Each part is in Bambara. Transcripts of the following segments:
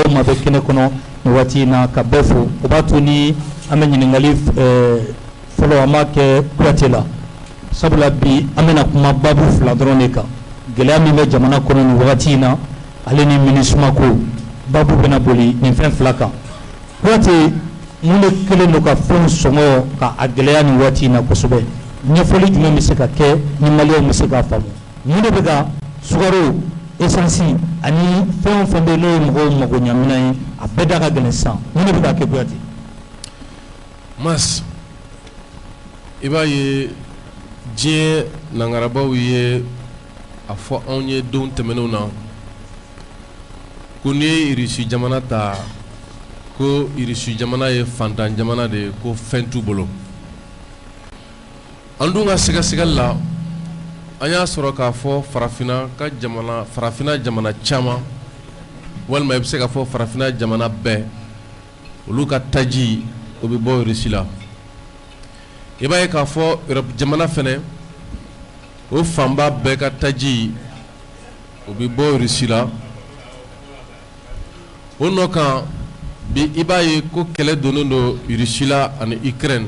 o ma bɛ kɛnɛ kɔnɔ nin waati in na ka bɛɛ fo o b'a to ni an bɛ ɲininkali fɔlɔ an b'a kɛ Kuyatɛ la sabula bi an bɛna kuma babu 2 dɔrɔn de kan gɛlɛya min bɛ jamana kɔnɔ nin wagati in na ale ni MINUSMA ko babu bɛna boli nin fɛn 2 kan Kuyatɛ mun de kɛlen don ka fɛnw sɔngɔ ka a gɛlɛya nin waati in na kosɛbɛ ɲɛfɔli jumɛn bɛ se ka kɛ ni maliyɛnw bɛ se k'a faamu mun de bɛ ka sukaro essence ani fɛn o fɛn bɛ n'o ye mɔgɔw mago ɲamina ye a bɛɛ da ka gɛlɛn sisan mun de bɛ ka kɛ Kuyatɛ Mas i b'a ye diɲɛ nangarabaw ye a fɔ anw ye don tɛmɛnenw na ko n'i ye Irisi jamana ta ko Irisi jamana ye fantan jamana de ye ko fɛn t'u bolo an dun ka sɛgɛsɛgɛli la an y'a sɔrɔ k'a fɔ farafinna jamana caman walima i bɛ se ka fɔ farafinna jamana bɛɛ olu ka taji o bɛ bɔ Irisi la i b'a ye k'a fɔ Europe jamana fɛnɛ o fanba bɛɛ ka taji o bɛ bɔ Irisi la o nɔ kan bi i b'a ye ko kɛlɛ donnen don Irisi la ani Ukraine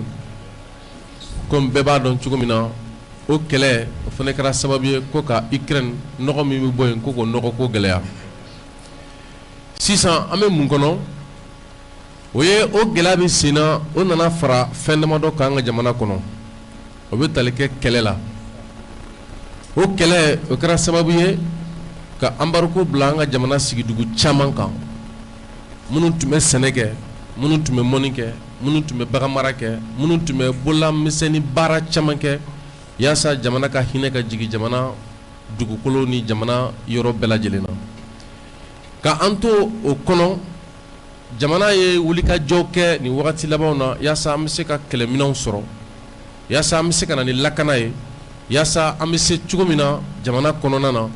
comme bɛɛ b'a dɔn cogo min na o kɛlɛ o fana kɛra sababu ye ko ka Ukraine nɔgɔ min bɛ bɔ yen ko k'o nɔgɔ ko gɛlɛya sisan an bɛ mun kɔnɔ o ye o gɛlɛya bɛ sen na o nana fara fɛn damadɔ kan an ka jamana kɔnɔ o bɛ tali kɛ kɛlɛ la o kɛlɛ o kɛra sababu ye ka embargo bila an ka jamana sigidugu caman kan minnu tun bɛ sɛnɛ kɛ minnu tun bɛ mɔni kɛ minnu tun bɛ bagan mara kɛ minnu tun bɛ bololamisɛnnin baara caman kɛ yaasa jamana ka hinɛ ka jigin jamana dugukolo ni jamana yɔrɔ bɛɛ lajɛlen na ka an to o kɔnɔ jamana ye wulikajɔw kɛ nin wagati labanw na yaasa an bɛ se ka kɛlɛminɛnw sɔrɔ yaasa an bɛ se ka na ni lakana ye yaasa an bɛ se cogo min na jamana kɔnɔna na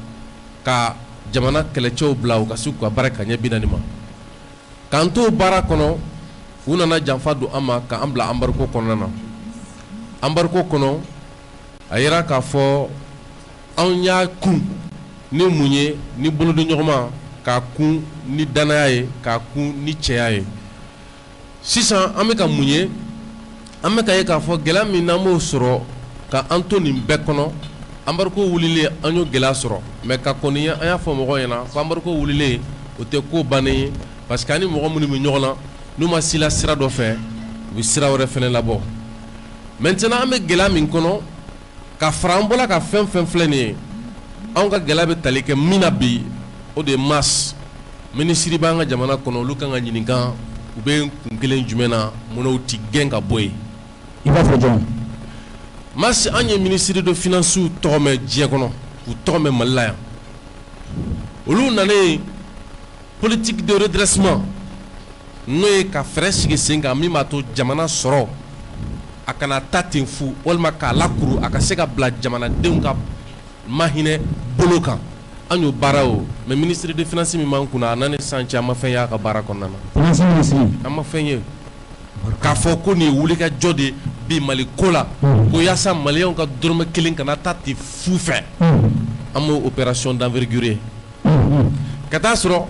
ka jamana kɛlɛcɛw bila u ka se k'u ka baara ka ɲɛ 40 ma k'an to baara kɔnɔ u nana janfa don an ma k'an bila embargo kɔnɔna na embargo kɔnɔ a yira k'a fɔ anw y'a kun ni mun ye ni bolodiɲɔgɔnma k'a kun ni danaya ye k'a kun ni cɛya ye sisan an bɛ ka mun ye an bɛ ka ye k'a fɔ gɛlɛya min n'an b'o sɔrɔ ka an to nin bɛɛ kɔnɔ embargo wulilen an y'o gɛlɛya sɔrɔ mais ka kɔni an y'a fɔ mɔgɔw ɲɛna ko embargo wulilen o tɛ ko bannen ye parce que ani mɔgɔ minnu bɛ ɲɔgɔn na n'u ma sila sira dɔ fɛ u bɛ sira wɛrɛ fɛnɛ labɔ maintenant an bɛ gɛlɛya min kɔnɔ ka fara an bɔla ka fɛn fɛn filɛ nin ye anw ka gɛlɛya bɛ tali kɛ min na bi o de ye MAS minisiri b'an ka jamana kɔnɔ olu kan ka ɲininka u bɛ kun kelen jumɛn na mun na u ti gɛn ka bɔ yen i b'a fɔ jɔn MAS an ye minisiri de finance tɔgɔ mɛn diɲɛ kɔnɔ k'u tɔgɔ mɛn Mali la yan olu nalen politique de redressement n'o ye ka fɛɛrɛ sigi sen kan min b'a to jamana sɔrɔ a kana ta ten fu walima k'a lakuru a ka se ka bila jamanadenw ka mahinɛ bolo kan an y'o baara o mais ministre de finance min b'an kunna a nani san cɛ an ma fɛn ye a ka baara kɔnɔna na finance ministre an ma fɛn ye k'a fɔ ko nin ye wulikajɔ de bi Mali ko la ko yaasa maliyɛnw ka dɔrɔmɛ 1 kana ta ten fu fɛ an m'o opération d'envergure ye ka taa sɔrɔ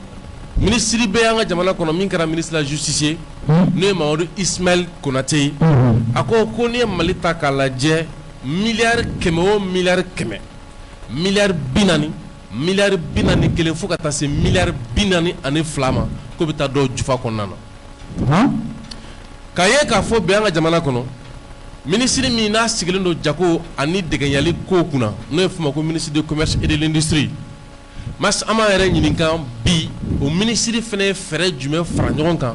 ministre bɛ an ka jamana kɔnɔ min kɛra ministre de la justice ye n'o ye Mamadu Ismail Konate ye a ko n'i ye Mali ta k'a lajɛ miliyari 100 o miliyari 100 miliyari 40 miliyari 41 fo ka taa se miliyari 42 ma ko bɛ taa dɔw jufa kɔnɔna na k'a ye k'a fɔ bi an ka jamana kɔnɔ ministre min n'a sigilen don jago ani dɛgɛnyali ko kunna n'o ye f'o ma ko ministre du commerce et de l'industrie MAS an b'an yɛrɛ ɲininka bi o minisiri fɛnɛ ye fɛɛrɛ jumɛn fara ɲɔgɔn kan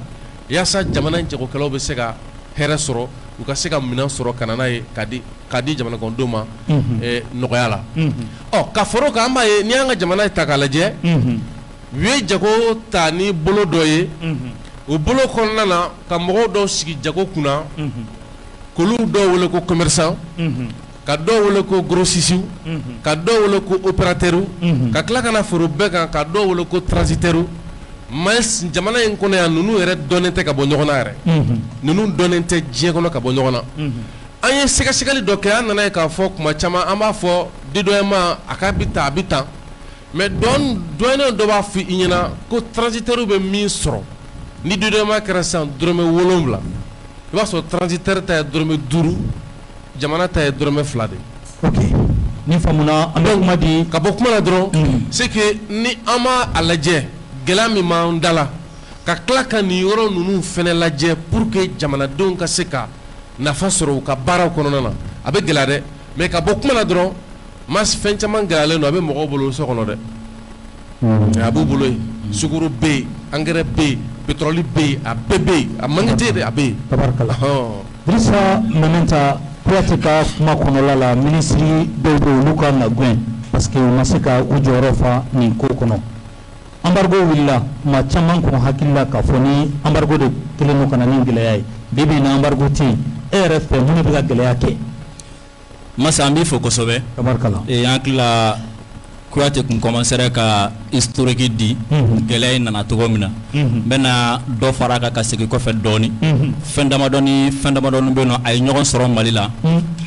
yaasa jamana jagokɛlaw bɛ se ka hɛrɛ sɔrɔ u ka se ka minɛn sɔrɔ ka na n'a ye k'a di jamana kɔnɔdenw ma nɔgɔya la ka fara o kan an b'a ye n'i y'an ka jamana ta k'a lajɛ u ye jago ta ni bolo dɔ ye o bolo kɔnɔna na ka mɔgɔw dɔw sigi jago kunna k'olu dɔw wele ko commerçant ka dɔw wele ko grossistes ka dɔw wele ko opérateurs ka tila ka na foro bɛɛ kan ka dɔw wele ko transitaires mais jamana in kɔnɔ yan ninnu yɛrɛ dɔnnen tɛ ka bɔ ɲɔgɔn na yɛrɛ ninnu dɔnnen tɛ diɲɛ kɔnɔ ka bɔ ɲɔgɔn na an ye sɛgɛsɛgɛli dɔ kɛ an nana ye k'a fɔ kuma caman an b'a fɔ dédommagement a ka bi tan mais dɔɔnin dɔ b'a fɔ i ɲɛna ko transitaire bɛ min sɔrɔ ni dudama kɛra sisan dɔrɔmɛ 7 i b'a sɔrɔ transitaire ta ye dɔrɔmɛ 5 jamana ta ye dɔrɔmɛ 2 de. ok ni faamuna an bɛ kuma di ka bɔ kuma la dɔrɔn c'est que ni an ma a lajɛ gɛlɛya min b'an da la ka tila ka nin yɔrɔ ninnu fɛnɛ lajɛ pour que jamanadenw ka se ka nafa sɔrɔ u ka baaraw kɔnɔna na a bɛ gɛlɛya dɛ mais ka bɔ kuma la dɔrɔn fɛn caman gɛlɛyalen don a bɛ mɔgɔw bolo so kɔnɔ dɛ a b'u bolo yen sukaro bɛ yen angɛrɛ bɛ yen pétrole bɛ yen a bɛɛ bɛ yen a manqué tɛ dɛ a bɛ yen. tabarikala Dirisa Mamɛnta Kuyate ka kuma kɔnɔla la minisiri dɔw bɛ olu ka na gɛn parce que u ma se ka u jɔyɔrɔ fa nin ko kɔnɔ embargo wulila maa caman kɔn hakili la k'a fɔ ni embargo de kɛlen don ka na ni gɛlɛya ye bi bi in na embargo tɛ yen e yɛrɛ fɛ mun de bɛ ka gɛlɛya kɛ. Masa an b'i fo kosɛbɛ tabarikala an hakili la Kuyate kun commencera ka historique di gɛlɛya in nana cogo min na n bɛna dɔ fara kan ka segin kɔfɛ dɔɔni fɛn damadɔni bɛ yen nɔ a ye ɲɔgɔn sɔrɔ Mali la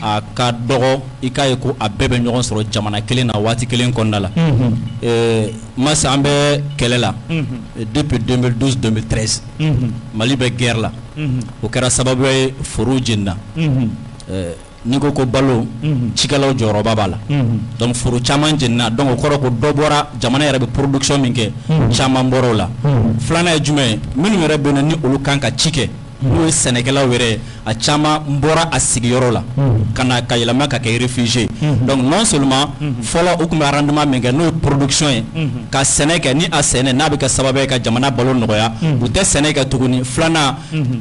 a ka dɔgɔ i k'a ye ko a bɛɛ bɛ ɲɔgɔn sɔrɔ jamana kelen na waati kelen kɔnɔna la Masa an bɛ kɛlɛ la depuis 2012-2013 Mali bɛ guerre la o kɛra sababu ye forow jenina n'i ko ko balo cikɛlaw jɔyɔrɔba b'a la donc foro caman jenina donc o kɔrɔ ko dɔ bɔra jamana yɛrɛ bɛ production min kɛ caman bɔra o la filanan ye jumɛn ye minnu yɛrɛ bɛ yen ni olu kan ka ci kɛ n'o ye sɛnɛkɛlaw yɛrɛ a caman bɔra a sigiyɔrɔ la ka na ka yɛlɛma ka kɛ réfugié donc non seulement fɔlɔ u tun bɛ rendement min kɛ n'o ye production ye ka sɛnɛ kɛ ni a sɛnɛ n'a bɛ kɛ sababu ye ka jamana balo nɔgɔya u tɛ sɛnɛ kɛ tuguni filanan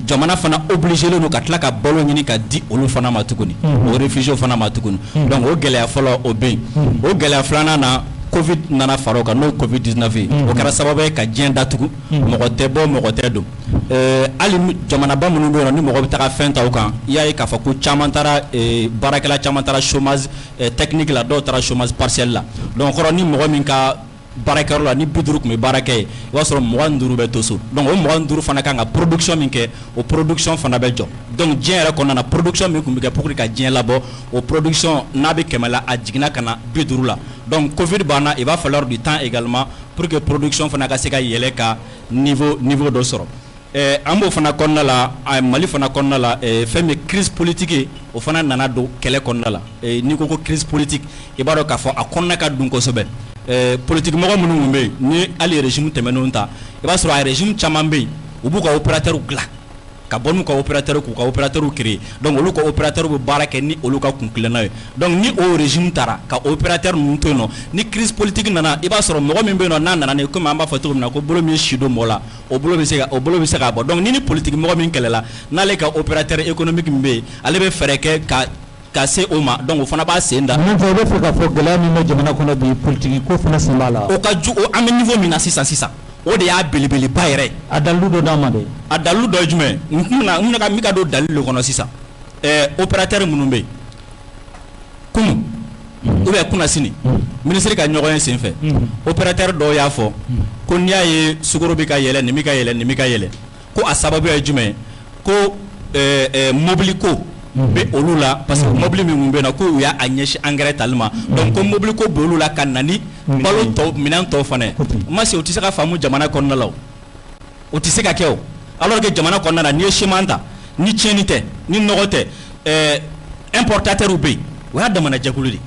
jamana fana obligé len don ka tila ka balo ɲini ka di olu fana ma tuguni o réfugié fana ma tuguni donc o gɛlɛya fɔlɔ o bɛ yen o gɛlɛya filanan na Covid nana fara o kan n'o Covid-19 ye o kɛra sababu ye ka diɲɛ datugu mɔgɔ tɛ bɔ mɔgɔ tɛ don hali jamanaba minnu bɛ yen ni mɔgɔ bɛ taga fɛn ta o kan i y'a ye k'a fɔ ko caman taara baarakɛla caman taara chômage technique la dɔw taara chômage partiel la donc kɔrɔ ni mɔgɔ min ka baarakɛyɔrɔ la ni 50 tun bɛ baara kɛ ye i b'a sɔrɔ 25 bɛ to so donc o 25 fana kan ka production min kɛ o production fana bɛ jɔ donc diɲɛ yɛrɛ kɔnɔna na production min tun bɛ kɛ pour que ka diɲɛ labɔ o production n'a bɛ 100 la a jiginna ka na 50 la donc Covid banna il va falloir du temps également pour que production fana ka se ka yɛlɛ ka niveau dɔ sɔrɔ an b'o fana kɔnɔna la Mali fana kɔnɔna la fɛn min crise politique o fana nana don kɛlɛ kɔnɔna la n'i ko ko crise politique i b'a dɔn k'a fɔ a kɔnɔna ka dun kosɛbɛ politique mɔgɔ minnu bɛ yen ni hali régime tɛmɛnenw ta i b'a sɔrɔ a régime caman bɛ yen u b'u ka opérateurs dilan ka bɔ n'u ka opérateurs k'u ka opérateurs créer donc olu ka opérateurs bɛ baara kɛ ni olu ka kunkilenna ye donc ni o régime taara ka opérateurs ninnu to yen nɔ ni crise politique nana i b'a sɔrɔ mɔgɔ min bɛ yen nɔ n'a nana ni komi an b'a fɔ cogo min na ko bolo min si don mɔgɔ la o bolo bɛ se ka bɔ donc ni politique mɔgɔ min kɛlɛla n'ale ka opérateur économique min bɛ yen ale bɛ fɛɛrɛ kɛ ka se o ma donc o fana b'a sen da. mun fɛ i bɛ fɛ k'a fɔ gɛlɛya min bɛ jamana kɔnɔ bi politique ko fana sen b'a la. o ka jugu an bɛ niveau min na sisan o de y'a belebeleba yɛrɛ. a dalilu dɔ d'an ma dɛ. a dalilu dɔ ye jumɛn n ka don dalilu kɔnɔ sisan opérateur minnu bɛ yen kunun ou bien kunasini ministre ka ɲɔgɔn ye sen fɛ opérateur dɔw y'a fɔ ko n'i y'a ye sukaro bɛ ka yɛlɛ nin bɛ ka yɛlɛ ko a sababu ye jumɛn ko mobili ko bɛ olu la parce que mobili min bɛ yen nɔ ko u y'a ɲɛsin engrais tali ma donc ko mobili ko bɛ olu la ka na ni balo tɔw minɛn tɔw fana ye ma se o tɛ se ka faamu jamana kɔnɔna la o tɛ se ka kɛ o alors que jamana kɔnɔna la n'i ye siman ta ni tiɲɛni tɛ ni nɔgɔ tɛ importateurs bɛ yen o y'a damana jɛkulu de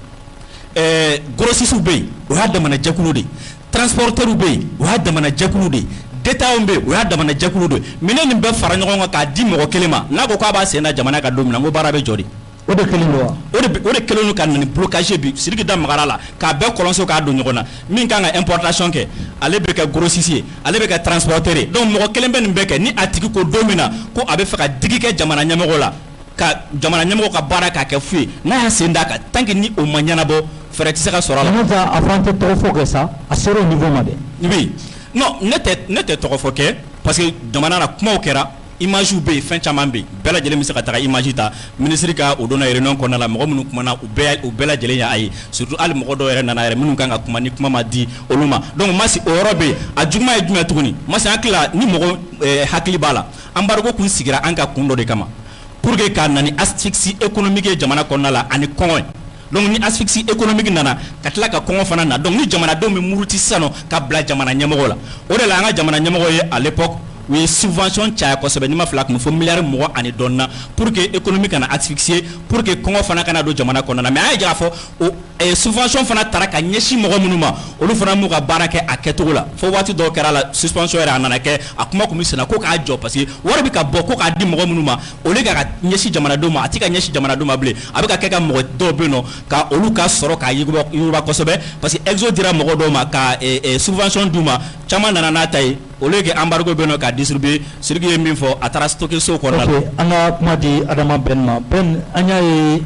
grossistes bɛ yen o y'a damana jɛkulu de transporteurs bɛ yen o y'a damana jɛkulu de détaillants bɛ yen o y'a damana jɛkulu de minɛn nin bɛɛ fara ɲɔgɔn kan k'a di mɔgɔ kelen ma n'a ko k'a b'a sen da jamana ka don min na n ko baara bɛ jɔ de. o de kelen don wa. o de kelen don ka na ni blocage bi Sidiki da magara la k'a bɛɛ kɔlɔnso k'a don ɲɔgɔn na min kan ka importation kɛ ale bɛ kɛ grossiste ye ale bɛ kɛ transporteur ye donc mɔgɔ kelen bɛ nin bɛɛ kɛ ni a tigi ko don min na ko a bɛ fɛ ka digi kɛ jamana ɲɛmɔgɔ la ka jamana ɲɛmɔgɔ ka baara k'a kɛ fu ye n'a y'a sen da kan tant que ni o ma ɲɛnabɔ fɛɛrɛ tɛ se ka sɔrɔ a la. n'o tɛ a fɔ an tɛ tɔgɔ fɔ kɛ sa a sera o niveau ma dɛ. oui non ne tɛ tɔgɔ fɔ kɛ parce que jamana na kumaw kɛra image bɛ yen fɛn caman bɛ yen bɛɛ lajɛlen bɛ se ka taga image ta ministre ka o donna réunion kɔnɔna la mɔgɔ minnu kumana u bɛɛ lajɛlen y'a ye surtout hali mɔgɔ dɔw yɛrɛ nana yɛrɛ minnu kan ka kuma ni kuma ma di olu ma donc Masi o yɔrɔ bɛ yen a juguman ye jumɛn tuguni Masi an hakili la ni mɔgɔ hakili b'a la embargo kun sigira an ka kun dɔ de kama pour que ka na ni asphyxie économique ye jamana kɔnɔna la ani kɔngɔ ye donc ni asphyxie économique nana ka tila ka kɔngɔ fana na donc ni jamanadenw bɛ muruti sisan nɔ ka bila jamana ɲɛmɔgɔ la o de la an ka jamana ɲɛmɔgɔ ye à l'époque u ye subvention caya kosɛbɛ ni ma fila kun fɔ miliyari 20 ani dɔɔni na pour que économie kana asphyxier pour que kɔngɔ fana kana don jamana kɔnɔna na mais an ye jira fɔ o subvention fana tara ka ɲɛsin mɔgɔ minnu ma olu fana m'u ka baara kɛ a kɛcogo la fo waati dɔw kɛra la suspension yɛrɛ a nana kɛ a kuma kun bɛ senna ko k'a jɔ parce que wari bɛ ka bɔ ko k'a di mɔgɔ minnu ma olu ka ɲɛsin jamanadenw ma a tɛ ka ɲɛsin jamanadenw ma bilen a bɛ ka kɛ ka mɔgɔ dɔw bɛ yen nɔ ka olu ka sɔrɔ k'a yuguba kosɛbɛ parce que exo dira mɔgɔ dɔw ma ka subvention d'u ma caman nana n'a ta ye olu ye embargo bɛ yen nɔ ka distribuer Sidiki ye min fɔ a taara stocker so kɔnɔna la. an ka kuma di Adama Ben ma Ben an y'a ye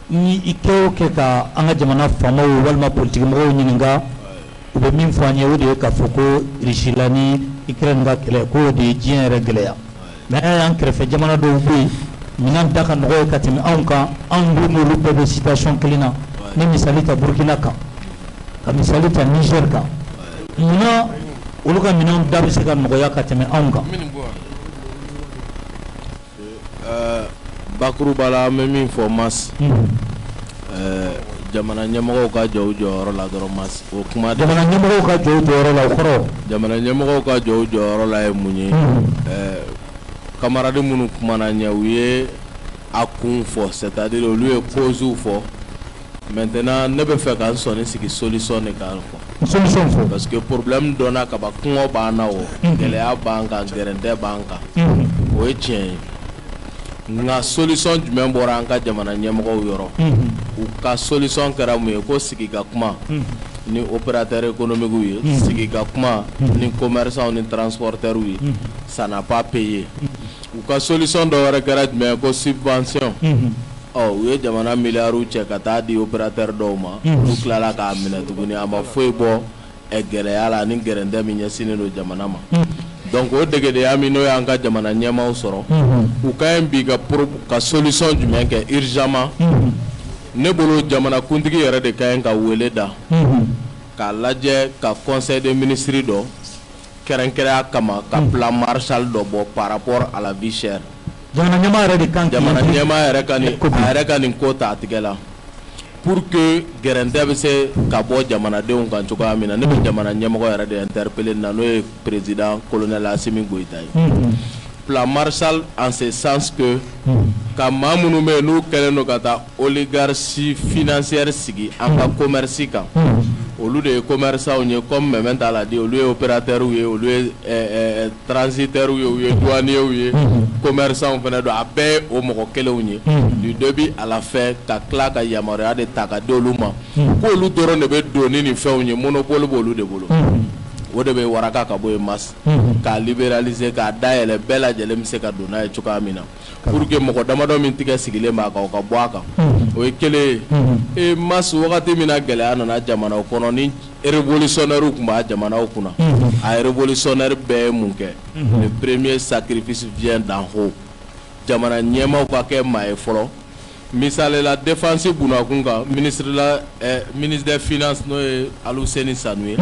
ni i kɛ o kɛ ka an ka jamana faamaw walima politique mɔgɔw ɲininka u bɛ min fɔ an ye o de ye k'a fɔ ko Russie ni Ukraine ka kɛlɛ k'o de ye diɲɛ yɛrɛ gɛlɛya mais an y'an kɛrɛfɛ jamana dɔw bɛ yen minɛn da ka nɔgɔ ye ka tɛmɛ anw kan anw dun n'olu bɛɛ bɛ situation kelen na ni misali ta Burkina kan ka misali ta Niger kan munna olu ka minɛnw da bɛ se ka nɔgɔya ka tɛmɛ anw kan. bakuruba la an bɛ min fɔ Mas jamana ɲɛmɔgɔw ka jɔ u jɔyɔrɔ la dɔrɔn Mas o kuma de jamana ɲɛmɔgɔw ka jɔ u jɔyɔrɔ la o kɔrɔ jamana ɲɛmɔgɔw ka jɔ u jɔyɔrɔ la ye mun ye camarades minnu kumana ɲɛ u ye a kun fɔ c'est-à-dire olu ye causes fɔ maintenant ne bɛ fɛ ka n sɔnni sigi solution de kan quoi solution fɔ parce que problème donna kaba kɔngɔ b'an na o gɛlɛya b'an kan gɛrɛntɛ b'an kan o ye tiɲɛ ye nka solution jumɛn bɔra an ka jamana ɲɛmɔgɔw yɔrɔ u ka solution kɛra mun ye ko sigi ka kuma ni opérateur économique ye sigi ka kuma ni commerçants ni transporteurs ye ça n'a pas payé u ka solution dɔ wɛrɛ kɛra jumɛn ye ko subvention u ye jamana miliyariw cɛ ka taa di opérateur dɔw ma olu tilala k'a minɛ tuguni a ma foyi bɔ gɛlɛya la ni gɛrɛntɛ min ɲɛsinnen don jamana ma donc o degedenya min n'o y'an ka jamana ɲɛmaaw sɔrɔ u ka ɲi bi ka solution jumɛn kɛ urgemment ne bolo jamana kuntigi yɛrɛ de ka ɲi ka wele da k'a lajɛ ka conseil des ministres dɔ kɛrɛnkɛrɛnya kama ka plan Marshall dɔ bɔ par rapport à la vie chère jamana ɲɛmaa yɛrɛ de kan jamana ɲɛmaa yɛrɛ ka nin ko ta a tigɛ la pour que gɛrɛntɛ bɛ se ka bɔ jamanadenw kan cogoya min na ne bɛ jamana ɲɛmɔgɔ yɛrɛ de interpeller na n'o ye président colonel Assimi Goïta ye plan Marshall en ce sens que ka maa minnu bɛ yen n'u kɛlen don ka taa oligarchie financière sigi an ka commerce kan olu de ye commerçants ye comme Mɛmɛ t'a la di olu ye opérateurs ye olu ye transitaires ye u ye douaniers ye commerçants fana don a bɛɛ ye o mɔgɔ kelenw ye du début à la fin ka tila ka yamaruya de ta ka di olu ma k'olu dɔrɔn de bɛ don ni nin fɛnw ye monopole b'olu de bolo o de bɛ waraka ka bɔ yen Mas k'a libéraliser k'a dayɛlɛ bɛɛ lajɛlen bɛ se ka don n'a ye cogoya min na pour que mɔgɔ damadɔ min tigɛ sigilen b'a kan o ka bɔ a kan o ye kelen ye Mas wagati min na gɛlɛya nana jamanaw kɔnɔ ni révolutionnaires tun b'a jamanaw kunna a révolutionnaire bɛɛ ye mun kɛ le premier sacrifice vient d'en haut jamana ɲɛmaaw ka kɛ maa ye fɔlɔ misali la défense bunakun kan ministre des finances n'o ye Aluseni Sanu ye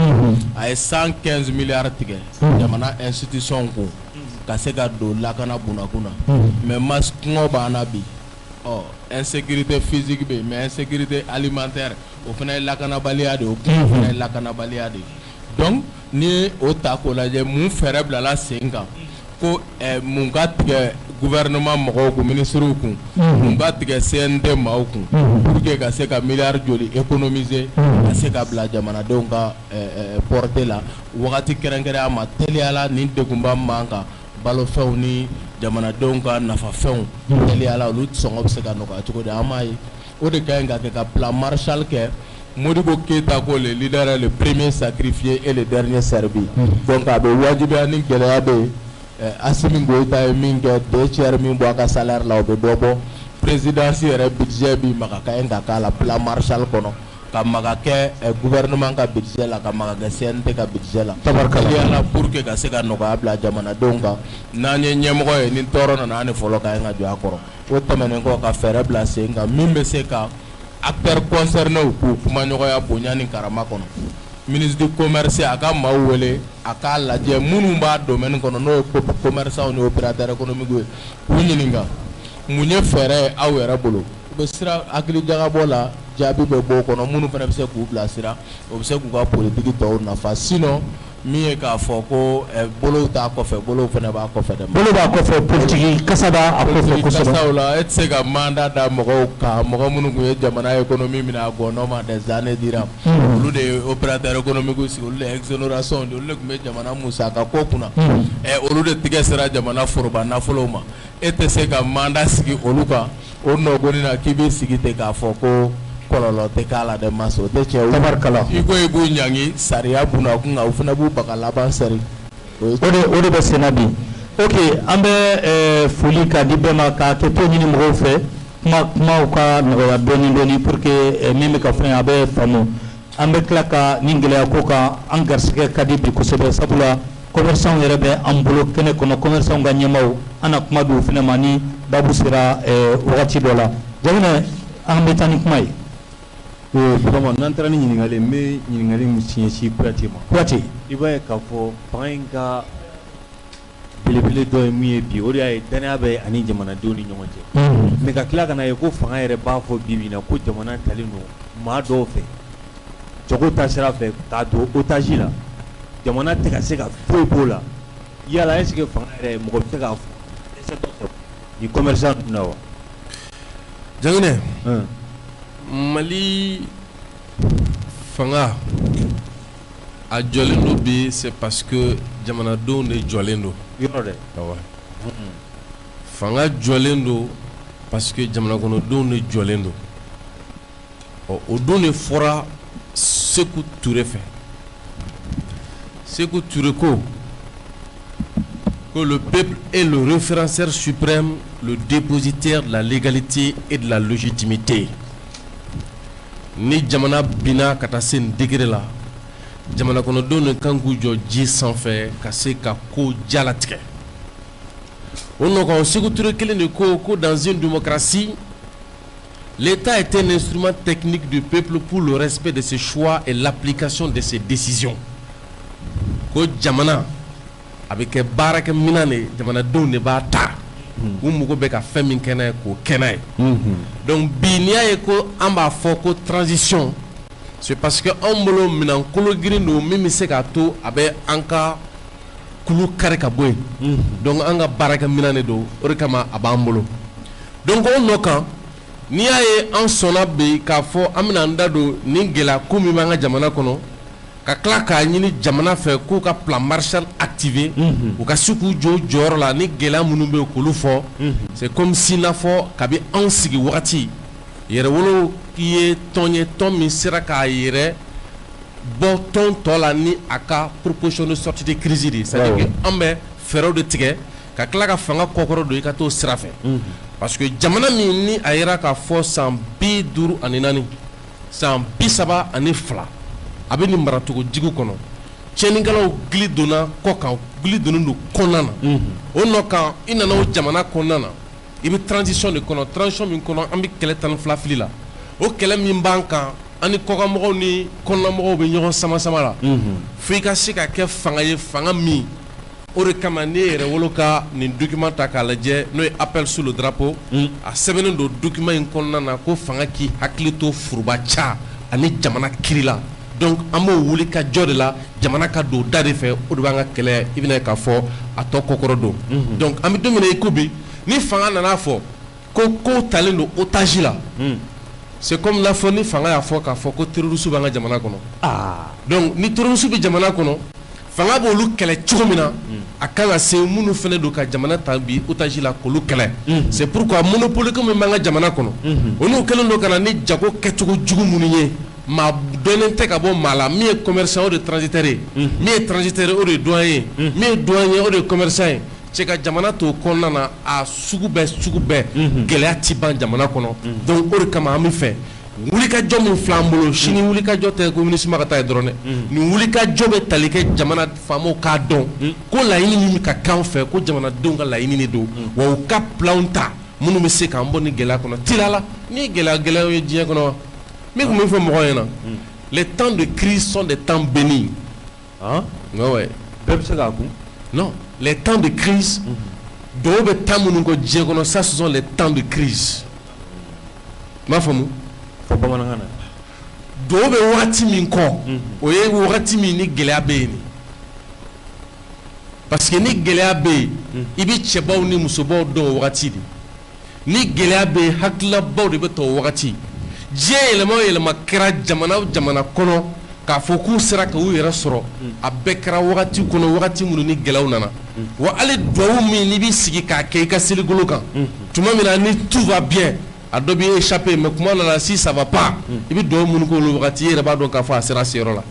a ye 115 milliards tigɛ jamana institution kun ka se ka don lakana bunakun na mais Mas kɔngɔ b'an na bi insécurité physique bɛ yen mais insécurité alimentaire o fana ye lakanabaliya de ye o kuma fana ye lakanabaliya de ye donc ni ye o ta k'o lajɛ mun fɛɛrɛ bilala sen kan ko mun ka tigɛ gouvernement mɔgɔw kun ministres kun mun ka tigɛ CNT maaw kun pour que ka se ka miliyari joli économiser ka se ka bila jamanadenw ka portée la wagati kɛrɛnkɛrɛnya ma teliyala nin degunba man kan balofɛnw ni jamanadenw ka nafafɛnw teliyala olu sɔngɔ bɛ se ka nɔgɔya cogo di an m'a ye o de ka ɲi ka kɛ ka plan Marshall kɛ Modibo Keita ko le leader est le premier sacrifié et le dernier servi donc a bɛ wajibiya ni gɛlɛya bɛ yen Assimi Goïta ye min kɛ 2/3 min bɔ a ka salaire la o bɛ dɔ bɔ présidence yɛrɛ budget bi maga ka ɲi ka k'a la plan Marshall kɔnɔ ka maga kɛ gouvernement ka budget la ka maga kɛ CNT ka budget la tabarikala pour que ka se ka nɔgɔya bila jamanadenw kan n'an ye ɲɛmɔgɔ ye ni tɔɔrɔ nana an de fɔlɔ ka ɲi ka jɔ a kɔrɔ o tɛmɛnen kɔ ka fɛɛrɛ bila sen kan min bɛ se ka acteurs concernés k'u kumaɲɔgɔnya bonya ni karama kɔnɔ ministre du commerce a ka maaw wele a k'a lajɛ minnu b'a domaine kɔnɔ n'o ye commerçants ni opérateurs économiques ye k'u ɲininka mun ye fɛɛrɛ ye aw yɛrɛ bolo u bɛ siran hakili jagabɔ la jaabi bɛ bɔ o kɔnɔ minnu fana bɛ se k'u bilasira o bɛ se k'u ka politiki tɔw nafa sinon min ye k'a fɔ ko bolow t'a kɔfɛ bolow fana b'a kɔfɛ dɛ. bolo b'a kɔfɛ politiki kasa b'a kɔfɛ kosɛbɛ. kasaw la e tɛ se ka mandat da mɔgɔw kan mɔgɔ minnu tun ye jamana économie minɛ a gɔnɔ des années durant olu de ye opérateur économique sigi olu de ye exonération di olu de tun bɛ jamana musaka ko kunna olu de tigɛ sera jamana foroba nafolow ma e tɛ se ka mandat sigi olu kan o nɔgɔnni na k'i bɛ sigi ten k'a fɔ ko kɔlɔlɔ tɛ k'a la dɛ maso o tɛ tiɲɛ ye. i ko i b'u ɲangi sariya bunna kun kan o fana b'u baga laban sɛri. o de bɛ senna bi. ok an bɛ foli k'a di bɛɛ ma k'a kɛ to ɲini mɔgɔw fɛ kumaw ka nɔgɔya dɔɔni dɔɔni pour que min bɛ ka fɔ a bɛ faamu an bɛ tila ka nin gɛlɛya ko kan an garisɛgɛ ka di bi kosɛbɛ sabula commerçants yɛrɛ bɛ an bolo kɛnɛ kɔnɔ commerçants ka ɲɛmaaw an na kuma don o fana ma ni baabu sera wagati dɔ la Jamina an bɛ taa ni kuma ye. Vraiment n'an taara ni ɲininkali n bɛ ɲininkali min ɲɛsin Kuyate ma. Kuyate i b'a ye k'a fɔ fanga in ka belebele dɔ ye mun ye bi o de y'a ye danaya bɛ ani jamanadenw ni ɲɔgɔn cɛ. Mais ka tila ka na ye ko fanga yɛrɛ b'a fɔ bi bi in na ko jamana talen don maa dɔw fɛ jago ta sira fɛ k'a don otage la jamana tɛ ka se ka foyi b'o la yala est-ce que fanga yɛrɛ mɔgɔ bɛ se k'a fɔ ni commerçant ninnu na wa. Janginɛ Mali fanga a jɔlen do bi c'est parce que jamanadenw de jɔlen do. Yɔrɔ dɛ. Fanga jɔlen do parce que jamanakɔnɔdenw de jɔlen do. O don de fɔra Sékou Touré fɛ. Sékou Touré ko que le peuple est le référendaire suprême, le dépositaire de la légalité et de la légitimité. Ni jamana bina ka taa se nin degré la jamana kɔnɔdenw de kan k'u jɔ ji sanfɛ ka se ka ko jalatigɛ o nɔgɔn Sékou Touré kelen de ko dans une démocratie l'État est un instrument technique du peuple pour le respect de ses choix et l'application de ses décisions ko jamana a bɛ kɛ baarakɛ minɛn de jamanadenw de b'a ta u mago bɛ ka fɛn min kɛ n'a ye k'o kɛ n'a ye donc bi n'i y'a ye ko an b'a fɔ ko transition c'est parce que anw bolo minɛn kolo girin don min bɛ se k'a to a bɛ an ka kulu kari ka bɔ yen donc an ka baarakɛ minɛn de don o de kama a b'an bolo donc o nɔ kan n'i y'a ye an sɔnna bi k'a fɔ an bɛna an da don nin gɛlɛya ko min b'an ka jamana kɔnɔ ka tila k'a ɲini jamana fɛ k'u ka plan Marshall activé u ka se k'u jɔ jɔyɔrɔ la ni gɛlɛya minnu bɛ yen k'olu fɔ c'est comme si n'a fɔ kabi anw sigi wagati yɛrɛwolo ye tɔn ye tɔn min sera k'a yɛrɛ bɔ tɔn tɔ la ni a ka proposition de sortie de crise de c'est à dire que an bɛ fɛɛrɛw de tigɛ ka tila ka fanga kɔkɔrɔ don i ka t'o sira fɛ parce que jamana min ni a yera k'a fɔ san 54 san 32 a bɛ nin maracogo jugu kɔnɔ tiɲɛnikɛlaw gili donna kɔ kan gili donnen don kɔnɔna na o nɔ kan i nana o jamana kɔnɔna na i bɛ transition de kɔnɔ transition min kɔnɔ an bɛ kɛlɛ 12 fili la o kɛlɛ min b'an kan an ni kɔkanmɔgɔw ni kɔnɔnamɔgɔw bɛ ɲɔgɔn sama-sama la fo i ka se ka kɛ fanga ye fanga min o de kama ne yɛrɛ wolo ka nin document ta k'a lajɛ n'o ye appel sur le drapeau a sɛbɛnnen don document in kɔnɔna na ko fanga k'i hakili to foroba ca ani jamana kiri la donc an b'o wuli ka jɔ de la jamana ka don da de fɛ o de b'an ka kɛlɛ i bɛna k'a fɔ a tɔ kɔkɔrɔ don donc an bɛ don min na i ko bi ni fanga nana fɔ ko ko talen don otage la c'est comme n'a fɔ ni fanga y'a fɔ k'a fɔ ko terroriste b'an ka jamana kɔnɔ donc ni terroriste bɛ jamana kɔnɔ fanga b'olu kɛlɛ cogo min na a kan ka se minnu fana don ka jamana ta bi otage la k'olu kɛlɛ c'est pourquoi monopole min b'an ka jamana kɔnɔ o n'u kɛlen don ka na ni jago kɛcogo jugu minnu ye maa dɔnnen tɛ ka bɔ maa la min ye commerçant o de ye transitaire ye min ye transitaire o de ye douanier ye min ye douanier ye o de ye commerçant ye cɛ ka jamana t'o kɔnɔna na a sugu bɛɛ gɛlɛya ti ban jamana kɔnɔ donc o de kama an bɛ fɛ wulikajɔ min filɛ an bolo sini wulikajɔ tɛ ko MINUSMA ka taa ye dɔrɔn dɛ nin wulikajɔ bɛ tali kɛ jamana faamaw k'a dɔn ko laɲini min ka k'an fɛ ko jamanadenw ka laɲini de don wa u ka planw ta minnu bɛ se k'an bɔ ni gɛlɛya kɔnɔ teliya la ni ye gɛlɛyaw ye diɲɛ kɔnɔ wa min tun bɛ fɔ mɔgɔw ɲɛna les temps de crise sont des temps bénis ouais bɛɛ bɛ se k'a kun non les temps de crise dɔw bɛ temps minnu kɔ diɲɛ kɔnɔ ça ce sont les temps de crise m'a faamu fo bamanankan na dɔw bɛ wagati min kɔ o ye wagati min ni gɛlɛya bɛ yen parce que ni gɛlɛya bɛ yen i bɛ cɛbaw ni musobaw dɔn o wagati de ni gɛlɛya bɛ yen hakilabaw de bɛ tɔ o wagati diɲɛ yɛlɛma o yɛlɛma kɛra jamana o jamana kɔnɔ k'a fɔ k'u sera k'u yɛrɛ sɔrɔ a bɛɛ kɛra wagati kɔnɔ wagati minnu ni gɛlɛyaw nana wa hali duwawu min n'i b'i sigi k'a kɛ i ka seligolo kan tuma min na ni tout va bien a dɔ b'i échappé mais kuma nana si ça va pas i bɛ duwawu minnu k'olu wagati i yɛrɛ b'a dɔn k'a fɔ a sera a seyɔrɔ la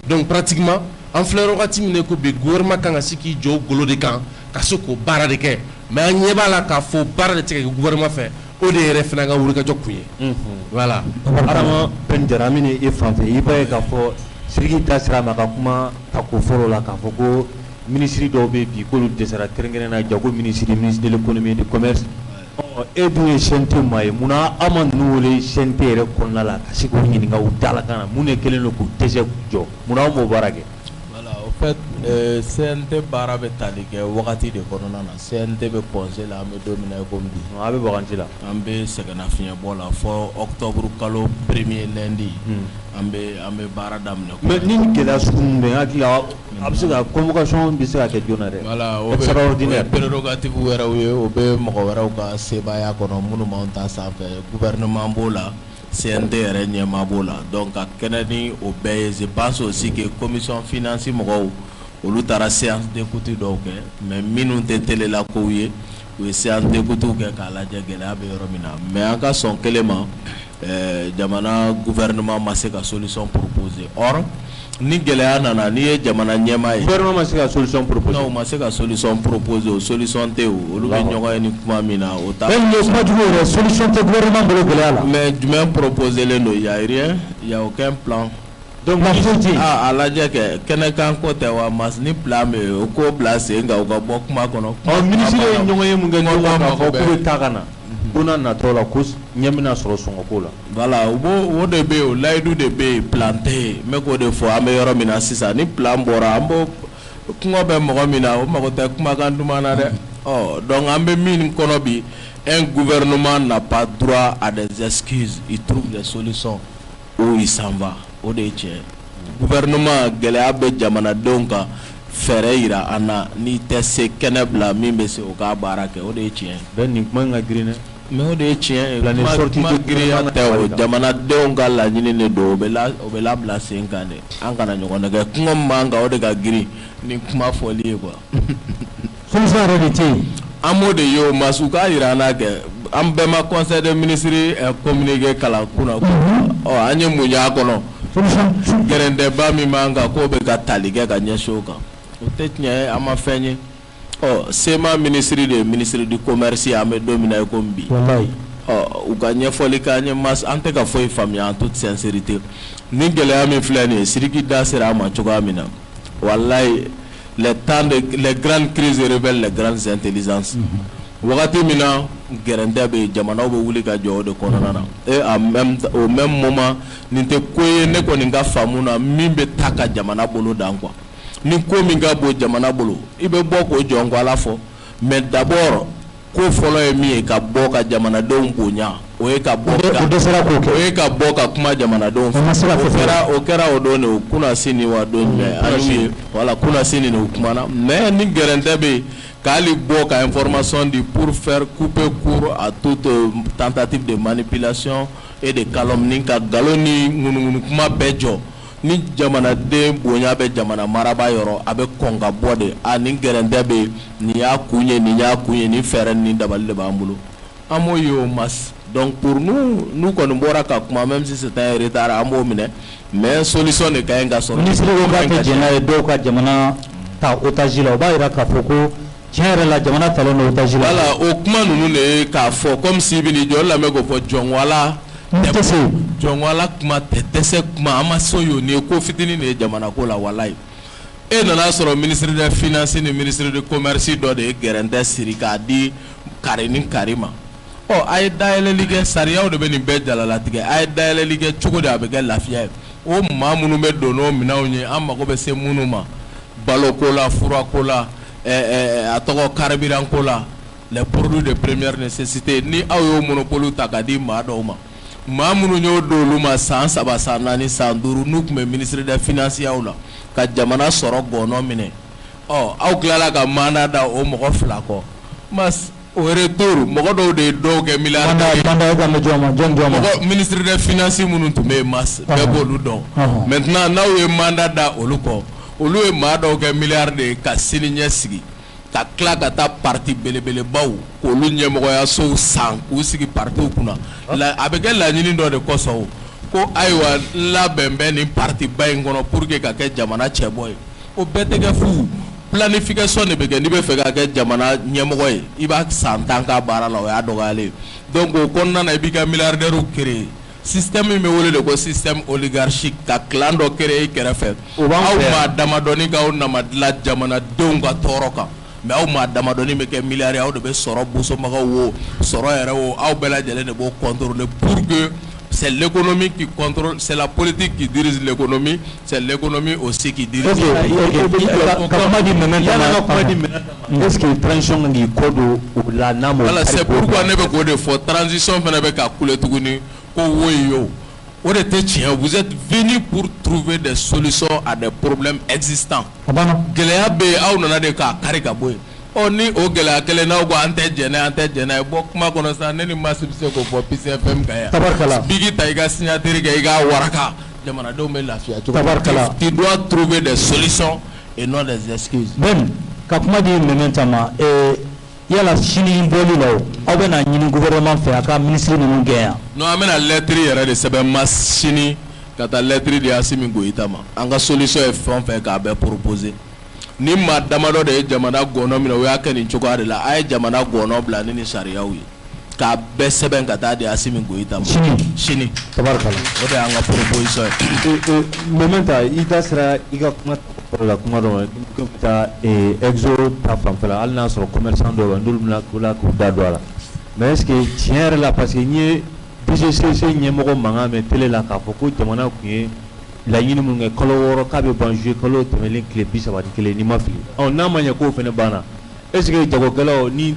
donc pratiquement an filɛ wagati min na ko bi gouvernement kan ka se k'i jɔ o golo de kan ka se k'o baara de kɛ mais an ɲɛ b'a la k'a fɔ baara de tɛ ka kɛ gouvernement fɛ o de yɛrɛ fana ka wulikajɔ kun ye voilà Adama Pɛn Jara min e fan fɛ i b'a ye k'a fɔ Sidiki da sera a ma ka kuma ta ko fɔlɔ la k'a fɔ ko ministre dɔw bɛ bi k'olu dɛsɛra kɛrɛnkɛrɛnnen na jago ministre de l'économie et du commerce e dun ye CNT maa ye munna aw ma ninnu wele CNT yɛrɛ kɔnɔna la ka se k'u ɲininka u dalakan na mun de kɛlen don k'u dɛsɛ jɔ munna aw m'o baara kɛ. Voilà, au fait, CNT baara bɛ tali kɛ wagati de kɔnɔna na CNT bɛ conseil la an bɛ don min na comme bi a bɛ wagati la an bɛ sɛgɛnnafiɲɛbɔ la fɔ octobre kalo premier lundi an bɛ baara daminɛ. mais ni gɛlɛya sugu min bɛ yen hakili la a bɛ se ka convocation bɛ se ka kɛ joona dɛ. voilà o bɛ prérogative wɛrɛw ye o bɛ mɔgɔ wɛrɛw ka sebaaya kɔnɔ minnu b'anw ta sanfɛ gouvernement b'o la CNT yɛrɛ ɲɛmaa b'o la donc ka kɛnɛ ni o bɛɛ ye je pense aussi que commission finance mɔgɔw olu taara séance d'écoute dɔw kɛ mais minnu tɛ télé la kow ye u ye séance d'écoute kɛ k'a lajɛ gɛlɛya bɛ yɔrɔ min na mais an ka sɔn kelen ma jamana gouvernement ma se ka solution proposer or ni gɛlɛya nana n'i ye jamana ɲɛmaa ye gouvernement ma se ka solution proposer non ma se ka solution proposer o solution tɛ o olu bɛ ɲɔgɔn ye ni kuma min na o ta même le kuma jugu yɛrɛ solution tɛ gouvernement bolo gɛlɛya la mais jumɛn proposer len don y a rien y a aucun plan donc a lajɛ kɛ kɛnɛkan ko tɛ wa mas ni plan bɛ yen o ko bila sen kan o ka bɔ kuma kɔnɔ ministre ye ɲɔgɔn ye mun kɛ ɲɔgɔn kan k'a fɔ k'u bɛ taa ka na don n'a nataw la ko ɲɛ bɛna sɔrɔ sɔngɔko la voilà o de bɛ yen o layidu de bɛ yen plan tɛ yen n bɛ k'o de fɔ an bɛ yɔrɔ min na sisan ni plan bɔra an b'o kɔngɔ bɛ mɔgɔ min na o mago tɛ kumakan duman na dɛ donc an bɛ min kɔnɔ bi un gouvernement n'a pas droit à des excuses il trouve des solutions ou il s'en va o de ye tiɲɛ gouvernement gɛlɛya bɛ jamanadenw kan fɛɛrɛ yira an na n'i tɛ se kɛnɛ bila min bɛ se o ka baara kɛ o de ye tiɲɛ bɛɛ nin kuma in ka girin dɛ mais o de ye tiɲɛ kuma girinya tɛ o jamanadenw ka laɲini de don o bɛ labila sen kan de an kana ɲɔgɔn nɛgɛ kuma min b'an kan o de ka girin ni kuma fɔli ye quoi solution yɛrɛ de tɛ yen an b'o de ye o ma su k'a yira an na kɛ an bɛɛ ma conseil des ministres communiqué kalan kunna an ye mun y'a kɔnɔ gɛrɛndɛba min b'an kan k'o bɛ ka tali kɛ ka ɲɛsin o kan o tɛ tiɲɛ ye an ma fɛn ye sema ministre de ministre du commerce an bɛ don min na komi bi u ka ɲɛfɔli k'an ye an tɛ ka foyi faamuya en toute sincérité ni gɛlɛya min filɛ nin ye Sidiki da sera a ma cogoya min na walayi les grandes crises révèlent les grandes intelligences wagati min na gɛrɛndɛ bɛ yen jamanaw bɛ wuli ka jɔ o de kɔnɔna na au même moment nin tɛ ko ye ne kɔni ka faamu na min bɛ taa ka jamana bolo dan quoi ni ko min ka bon jamana bolo i bɛ bɔ k'o jɔ n ko Ala fɔ mais d'abord ko fɔlɔ ye min ye ka bɔ ka jamanadenw bonya o ye ka bɔ ka kuma jamanadenw fɛ o kɛra o don de o kunna sini wa don jumɛn an y'u ye voilà kunna sini de o kumana mais ni gɛrɛntɛ bɛ yen k'ale bɔ ka information di pour faire couper court à toute tentative de manipulation et de calomnie ka nkalon ni ŋunuŋunu kuma bɛɛ jɔ ni jamanaden bonya bɛ jamana maraba yɔrɔ a bɛ kɔn ka bɔ de ni gɛrɛntɛ bɛ yen nin y'a kun ye nin y'a kun ye nin fɛɛrɛ ni dabali de b'an bolo an m'o ye o mas donc pour nous n'u kɔni bɔra ka kuma même si c'est un retard an b'o minɛ mais solution de ka ɲi ka sɔrɔ ministre ko k'a tɛ jɛn n'a ye dɔw ka jamana ta otage la o b'a yira k'a fɔ ko tiɲɛ yɛrɛ la jamana talen don otage la voilà o kuma ninnu de ye k'a fɔ comme si bi nin jɔ lamɛn k'o fɔ jɔnwala jɔnwala kuma tɛ dɛsɛ kuma an ma sɔn y'o nin ye ko fitinin de ye jamana ko la walayi e nana sɔrɔ ministre des finances ni ministre du commerce dɔ de ye gɛrɛntɛ siri k'a di kari ni kari ma a ye dayɛlɛli kɛ sariyaw de bɛ nin bɛɛ jalalatigɛ a ye dayɛlɛli kɛ cogo de a bɛ kɛ lafiya ye o maa minnu bɛ don n'o minɛnw ye an mago bɛ se minnu ma baloko la furako la a tɔgɔ carburant ko la les produits de première nécessité ni aw y'o monopole ta k'a di maa dɔw ma maa minnu y'o don olu ma san 3 san 4 san 5 n'u tun bɛ ministre des finances la ka jamana sɔrɔ gɔnɔ minɛ aw tilala ka mandat da o mɔgɔ 2 kɔ mas o retour mɔgɔ dɔw de ye dɔw kɛ milliardaire mɔgɔ ministre des finances minnu tun bɛ yen mas bɛɛ b'olu dɔn maintenant n'aw ye mandat da olu kɔ olu ye maa dɔw kɛ milliardaire ka sini ɲɛ sigi ka tila ka taa parti belebelebaw k'olu ɲɛmɔgɔyasow san k'u sigi partiw kunna a bɛ kɛ laɲini dɔ de kɔsɔn ko ayiwa labɛn bɛ nin parti ba in kɔnɔ pour que ka kɛ jamana cɛbɔ ye o bɛɛ tɛ kɛ fu planification de bɛ kɛ n'i bɛ fɛ ka kɛ jamana ɲɛmɔgɔ ye i b'a san 10 k'a baara la o y'a dɔgɔyalen donc o kɔnɔna na i b'i ka milliardaires créer système min bɛ wele de ko système oligarchique ka clan dɔ créer i kɛrɛfɛ aw maa damadɔni k'aw nama dilan jamanadenw ka tɔɔrɔ kan mais aw maa damadɔni bɛ kɛ milliardaire aw de bɛ sɔrɔ bosomagaw wo sɔrɔ yɛrɛ wo aw bɛɛ lajɛlen de b'o contrôler pour que c'est l'économie qui contrôle, c'est la politique qui dirige l'économie, c'est l'économie aussi qui dirige est-ce que transition est code ou la NAM? C'est pourquoi ne veut de faut transition avec à couler tout ni vous êtes venus pour trouver des solutions à des problèmes existants. Gɛlɛya bɛ yen aw nana de k'a kari ka bɔ yen. Ni o gɛlɛya kelen n'aw ko an tɛ jɛnɛ bɔ kuma kɔnɔ sa ne ni Masi bɛ se k'o fɔ PCFM kan yan. Tabarikala. Bigi ta i ka signature kɛ i k'a waraka jamanadenw bɛ lafiya cogo. Tabarikala. Tu dois trouver des solutions et non des excuses. Même ka kuma di Mɛmɛ ta ma yala sini bɔli la aw bɛ na ɲini gouvernement fɛ a ka ministre ninnu gɛn yan. Non an bɛna lettre yɛrɛ de sɛbɛn Masi sini ka taa lettre di Asimi Goyita ma an ka solution ye fɛn o fɛn k'a bɛɛ proposer. Ni maa damadɔ de ye jamana gɔnɔ minɛ o y'a kɛ nin cogoya de la a ye jamana gɔnɔ bila ni sariyaw ye k'a bɛɛ sɛbɛn ka taa di Asimi Goyita ma sini tabarikala o de y'an ka proposition ye. Moment ta i da sera i ka kuma la kuma dɔ ma ka taa exo ta fanfɛla hali n'a sɔrɔ commerçant dɔw bɛ n'olu bɛna k'u da don a la mais est-ce que tiɲɛ yɛrɛ la parce que n ye PCCC ɲɛmɔgɔ mankan mɛn télé la k'a fɔ ko jamana tun ye laɲini mun kɛ kalo 6 k'a bɛ ban juillet kalo tɛmɛlen tile 31 ni ma fili n'a ma ɲɛ k'o fana banna est-ce que jagokɛlaw ni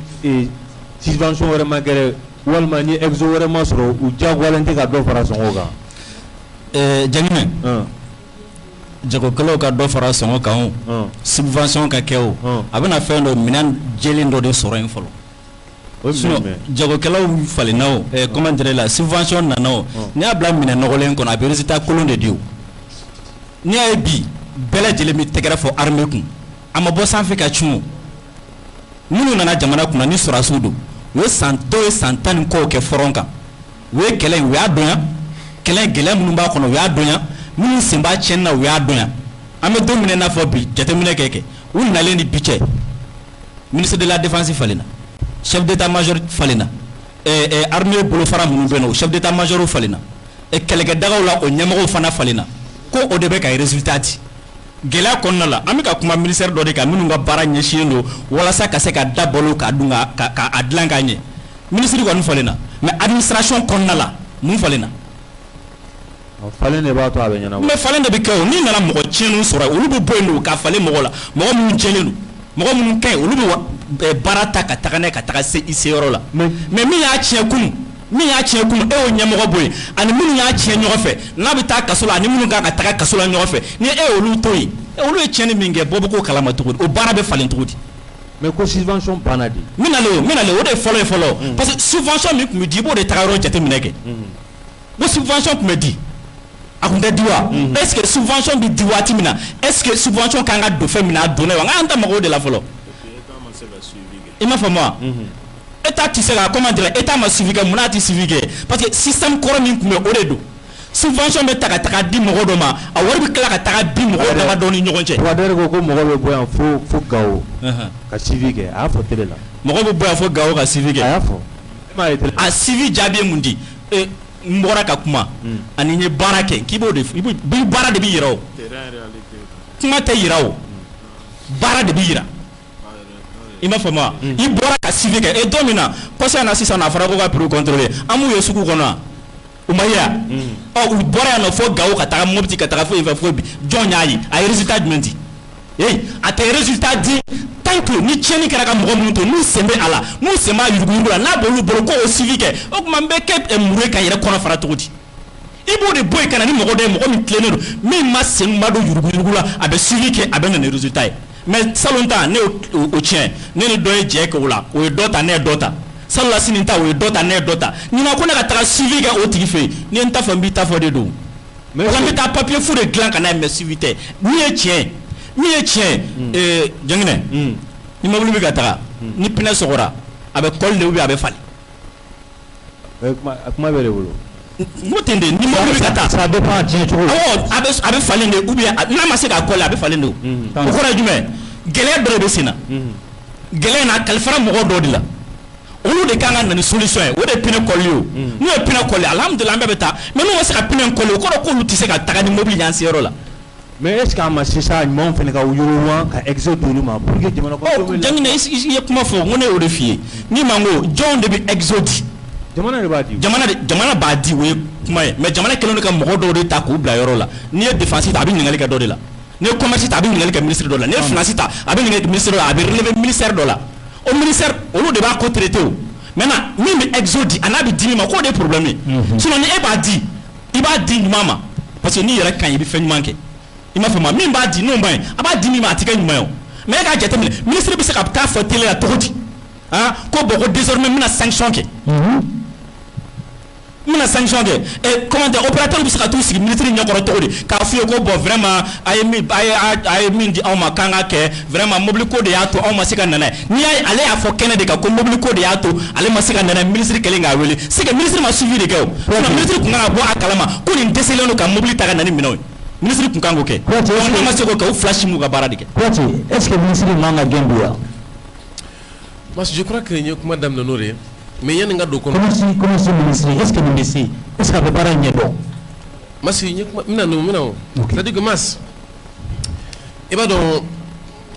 subvention wɛrɛ ma kɛra walima ni exo wɛrɛ ma sɔrɔ u diyagoyalen tɛ ka dɔ fara sɔngɔ kan. Jaginɛ jagokɛlaw ka dɔ fara sɔngɔ kan o subvention ka kɛ o a bɛna fɛn dɔ minɛn jɛlen dɔ de sɔrɔ yen fɔlɔ. Jagokɛlaw falenna o comment dirais la subvention nana o n'i y'a bila minɛn nɔgɔlen kɔnɔ a bɛ résultat kolon de di o. N'i y'a ye bi bɛɛ lajɛlen bɛ tɛgɛrɛ fɔ armée kun a ma bɔ sanfɛ ka cun o minnu nana jamana kunna ni sɔrɔdasiw don u ye dɔw ye san 10 ni kɔw kɛ front kan u ye kɛlɛ in u y'a dɔnya kɛlɛ gɛlɛya minnu b'a kɔnɔ u y'a dɔnya minnu sen b'a tiɲɛni na u y'a dɔnya an bɛ don min na i n'a fɔ bi jateminɛ kɛ u nalen ni bi cɛ ministre de la défense falenna chef d'état-major falenna armée bolofara minnu bɛ yen nɔ chef d'état-major falenna kɛlɛkɛdagaw la o ɲɛmɔgɔw fana falenna ko o de bɛ ka résultat di gɛlɛya kɔnɔna la an bɛ ka kuma ministère dɔ de kan minnu ka baara ɲɛsinnen don walasa ka se ka da balo k'a dun k'a dilan k'a ɲɛ ministre kɔni falenna mais administration kɔnɔna la mun falenna. Falen de b'a to a bɛ ɲɛnabɔ. mais falen de bɛ kɛ o n'i nana mɔgɔ tiɲɛniw sɔrɔ olu bɛ bɔ yen nɔ ka falen mɔgɔ la mɔgɔ minnu tiɲɛnen don mɔgɔ minnu ka ɲi olu bɛ baara ta ka taga n'a ye ka taga se i seyɔrɔ la mais min y'a tiɲɛ kunun min y'a tiɲɛ kunun e y'o ɲɛmɔgɔ bɔ yen ani minnu y'a tiɲɛ ɲɔgɔn fɛ n'a bɛ taa kaso la ani minnu kan ka taga kaso la ɲɔgɔn fɛ ni e y'olu to yen olu ye tiɲɛni min kɛ bɔ bɛ k'o kalama cogo di o baara bɛ falen cogo di. mais ko subvention banna di. min nalen o de ye fɔlɔ ye fɔlɔ parce que subvention min tun bɛ di i b'o de taga yɔrɔ jateminɛ kɛ ko subvention tun bɛ di a tun tɛ di wa est ce que subvention bɛ di waati min na est ce que subvention kan ka don fɛn min na a donna ye wa n k'an ta mɔgɔw de la fɔlɔ i m'a faamu wa. État tɛ se ka comment dire État ma suivi kɛ mun n'a tɛ suivi kɛ parce que système kɔrɔ min tun bɛ o de don subvention bɛ ta ka taga di mɔgɔ dɔ ma a wari bɛ tila ka taga di mɔgɔ damadɔ ni ɲɔgɔn cɛ. Touadéra ko mɔgɔ bɛ bɔ yan fo Gao ka suivi kɛ a y'a fɔ télé la. mɔgɔ bɛ bɔ yan fo Gao ka suivi kɛ. a y'a fɔ. a suivi jaabi ye mun di n bɔra ka kuma ani n ye baara kɛ k'i b'o de baara de bɛ yira o kuma tɛ yira o baara de bɛ yira. I m'a faamu wa i bɔra ka suivi kɛ don min na poste na sisan a fɔra ko ka prix contrôler an m'u ye sugu kɔnɔ u ma ye u bɔra yan nɔ fo Gao ka taga Mopti ka taga fo yen fɛ fo bi jɔn y'a ye a ye résultat jumɛn di a tes résultats dit tant que ni tieni kɛra ka mɔgɔ minnu to n'u sen bɛ a la n'u sen b'a yuruguyurugu la n'a b'olu bolo ko o suivi kɛ o tuma n bɛ kɛ muru ka yɛrɛ kɔnɔ fara cogo di i b'o de bɔ yen ka na ni mɔgɔ dɔ ye mɔgɔ min tilennen don min ma sen ma don yuruguyurugu la a bɛ suivi kɛ a bɛ na ni résultat ye mais salon ta ne o tiɲɛ ne ni dɔ ye jɛ kɛ o la o ye dɔ ta ne ye dɔ ta salon la sini ta o ye dɔ ta ne ye dɔ ta ɲinan ko ne ka taga suivi kɛ o tigi fɛ yen ni n ta fɔ n b'i ta fɔ de don wala n bɛ taa papier fu de dilan ka n'a ye mais suivi tɛ min ye tiɲɛ jɛngɛnɛ ni mobili bɛ ka taga ni pinɛ sɔgɔra a bɛ kɔli de ou bien a bɛ fali kuma bɛ de bolo n'o tɛ de ni mobili bɛ ka taa ça dépend tiɲɛ cogo a bɛ falen de ou bien n'a ma se k'a kɔli a bɛ falen de o kɔrɔ ye jumɛn gɛlɛya dɔ de bɛ sen na gɛlɛya in na a kalifara mɔgɔ dɔ de la olu de kan ka na ni solution ye o de ye pinɛ kɔli o n'u ye pinɛ kɔli alhamdulilah an bɛɛ bɛ taa mais n'u ma se ka pinɛ kɔli o kɔrɔ k'olu tɛ se ka taga ni mobili y'an se yɔrɔ la mais est ce que a ma sisan ɲumanw fana ka yiriwa ka exo d'olu ma pour que jamana kɔnɔ jangina i ye kuma fɔ n ko ne y'o de f'i ye ni ma n ko jɔnw de bɛ exo di jamana de b'a di jamana b'a di o ye kuma ye mais jamana kɛlen don ka mɔgɔ dɔw de ta k'u bila yɔrɔ la n'i ye défense ta a bɛ ɲininkali kɛ dɔ de la n'i ye commerce ta a bɛ ɲininkali kɛ ministre dɔ la n'i ye finance ta a bɛ ɲininkali ministre dɔ la a bɛ relever ministère dɔ la o ministère olu de b'a ko traité o maintenant min bɛ exo di a n'a bɛ di min ma k'o de ye problème ye sinon ni e b'a di i b'a di ɲuman ma parce que n'i yɛrɛ ka ɲi i bɛ fɛn ɲuman kɛ i m'a fɔ ma min b'a di n'o ma ɲi a b'a di min ma a tɛ kɛ ɲuman ye o mais e k'a jateminɛ ministre bɛ se ka taa fɔ télé la cogo di ko bon ko désormais n bɛna sanction kɛ n bɛna sanction kɛ comment dire opérateur bɛ se ka t'u sigi ministre ɲɛkɔrɔ cogo di k'a f'i ye ko bon vraiment a ye min di anw ma k'an ka kɛ vraiment mobili ko de y'a to anw ma se ka na n'a ye n'i y'a ye ale y'a fɔ kɛnɛ de kan ko mobili ko de y'a to ale ma se ka na n'a ye ministre kɛlen k'a wele c'est que ministre ma suivi de kɛ o sinon ministre tun kan ka bɔ a kalama ko nin dɛsɛlen don ka mobili ta ka na ni minɛnw ye ministre tun kan k'o kɛ n'a ma se k'o kɛ o flash m'u ka baara de kɛ est ce que ministre man ka gɛn don yan parce que je crois que n ye kuma daminɛ n'o de ye mais yanni n ka don kɔnɔ comment ce ministre est ce que nin bɛ se est ce que a bɛ baara in ɲɛ dɔn Masi n ye kuma n bɛna o c'est à dire que Mas i b'a dɔn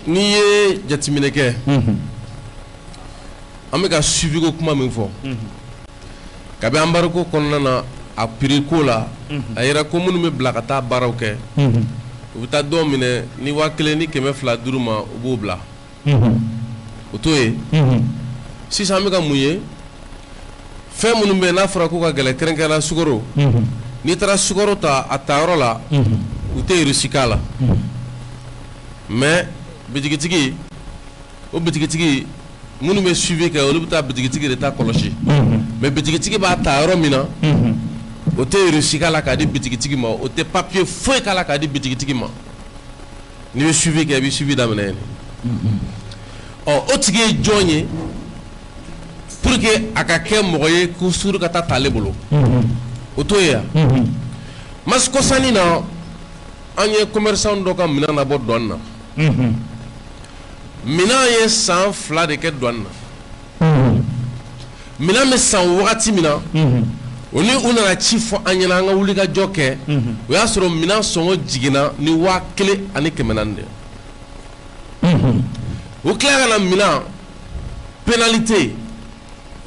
n'i ye jateminɛ kɛ an bɛ ka suivi ko kuma min fɔ kabi embargo kɔnɔna na a prix ko la a yɛrɛ ko minnu bɛ bila ka taa baaraw kɛ u bɛ taa dɔw minɛ ni 1000 ni 250 ma u b'o bila o t'o ye sisan an bɛ ka mun ye fɛn minnu bɛ yen n'a fɔra ko ka gɛlɛ kɛrɛnkɛrɛnna sukaro n'i taara sukaro ta a tayɔrɔ la u tɛ reçu k'a la mais bitigitigi o bitigitigi minnu bɛ suivi kɛ olu bɛ taa bitigitigi de ta kɔlɔsi mais bitigitigi b'a ta yɔrɔ min na o tɛ reçu k'a la k'a di bitigitigi ma o tɛ papier foyi k'a la k'a di bitigitigi ma n'i bɛ suivi kɛ i bɛ suivi daminɛ yen o tigi ye jɔn ye pour que a ka kɛ mɔgɔ ye ko suru ka taa t'ale bolo o t'o ye yan Mas kɔsanni na an ye commerçant dɔ ka minɛn labɔ douane na minɛn ye san 2 de kɛ douane na minɛn bɛ san wagati min na o ni u nana ci fɔ an ɲɛna an ka wulikajɔ kɛ o y'a sɔrɔ minɛn sɔngɔ jiginna ni 1400 de o tila ka na minɛn pénalité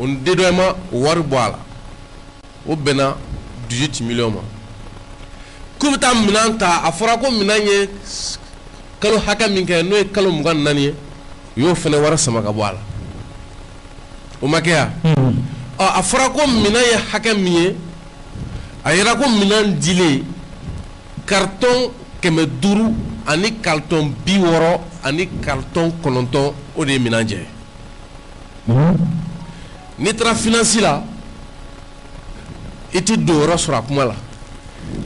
o dédommagement o wari bɔ a la o bɛnna 18 millions ma k'u bɛ taa minɛn ta a fɔra ko minɛn ye kalo hakɛ min kɛ n'o ye kalo 24 ye u y'o fana wari sama ka bɔ a la o ma kɛ yan a fɔra ko minɛn ye hakɛ min ye a yɛrɛ ko minɛn dilen carton 500 ani carton 60 ani carton 9 o de ye minɛn jɛ n'i taara finance la i tɛ don yɔrɔ sɔrɔ a kuma la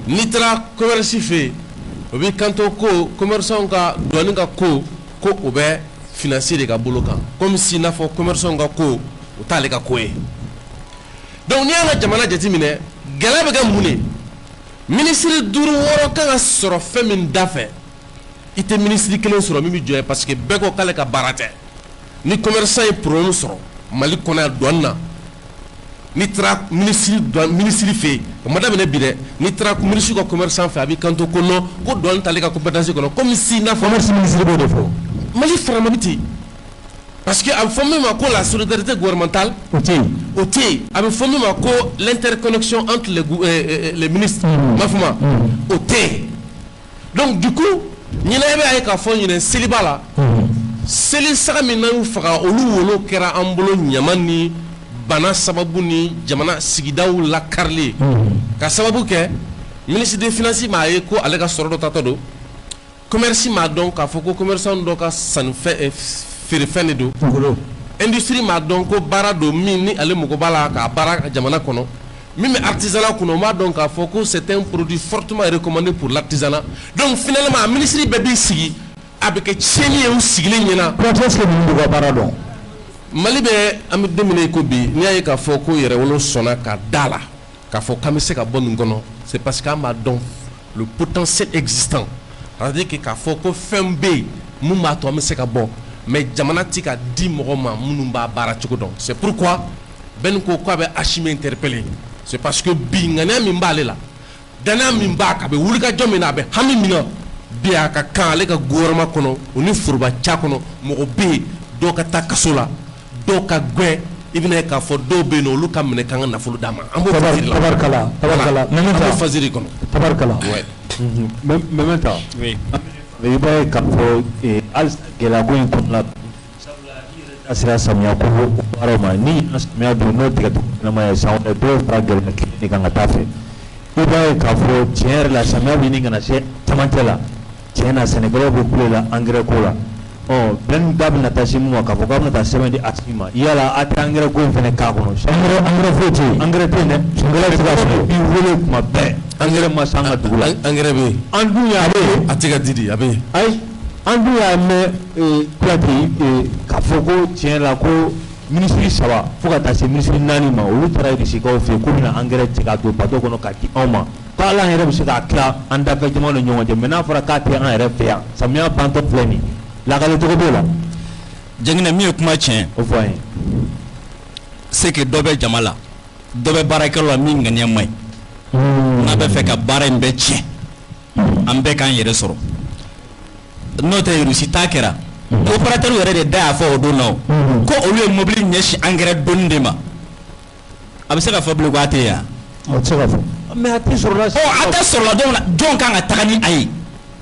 n'i taara commerce fɛ yen o b'i kanto ko commerçant ka douane ka ko o bɛ finance de ka bolo kan comme si n'a fɔ commerçant ka ko o t'ale ka ko ye donc n'i y'an ka jamana jateminɛ gɛlɛya bɛ kɛ mun de ministre 5 6 kan ka sɔrɔ fɛn min da fɛ i tɛ ministre 1 sɔrɔ min bɛ jɔ ye parce que bɛɛ ko k'ale ka baara tɛ ni commerçant ye problème sɔrɔ Mali kɔnɔ yan douane na n'i taara ministre fɛ yen o ma daminɛ bi dɛ n'i taara ministre ka commerçant fɛ a b'i kanto ko non ko douane t'ale ka compétence kɔnɔ comme si n'a fɔ commerce ministre b'o de fɔ Mali farama bɛ ten parce que a bɛ fɔ min ma ko la solidarité gouvernementale o tɛ yen a bɛ fɔ min ma ko l'interconnexion entre les ministres m'a fɔ ma o tɛ yen donc du coup ɲinɛ bɛ a ye k'a fɔ ɲinɛ seliba la seli saga min n'an y'u faga olu wolo kɛra an bolo ɲama ni bana sababu ni jamana sigidaw lakarili ka sababu kɛ ministre des finances m'a ye ko ale ka sɔrɔ dɔ tatɔ don commerce m'a dɔn k'a fɔ ko commerçant dɔ ka sannifɛn feerefɛn de don industrie m'a dɔn ko baara don min ni ale mago b'a la k'a baara jamana kɔnɔ min bɛ artisanat kɔnɔ o m'a dɔn k'a fɔ ko c'est un produit fortement recommandé pour l'artisanat donc finalement a ministre bɛɛ b'i sigi a bɛ kɛ tiɲɛni ye u sigilen ɲɛna. est-ce que ninnu b'u ka baara dɔn. Mali bɛ an bɛ don min na ko bi n'i y'a ye k'a fɔ ko yɛrɛwolo sɔnna ka da la k'a fɔ k'an bɛ se ka bɔ nin kɔnɔ c'est parce qu'an b'a dɔn le potentiel existant c'est-à-dire que k'a fɔ ko fɛn bɛ yen mun b'a to an bɛ se ka bɔ mais jamana ti ka di mɔgɔ ma minnu b'a baara cogo dɔn c'est pourquoi bɛn ko k'a bɛ Hachimi interpeller c'est parce que bi ŋaniya min b'ale la danaya min b'a kan a bɛ wulikajɔ min na a bɛ hami min na bi a ka kan ale ka gouvernement kɔnɔ o ni forobaca kɔnɔ mɔgɔ bɛ yen dɔw ka taa kaso la dɔw ka gɛn i bɛna ye k'a fɔ dɔw bɛ yen nɔ olu ka minɛ k'an ka nafolo d'a ma an b'o faziri la tabarikala an b'o faziri kɔnɔ tabarikala mɛmɛ ta i b'a ye k'a fɔ hali gɛlɛyako in kɔnɔna a sera samiya ko baaraw ma ni samiya don n'o tigɛ ɲɛnama ye san wɛrɛ dɔw fara gɛlɛya kelen de kan ka taa fɛ i b'a ye k'a fɔ tiɲɛ yɛrɛ la samiya bɛ ɲini ka na se camancɛ la tiɲɛ na sɛnɛkɛlaw bɛ kule la engrais ko la bɛn da bɛna taa se mun ma k'a fɔ k'a bɛna taa sɛbɛn di Hachimi ma yala a tɛ engrais ko in fana k'a kɔnɔ engrais foyi tɛ yen engrais tɛ yen dɛ sɛnɛkɛlaw tɛ ka sɔrɔ i wele kuma bɛɛ engrais ma se an ka dugu la engrais bɛ yen an dun y'a ye a tɛ ka di de a bɛ yen ayi an dun y'a mɛn Kuyate k'a fɔ ko tiɲɛ la ko minisiri 3 fo ka taa se minisiri 4 ma olu taara irisigaw fɛ yen k'u bɛna engrais tigɛ ka don bateau kɔnɔ k'a di anw ma ko ala an yɛrɛ bɛ se k'a tila an dafɛ jamanaw ni ɲɔgɔn cɛ mais n'a fɔra k'a tɛ an yɛrɛ fɛ yan samiya bantɔ filɛ nin lakale cogo b'o la Jɛngɛnɛ min ye kuma tiɲɛ o fɔ an ye c'est que dɔ bɛ jama la dɔ bɛ baarakɛlaw la min ŋaniya man ɲi n'a bɛ fɛ ka baara in bɛɛ tiɲɛ an bɛɛ k'an yɛrɛ sɔrɔ n'o tɛ Russie ta kɛra opérateur yɛrɛ de da y'a fɔ o don na ko olu ye mobili ɲɛsin engrais donni de ma a bɛ se ka fɔ bilen ko a tɛ yan o tɛ se ka fɔ mais a tɛ sɔrɔ la a tɛ sɔrɔ la jɔn kan ka taga ni a ye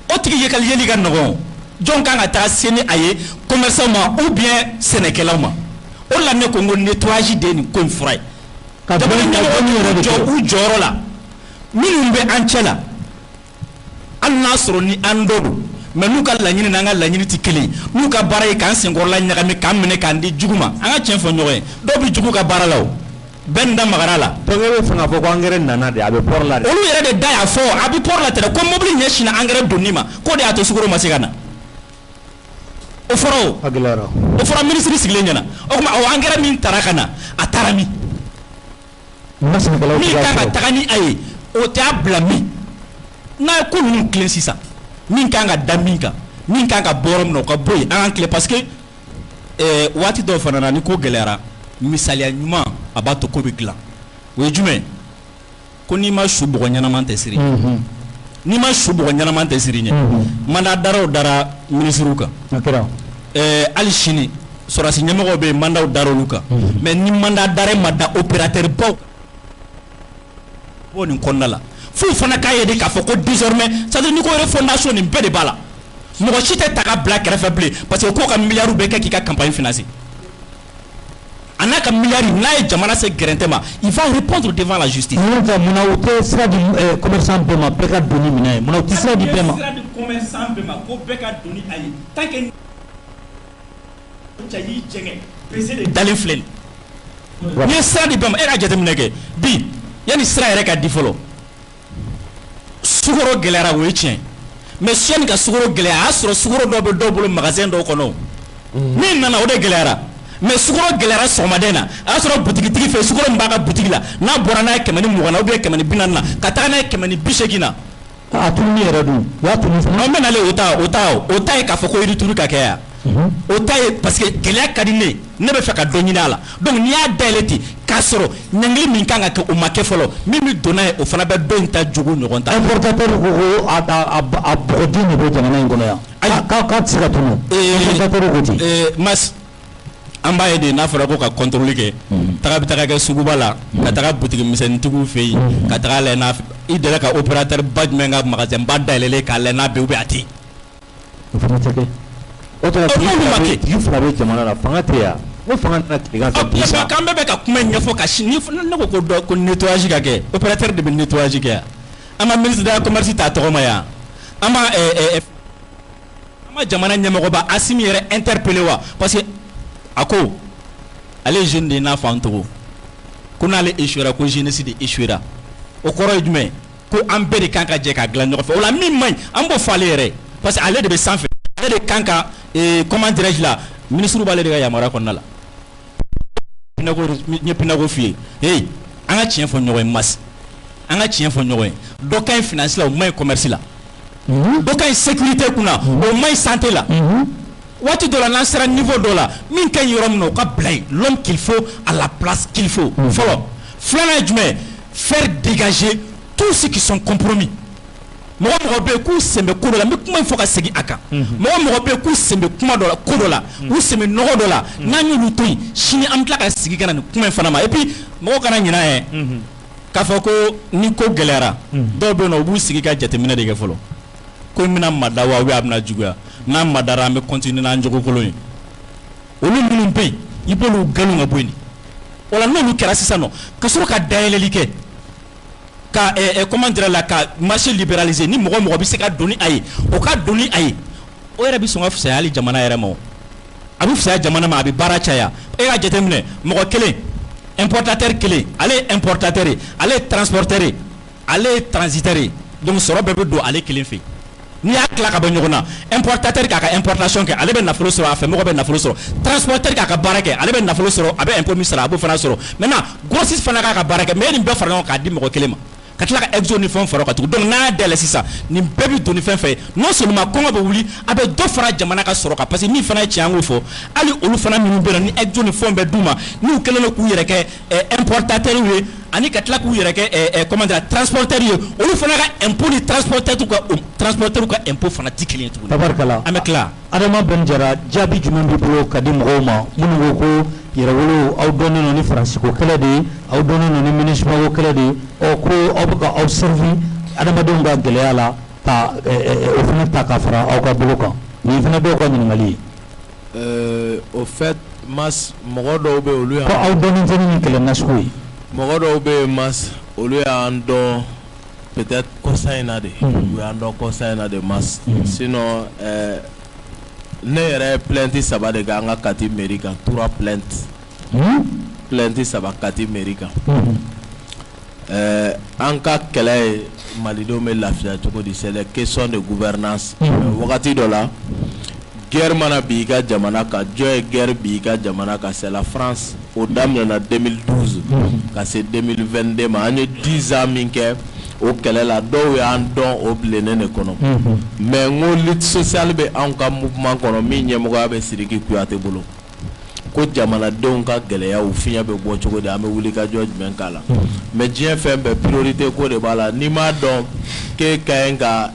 o tigi yeli ka nɔgɔn jɔn kan ka taga se ni a ye commerçant ma ou bien sɛnɛkɛlaw ma o la ne ko n ko nettoyage de ye nin ko in fura ye jamana ɲɛmɔgɔ jɔ u jɔyɔrɔ la minnu bɛ an cɛ la hali n'a sɔrɔ ni an dɔ don mais n'u ka laɲini n'an ka laɲini tɛ kelen n'u ka baara ye k'an senkɔrɔla ɲagami k'an minɛ k'an di jugu ma an ka tiɲɛ fɔ ɲɔgɔn ye dɔw bɛ jugu ka baara la o bɛɛ nin da magara la donc e bɛ fɛ k'a fɔ ko engrais nana de a bɛ port la de olu yɛrɛ de da y'a fɔ a bɛ port la tɛ dɛ ko mobili ɲɛsinna engrais donni ma k'o de y'a to sukaro ma se ka na o fɔra o o fɔra minisiri sigilen ɲɛna o tuma o engrais min taara ka na a taara min min kan ka taga ni a ye o tɛ a bila min n'a ye ko ninnu tilen sisan min kan ka da min kan min kan ka bɔ yɔrɔ min na o ka bɔ yen an ka tilen parce que waati dɔw fana na ni ko gɛlɛyara misaliya ɲuman a b'a to ko bɛ dilan o ye jumɛn ko n'i ma su bɔgɔ ɲɛnaman tɛ siri n'i ma su bɔgɔ ɲɛnaman tɛ siri ɲɛ mandat daraw dara minisiriw kan hali sini sɔrɔdasi ɲɛmɔgɔw bɛ yen mandat dara olu kan mais ni mandat dara ma da opérateur baw bɔ nin kɔnɔna la f'u fana k'a ye de k'a fɔ ko désormais c'est-à-dire ni ko yɛrɛ fondation nin bɛɛ de b'a la mɔgɔ si tɛ ta ka bila kɛrɛfɛ bilen parce que k'o ka miliyariw bɛ kɛ k'i ka campagne financer a n'a ka miliyari n'a ye jamana se gɛrɛntɛ ma il va répondre devant la justice. munna u tɛ sira di commerçant bɛɛ ma bɛɛ ka donni minɛ ye munna u tɛ sira di bɛɛ ma. sira di commerçant bɛɛ ma ko bɛɛ ka donni a ye tant que cɛ y'i jɛngɛ président de dalen filɛ nin n'i ye sira di bɛɛ ma e ka jateminɛ kɛ bi yanni sira yɛrɛ ka di fɔlɔ sukaro gɛlɛyara o ye tiɲɛ mais siyɛnni ka sukaro gɛlɛya a y'a sɔrɔ sukaro dɔw bɛ dɔw bolo magasin dɔw kɔnɔ min nana o de gɛlɛyara mais sukaro gɛlɛyara sɔgɔmaden na a y'a sɔrɔ butigitigi fɛ sukaro min b'a ka butigi la n'a bɔra n'a ye 120 na ou bien 140 na ka taga n'a ye 180 na a tununi yɛrɛ dun o y'a tununi fana. an bɛ nalen o ta ye k'a fɔ ko yirituru ka kɛ yan o ta ye parce que gɛlɛya ka di ne bɛ fɛ ka dɔ ɲini a la donc n'i y'a dayɛlɛ ten k'a sɔrɔ ɲangili min kan ka kɛ o ma kɛ fɔlɔ min bɛ don n'a ye o fana bɛ dɔ in ta jogo ɲɔgɔn ta. importateur ko ko a bɔgɔden de bɛ jamana in kɔnɔ yan k'a tɛ se ka tunu importateur ko ten. mas an b'a ye de n'a fɔra ko ka contrôle kɛ taga bɛ taga kɛ suguba la ka taga butigi misɛnnintigiw fɛ yen ka taga lajɛ n'a i delila ka opérateur ba jumɛn ka magasin ba dayɛlɛlen k'a lajɛ n'a bɛ ou bien a tɛ yen You flabe jamana fanga te ya. Ko fanga na tigan sa. Kan bɛ ka kuma ɲɛfɔ ka ni ne ko ko nettoyage ka kɛ opérateur de bɛ nettoyage kɛ an ma ministre de la commerce ta tɔgɔ ma yan an ma jamana ɲɛmɔgɔba Assimi yɛrɛ interpellé wa parce que a ko ale ye jeune de n'a fɔ an togo ko n'ale échouera ko jeunesse de échouera o kɔrɔ ye jumɛn ko an bɛɛ de kan ka jɛ ka dilan ɲɔgɔn fɛ o la min man ɲi an b'o fɔ ale yɛrɛ parce que ale de bɛ sanfɛ ale de kan ka comment dirais-je la ministre b'ale de ka yamaruya kɔnɔna la n ye pinako f'i ye hey an ka tiɲɛ fɔ ɲɔgɔn ye mas an ka tiɲɛ fɔ ɲɔgɔn ye dɔ ka ɲi finance la o man ɲi commerce la dɔ ka ɲi sécurité kunna o man ɲi santé la waati dɔ la n'an sera niveau dɔ la min ka ɲi yɔrɔ min na o ka bila yen l'homme qu'il faut à la place qu'il faut fɔlɔ filanan ye jumɛn faire dégager tous ceux qui sont compromis mɔgɔ bɛ yen k'u sen bɛ ko dɔ la n bɛ kuma in fɔ ka segin a kan mɔgɔ bɛ yen k'u sen bɛ kuma dɔ la ko dɔ la k'u sen bɛ nɔgɔ dɔ la n'an y'olu to yen sini an bɛ tila ka sigi ka na nin kuma in fana ma et puis mɔgɔw kana ɲinɛ yɛ k'a fɔ ko ni ko gɛlɛyara dɔw bɛ yen nɔ u b'u sigi ka jateminɛ de kɛ fɔlɔ ko n bɛna mada wa ou bien a bɛna juguya n'an madara an bɛ continuer n'an jogo kolon ye olu minnu bɛ yen i b'olu galon ka bɔ yen o la n'olu kɛra sisan nɔ ka sɔrɔ ka dayɛlɛli kɛ ka comment dire la ka marché libéralisé ni mɔgɔ bɛ se ka don ni a ye o ka don ni a ye o yɛrɛ bɛ sɔn ka fisaya hali jamana yɛrɛ ma a bɛ fisaya jamana ma a bɛ baara caya e ka jateminɛ mɔgɔ kelen importateur kelen ale ye importateur ye ale ye transporteur ye ale ye transitaire ye donc sɔrɔ bɛɛ bɛ don ale kelen fɛ n'i y'a tila ka bɔ ɲɔgɔn na importateur k'a ka importation kɛ ale bɛ nafolo sɔrɔ a fɛ mɔgɔ bɛ nafolo sɔrɔ transporteur k'a ka baara kɛ ale bɛ nafolo sɔrɔ a bɛ impôt min sara a b'o fana sɔrɔ maintenant grossiste fana k'a ka baara kɛ mais nin bɛɛ fara ɲɔgɔn kan k'a di mɔgɔ kelen ma ka tila ka exo ni fɛn fara ka tugu donc n'a y'a dayɛlɛ sisan nin bɛɛ bɛ don ni fɛn fɛn non seulement kɔngɔ bɛ wuli a bɛ dɔ fara jamana ka sɔrɔ kan parce que min fana ye tiɲɛ an k'o fɔ hali olu fana minnu bɛ yen ni exo ni fɛnw bɛ d'u ma n'u kɛlen don k'u yɛrɛ kɛ importateur ye ani ka tila k'u yɛrɛ kɛ comment dire transporteur ye olu fana ka impôt ni transporteur ka impôt fana ti kelen ye tuguni. Tabarikala an bɛ tila. Adama Bɛn Jara jaabi jumɛn b'i bolo ka di mɔgɔw ma minnu ko ko yɛrɛwolo aw dɔnnen don ni faransi ko kɛlɛ de ye aw dɔnnen don ni MINUSMA ko kɛlɛ de ye ko aw bɛ ka aw servi adamadenw ka gɛlɛya la ka o fana ta ka fara aw ka bolo kan nin fana bɛ ka ɲininkali ye. Au fait mas mɔgɔ dɔw bɛ olu ko aw dɔnnen tɛ ni kɛlɛ nasugu ye. mɔgɔ dɔw bɛ yen mas olu y'an dɔn peut-être kɔsa in na de u y'an dɔn kɔsa in na de mas sinon ne yɛrɛ plainte saba de kɛ an ka Kati mairie kan 3 plaintes plainte saba Kati mairie kan an ka kɛlɛ ye malidenw bɛ lafiya cogo di c'est la question de gouvernance wagati dɔ la guerre mana bi i ka jamana kan jɔn ye guerre bi i ka jamana kan c'est la France o daminɛna 2012 ka se 2022 ma an ye 10 ans min kɛ o kɛlɛ la dɔw y'an dɔn o bilennen de kɔnɔ mais n ko lutte sociale bɛ anw ka mouvement kɔnɔ min ɲɛmɔgɔya bɛ Sidiki Kuyate bolo ko jamanadenw ka gɛlɛyaw fiɲɛ bɛ bɔ cogo di an bɛ wuli ka jɔ jumɛn k'a la mais diɲɛ fɛn bɛɛ priorité ko de b'a la n'i m'a dɔn k'e ka ɲi ka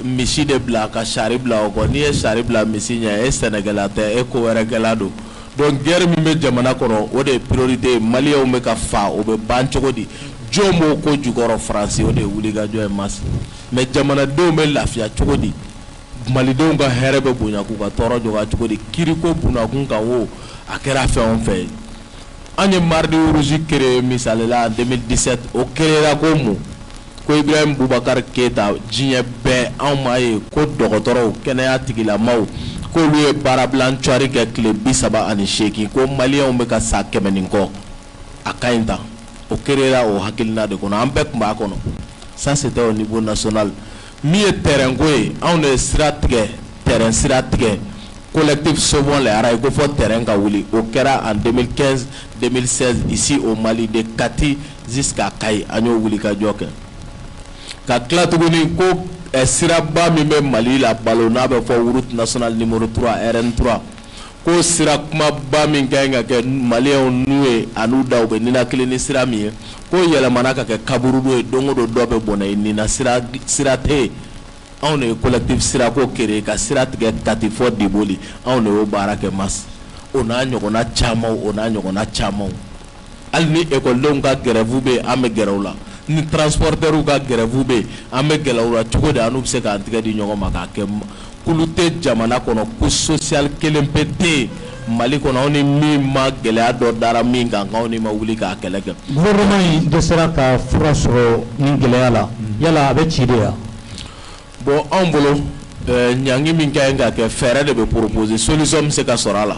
misi de bila ka sari bila o kɔ n'i ye sari bila misi ɲɛ e sɛnɛkɛla tɛ e ko wɛrɛkɛla don donc guerre min bɛ jamana kɔnɔ o de ye priorité ye maliyɛnw bɛ ka fa o bɛ ban cogo di jɔn b'o ko jukɔrɔ faransi o de ye wuli ka jɔ ye mas mais jamanadenw bɛ lafiya cogo di malidenw ka hɛrɛ bɛ bonya k'u ka tɔɔrɔ jɔ ka cogo di kiriko bunakun kan wo a kɛra fɛn o fɛn ye an ye mardi rouge créé misali la en 2017 o créera ko mun ko Ibrahim Boubacar Keita diɲɛ bɛɛ anw m'a ye ko dɔgɔtɔrɔw kɛnɛya tigilamaw k'olu ye baarabila cɔri kɛ tile 38 ko maliyɛnw bɛ ka sa 100 ni kɔ a ka ɲi tan o créera o hakilina de kɔnɔ an bɛɛ tun b'a kɔnɔ ça c'était au niveau national min ye terrain ko ye anw de ye sira tigɛ terrain sira tigɛ collectif Sauvons les Haras ko fɔ terrain ka wuli o kɛra en 2015-2016 ici au Mali de Kati jusqu'à Kayi an y'o wuli ka jɔ kɛ ka tila tuguni ko siraba min bɛ Mali la balo n'a bɛ fɔ route nationale numéro 3 RN3 ko sira kumaba min ka ɲi ka kɛ maliyɛnw n'u ye a n'u da u bɛ ninakili ni sira min ye ko yɛlɛmana ka kɛ kaburudo ye don o don dɔ bɛ bɔnɛ nin na sira tɛ yen anw de ye collectif sira ko créé ka sira tigɛ Kati fɔ Diboli anw de y'o baara kɛ mas o n'a ɲɔgɔnna camanw hali ni ekɔlidenw ka grève bɛ an bɛ gɛrɛ u la ni transporteurs ka grève bɛ an bɛ gɛrɛ u la cogo di an n'u bɛ se k'an tigɛ di ɲɔgɔn ma k'a kɛ kulute jamana kono ku social kelempete Mali kono oni mi ma gɛlɛya dɔ dara min kan kan ni ma wuli k'a kɛlɛ kɛ. Gouvernement in dɛsɛra ka fura sɔrɔ nin gɛlɛya la yala a bɛ ci de ya. Bon anw bolo ɲangi min ka ɲi ka kɛ fɛɛrɛ de bɛ proposer solution bɛ se ka sɔrɔ a la.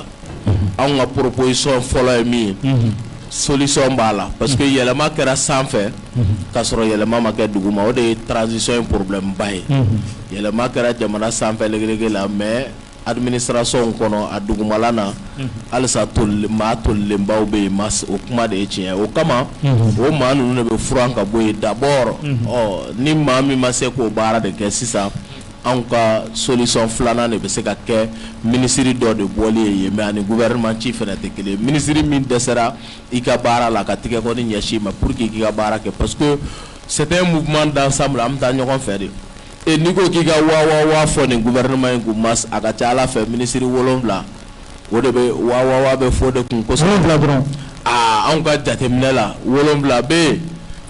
Anw ka proposition fɔlɔ ye min ye solution b'a la parce que yɛlɛma kɛra sanfɛ ka sɔrɔ yɛlɛma ma kɛ duguma o de ye transition ye problème ba ye. Yɛlɛma kɛra jamana sanfɛ legelege la mais administration kɔnɔ a dugumala na halisa maa tolilenbaw bɛ yen o kuma de ye tiɲɛ o kama o maa ninnu de bɛ furan ka bɔ yen d'abord ni maa min ma se k'o baara de kɛ sisan anw ka solution filanan de bɛ se ka kɛ ministre dɔ de bɔli ye yen mais ani gouvernement ci fana tɛ kelen ministre min dɛsɛra i ka baara la ka tigɛ kɔni ɲɛsin ma pour que k'i ka baara kɛ parce que c'est un mouvement d'ensemble an bɛ taa ɲɔgɔn fɛ de. Et n'i ko k'i ka waa fɔ nin gouvernement in kun mas a ka ca Ala fɛ ministre 7 o de bɛ waa bɛ fɔ de kun kosɛbɛ. 7 dɔrɔn. Anw ka jateminɛ la 7 bɛ yen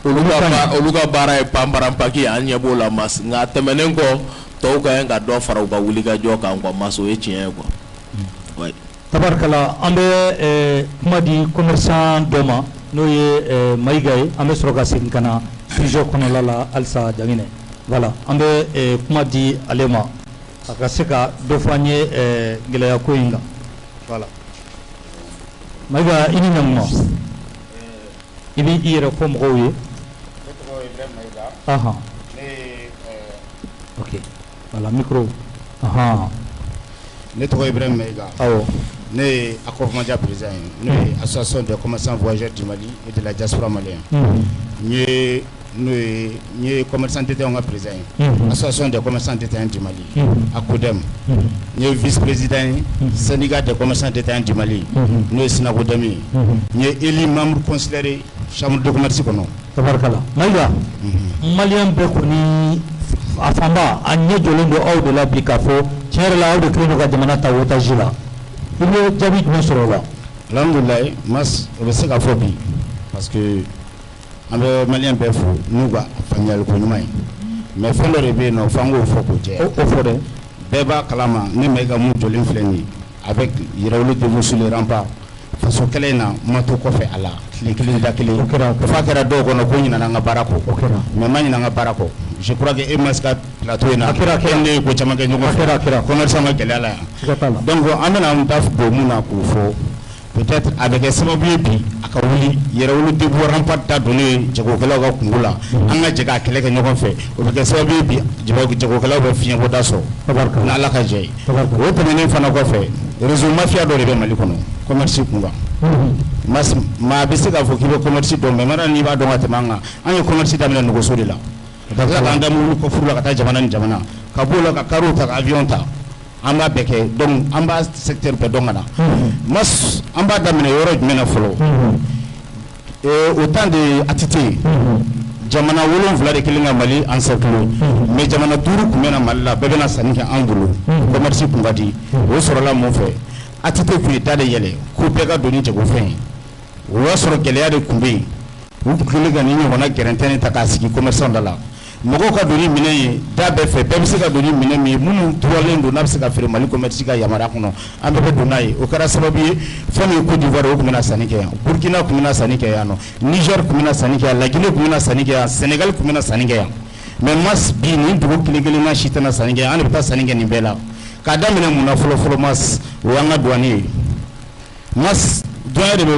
olu ka baara ye panparanpaki an ɲɛ b'o la mas nka tɛmɛnen kɔ tɔw ka ɲi ka dɔ fara u ka wulikajɔ kan quoi mas o ye tiɲɛ ye quoi. Tabarikala an bɛ kuma di commerçant dɔ ma n'o ye Mayiga ye an bɛ sɔrɔ ka segin ka na sujet kɔnɔla la halisa Janginɛ. Voilà, an bɛ kuma di ale ma a ka se ka dɔ fɔ an ye gɛlɛya ko in kan. Voilà. Mayiga i ni ɲankuma. I b'i yɛrɛ fɔ mɔgɔw ye. Ne tɔgɔ ye Ibrahima Mayiga. Ahan. Ne ye OK. Voilà, micro. Ahan. Ne tɔgɔ ye Ibrahima Mayiga. Awɔ. Ne ye Accompagnement président ye. Ne ye association des commerçants voyageurs du Mali et de la diaspora malienne. N ye commerçant détaillant ka président ye. Association des commerçants détaillants du Mali. ACODEM. N ye vice président ye. Syndicat des commerçants détaillants du Mali. N'o ye SINACODEM ye. N ye élu membre consulaire chambre de commerce kɔnɔ. Tabarikala. Mayiga. Malien bɛɛ kɔni a fanba a ɲɛ jɔlen don aw de la bi k'a fɔ tiɲɛ yɛrɛ la aw de kɛlen don ka jamana ta otage la. I bɛ jaabi jumɛn sɔrɔ o la? Alhamdulilayi mas o bɛ se ka fɔ bi parce que an bɛ maliyɛn bɛɛ fo n'u ka faamuyaliko ɲuman ye mais fɛn dɔ de bɛ yen nɔ f'an k'o fɔ k'o jɛya. O fɔ dɛ. Bɛɛ b'a kalama ne Mayiga mun jɔlen filɛ nin ye avec Yɛrɛwolo Devo sur les remparts faso kɛlɛ in na ma to kɔfɛ a la tile kelen da kelen f'a kɛra dɔw kɔnɔ ko ɲinana an ka baara kɔ mais ma ɲinɛ an ka baara kɔ je crois que e ma se ka plateau in na e ne ye ko caman kɛ ɲɔgɔn fɛ commerçant ka gɛlɛya la yan donc an bɛna an da don mun na k'o fɔ peut-être a bɛ kɛ sababu ye bi a ka wuli Yɛrɛwolo Devo rempart da donnen ye jagokɛlaw ka kungo la an ka jɛ k'a kɛlɛ kɛ ɲɔgɔn fɛ o bɛ kɛ sababu ye bi jagokɛlaw bɛ fiɲɛbɔda sɔrɔ ni Ala ka jɛ ye o tɛmɛnen fana kɔfɛ réseau mafia dɔ de bɛ Mali kɔnɔ commerce kun kan maa bɛ se k'a fɔ k'i bɛ commerce dɔn mais maintenant n'i b'a dɔn ka tɛmɛ an kan an ye commerce daminɛ nɛgɛso de la ka tila k'an da mobili kɔfuru la ka taa jamana ni jamana ka b'o la ka kariw ta ka avion ta an b'a bɛɛ kɛ donc an b'a secteur bɛɛ dɔn ka na mas an b'a daminɛ yɔrɔ jumɛn na fɔlɔ au temps de ATT jamana 7 de kelen ka Mali encercler mais jamana 5 kun bɛ na Mali la bɛɛ bɛna sanni kɛ an bolo commerce kun ka di o sɔrɔla mun fɛ ATT kun ye da de yɛlɛ ko bɛɛ ka don ni jagofɛn ye o y'a sɔrɔ gɛlɛya de kun bɛ yen u kun kɛlen ka nin ɲɔgɔnna gɛrɛntɛn ta k'a sigi commerçant da la mɔgɔw ka don ni minɛn ye da bɛɛ fɛ bɛɛ bɛ se ka don ni minɛn min ye minnu turalen don n'a bɛ se ka feere Mali commerce ka yamaruya kɔnɔ an bɛɛ bɛ don n'a ye o kɛra sababu ye fɛn min ye Côte d'Ivoire o kun bɛna sanni kɛ yan Burkina kun bɛna sanni kɛ yan nɔ Niger kun bɛna sanni kɛ yan La Guinée kun bɛna sanni kɛ yan Sénégal kun bɛna sanni kɛ yan mais mas bi nin dugu kelen na si tɛna sanni kɛ yan an de bɛ taa sanni kɛ nin bɛɛ la k'a daminɛ mun na fɔlɔ mas o y'an ka douane ye mas douane de bɛ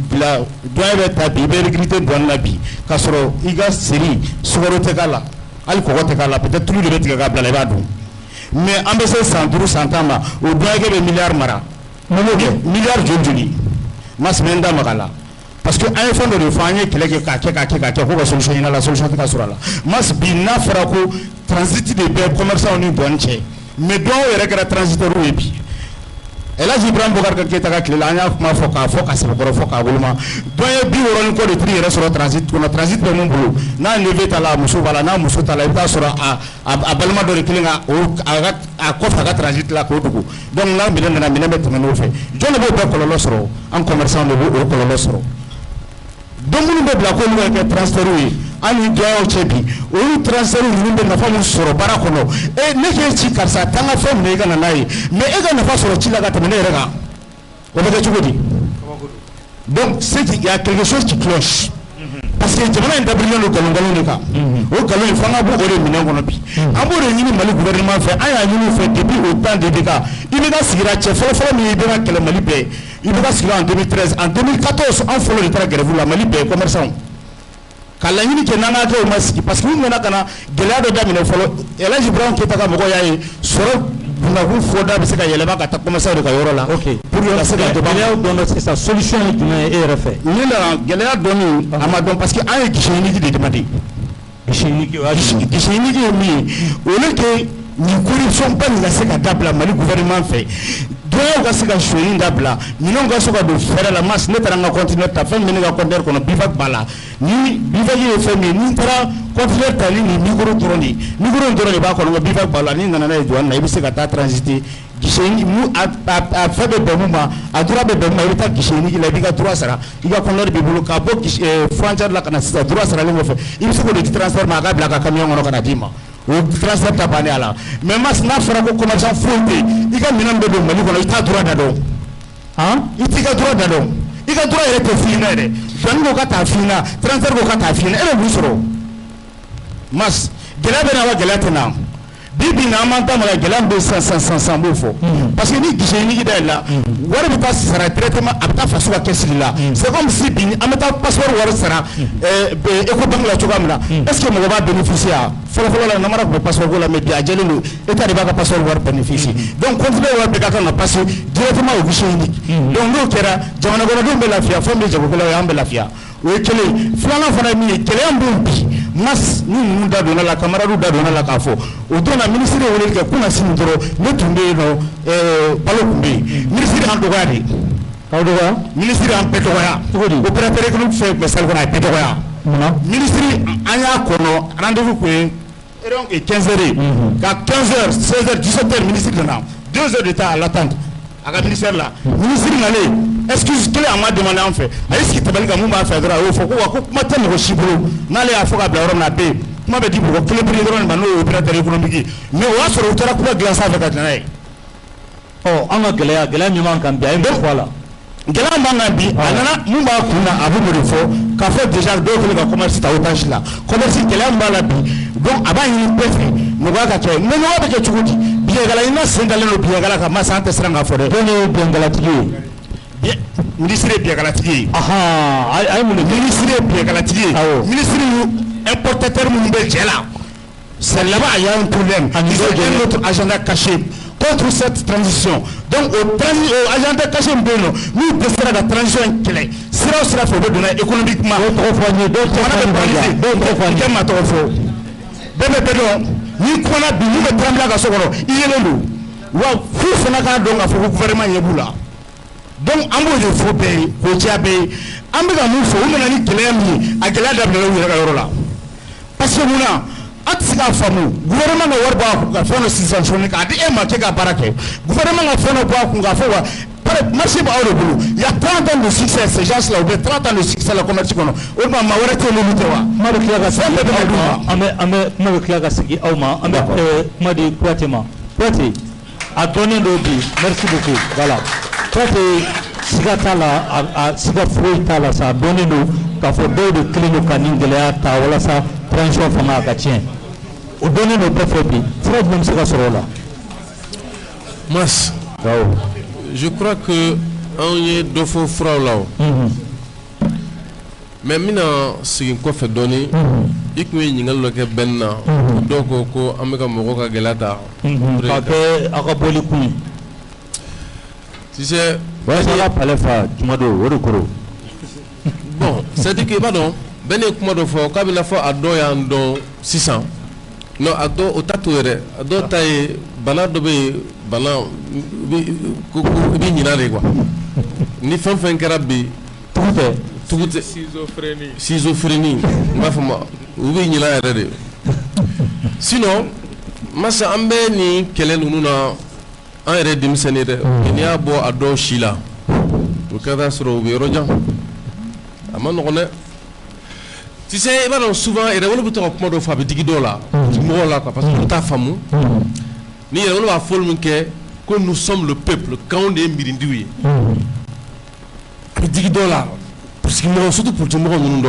bila douane bɛ ta bi i bɛ recruter douane la bi k'a sɔrɔ i ka seri sukaro tɛ k'a la hali kɔgɔ tɛ k'a la peut-être tulu de bɛ tigɛ k'a bila la i b'a dun mais an bɛ se san 5 san 10 ma o douane bɛ miliyari mara mun b'o kɛ miliyari joli mas bɛ n da maga la parce que an ye fɛn dɔ de fɔ an ye kɛlɛ kɛ k'a kɛ ko ka solution ɲini a la solution tɛ ka sɔrɔ a la mas bi n'a fɔra ko transit de bɛ commerçant ni douane cɛ mais douane yɛrɛ kɛra transitaire ye bi El Hadji Ibrahima Boubacar Keïta ka tile la an y'a kuma fɔ k'a sɛbɛkɔrɔ fɔ k'a woloma douane ye 60 kɔ de prix yɛrɛ sɔrɔ transit kɔnɔ transit bɛ mun bolo n'a levé t'a la muso b'a la n'a muso t'a la i bɛ taa sɔrɔ a balima dɔ de kelen ka a kɔfɛ a ka transit la k'o dogo donc n'a minɛ nana minɛ bɛ tɛmɛ n'o fɛ jɔn de b'o bɛɛ kɔlɔlɔ sɔrɔ an commerçant de b'o kɔlɔlɔ sɔrɔ donc minnu bɛ bila k'olu ka kɛ transitaire ye ani doyo chebi o transfert ni be nafa mun soro bara kono ne ke ci karsa tanga fem ne ga nanayi mais e ga nafa soro ci la ga tamene rega o be ci godi donc c'est qu'il y a quelque chose qui cloche parce que jamana ndabrilo no galon ne ka o galon fanga bo o re minan kono bi ambo re nyini mali gouvernement fait aya nyini fait depuis au temps de deka il ga sigira che folo mi be ga kele mali be il va sigira en 2013 en 2014 en folo de tra grève la mali be commerçant kala nyini ke nana ke o masiki parce que mena kana gelado da mine folo Elaji Brown ke taka mogo yayi soro na ku foda be se ka yeleba ka ta commerçant de ka yoro la OK pour yo se ka gelaya don c'est sa solution est refait ni la gelaya doni amadon parce que ay gishini di demandi gishini ki mi o le ke ni corruption pas ni la se ka dabla mali gouvernement fait doyo ga se ka shoyi dabla ni non ga so ka do faire la masse ne tara nga continuer ta fin ni ga konter kono bivak bala ni bivak ye fait ni tara continuer ta ligne ni goro toroni ba kono bivak bala ni nana na edouane na ibise ka ta transiter gisheni mu a fait de bomuma a droit de bomuma ita gisheni ki la biga droit sara iga konor bi bulu ka bo frontière la kana sa droit sara le mo fait ibise ko de transfert ma ga bla ka camion ngono kana dima o transfert ta bane ala mais mas na fara ko commerçant fronté iga minan be do mali kono ita droit da do ita droit da do iga droit ele te fina de jango ka ta fina transfert ko ka ta fina ele busoro mas gelabe na wa gelatena bibi na amanta mala gelam be 500 bofo parce que ni gisheni gida la wara bi passe sera traitement abta faso ka kesila c'est comme si bi amata passeport wara sera eko bangla chogamna est-ce que mo va bénéficier folo la namara ko passeport ko la me dia jelelo état de ba ka passeport wara bénéficier donc continuer wara be ka na passe directement au gisheni donc no kera jamana ko do be la fia fo be jago ko la ambe la fia o kele flana fana mi kele ambe bi mas ni mun da dona la camarade da dona la kafo o dona ministre wele ke kuna sinudro ne tumbe no balo kumbe ministre an dogadi kawdoga ministre an petoya opérateur économique fait que ça gona petoya ministre anya kono rendez-vous ko donc 15h ka 15h 16h 17h ministre dona 2 heures de temps à l'attente aga ministère là ministre ngale excuse que a demandé en fait est-ce que tabali ka mumba fa dra o foko wa ko mata no shibulu nale afoka bla rom na be kuma be dibu ko kele pri dron ba no opérateur économique mais wa soro utara ko glace avec atnaye oh anga gelaya mi man kan bi ay voilà gelaya man bi anana mumba kuna abu mo fo ka fait déjà do ko le commerce ta otage là commerce gelaya mbala bi donc aba ni pefe no ga ka to no wa be ke chukuti bi gala ina sendale no bi gala ka masante sranga fo de no bi gala tigi ministre Biagalatigi. Aha, ministre Biagalatigi. Ministre importateur Moumbé Djela. C'est là-bas il y a un problème. Ils ont notre agenda caché contre cette transition. Donc au agenda caché nous décidons la transition clé. Sera faut donner économiquement. Ni kona bi ni be tramla ka sokoro iyelelu wa fu fana ka don ka fo gouvernement yebula. Donc ambo de fo be ko tiabe ambe ga mu fo na ni kelemi a gela da bela wi ka yorola parce que muna atsika famu gouvernement no warba ka fo no sanction ka di e ma ke ga barake gouvernement ga fo no ba ku ga fo wa par marché ba awre bulu il y a 30 ans de succès ces gens là ou 30 ans de succès la commerce kono o ma warate le lutewa ma be kila ga sembe be ame ma be kila ga sigi awma ame ma di kwatema kwati a donné l'obi merci beaucoup voilà toi siga tala a siga foi tala sa donné nous ka fo do de clino kaningela ta wala sa transition fama ka tien o donné nos préfets Fred même siga sorola mas je crois que on y do fo fraulao mais mina sigin ko fe donné ikwe nyingal lo ke benna do ko ameka mogo ka gelata ka ke akaboli kun si c'est ouais ça va parler fa jumado woro bon c'est dit que pardon bene kuma do fo ka bina fo ado ya ndo 600 no ado otatore ado tay bana do be bana bi nyinare quoi ni fen karabi tout schizophrénie ma fama ubi nyinare de sinon masa ambe ni kelen nuna an yɛrɛ denmisɛnnin dɛ n'i y'a bɔ a dɔw si la o ka taa sɔrɔ u bɛ yɔrɔ jan a ma nɔgɔn dɛ Tu sais, souvent, il y a des gens qui ont fait des dollars. Parce que tu as femme. Ni il y a des que nous sommes le peuple quand on est mirindoué. Avec 10 dollars. Parce que nous surtout pour tout le monde.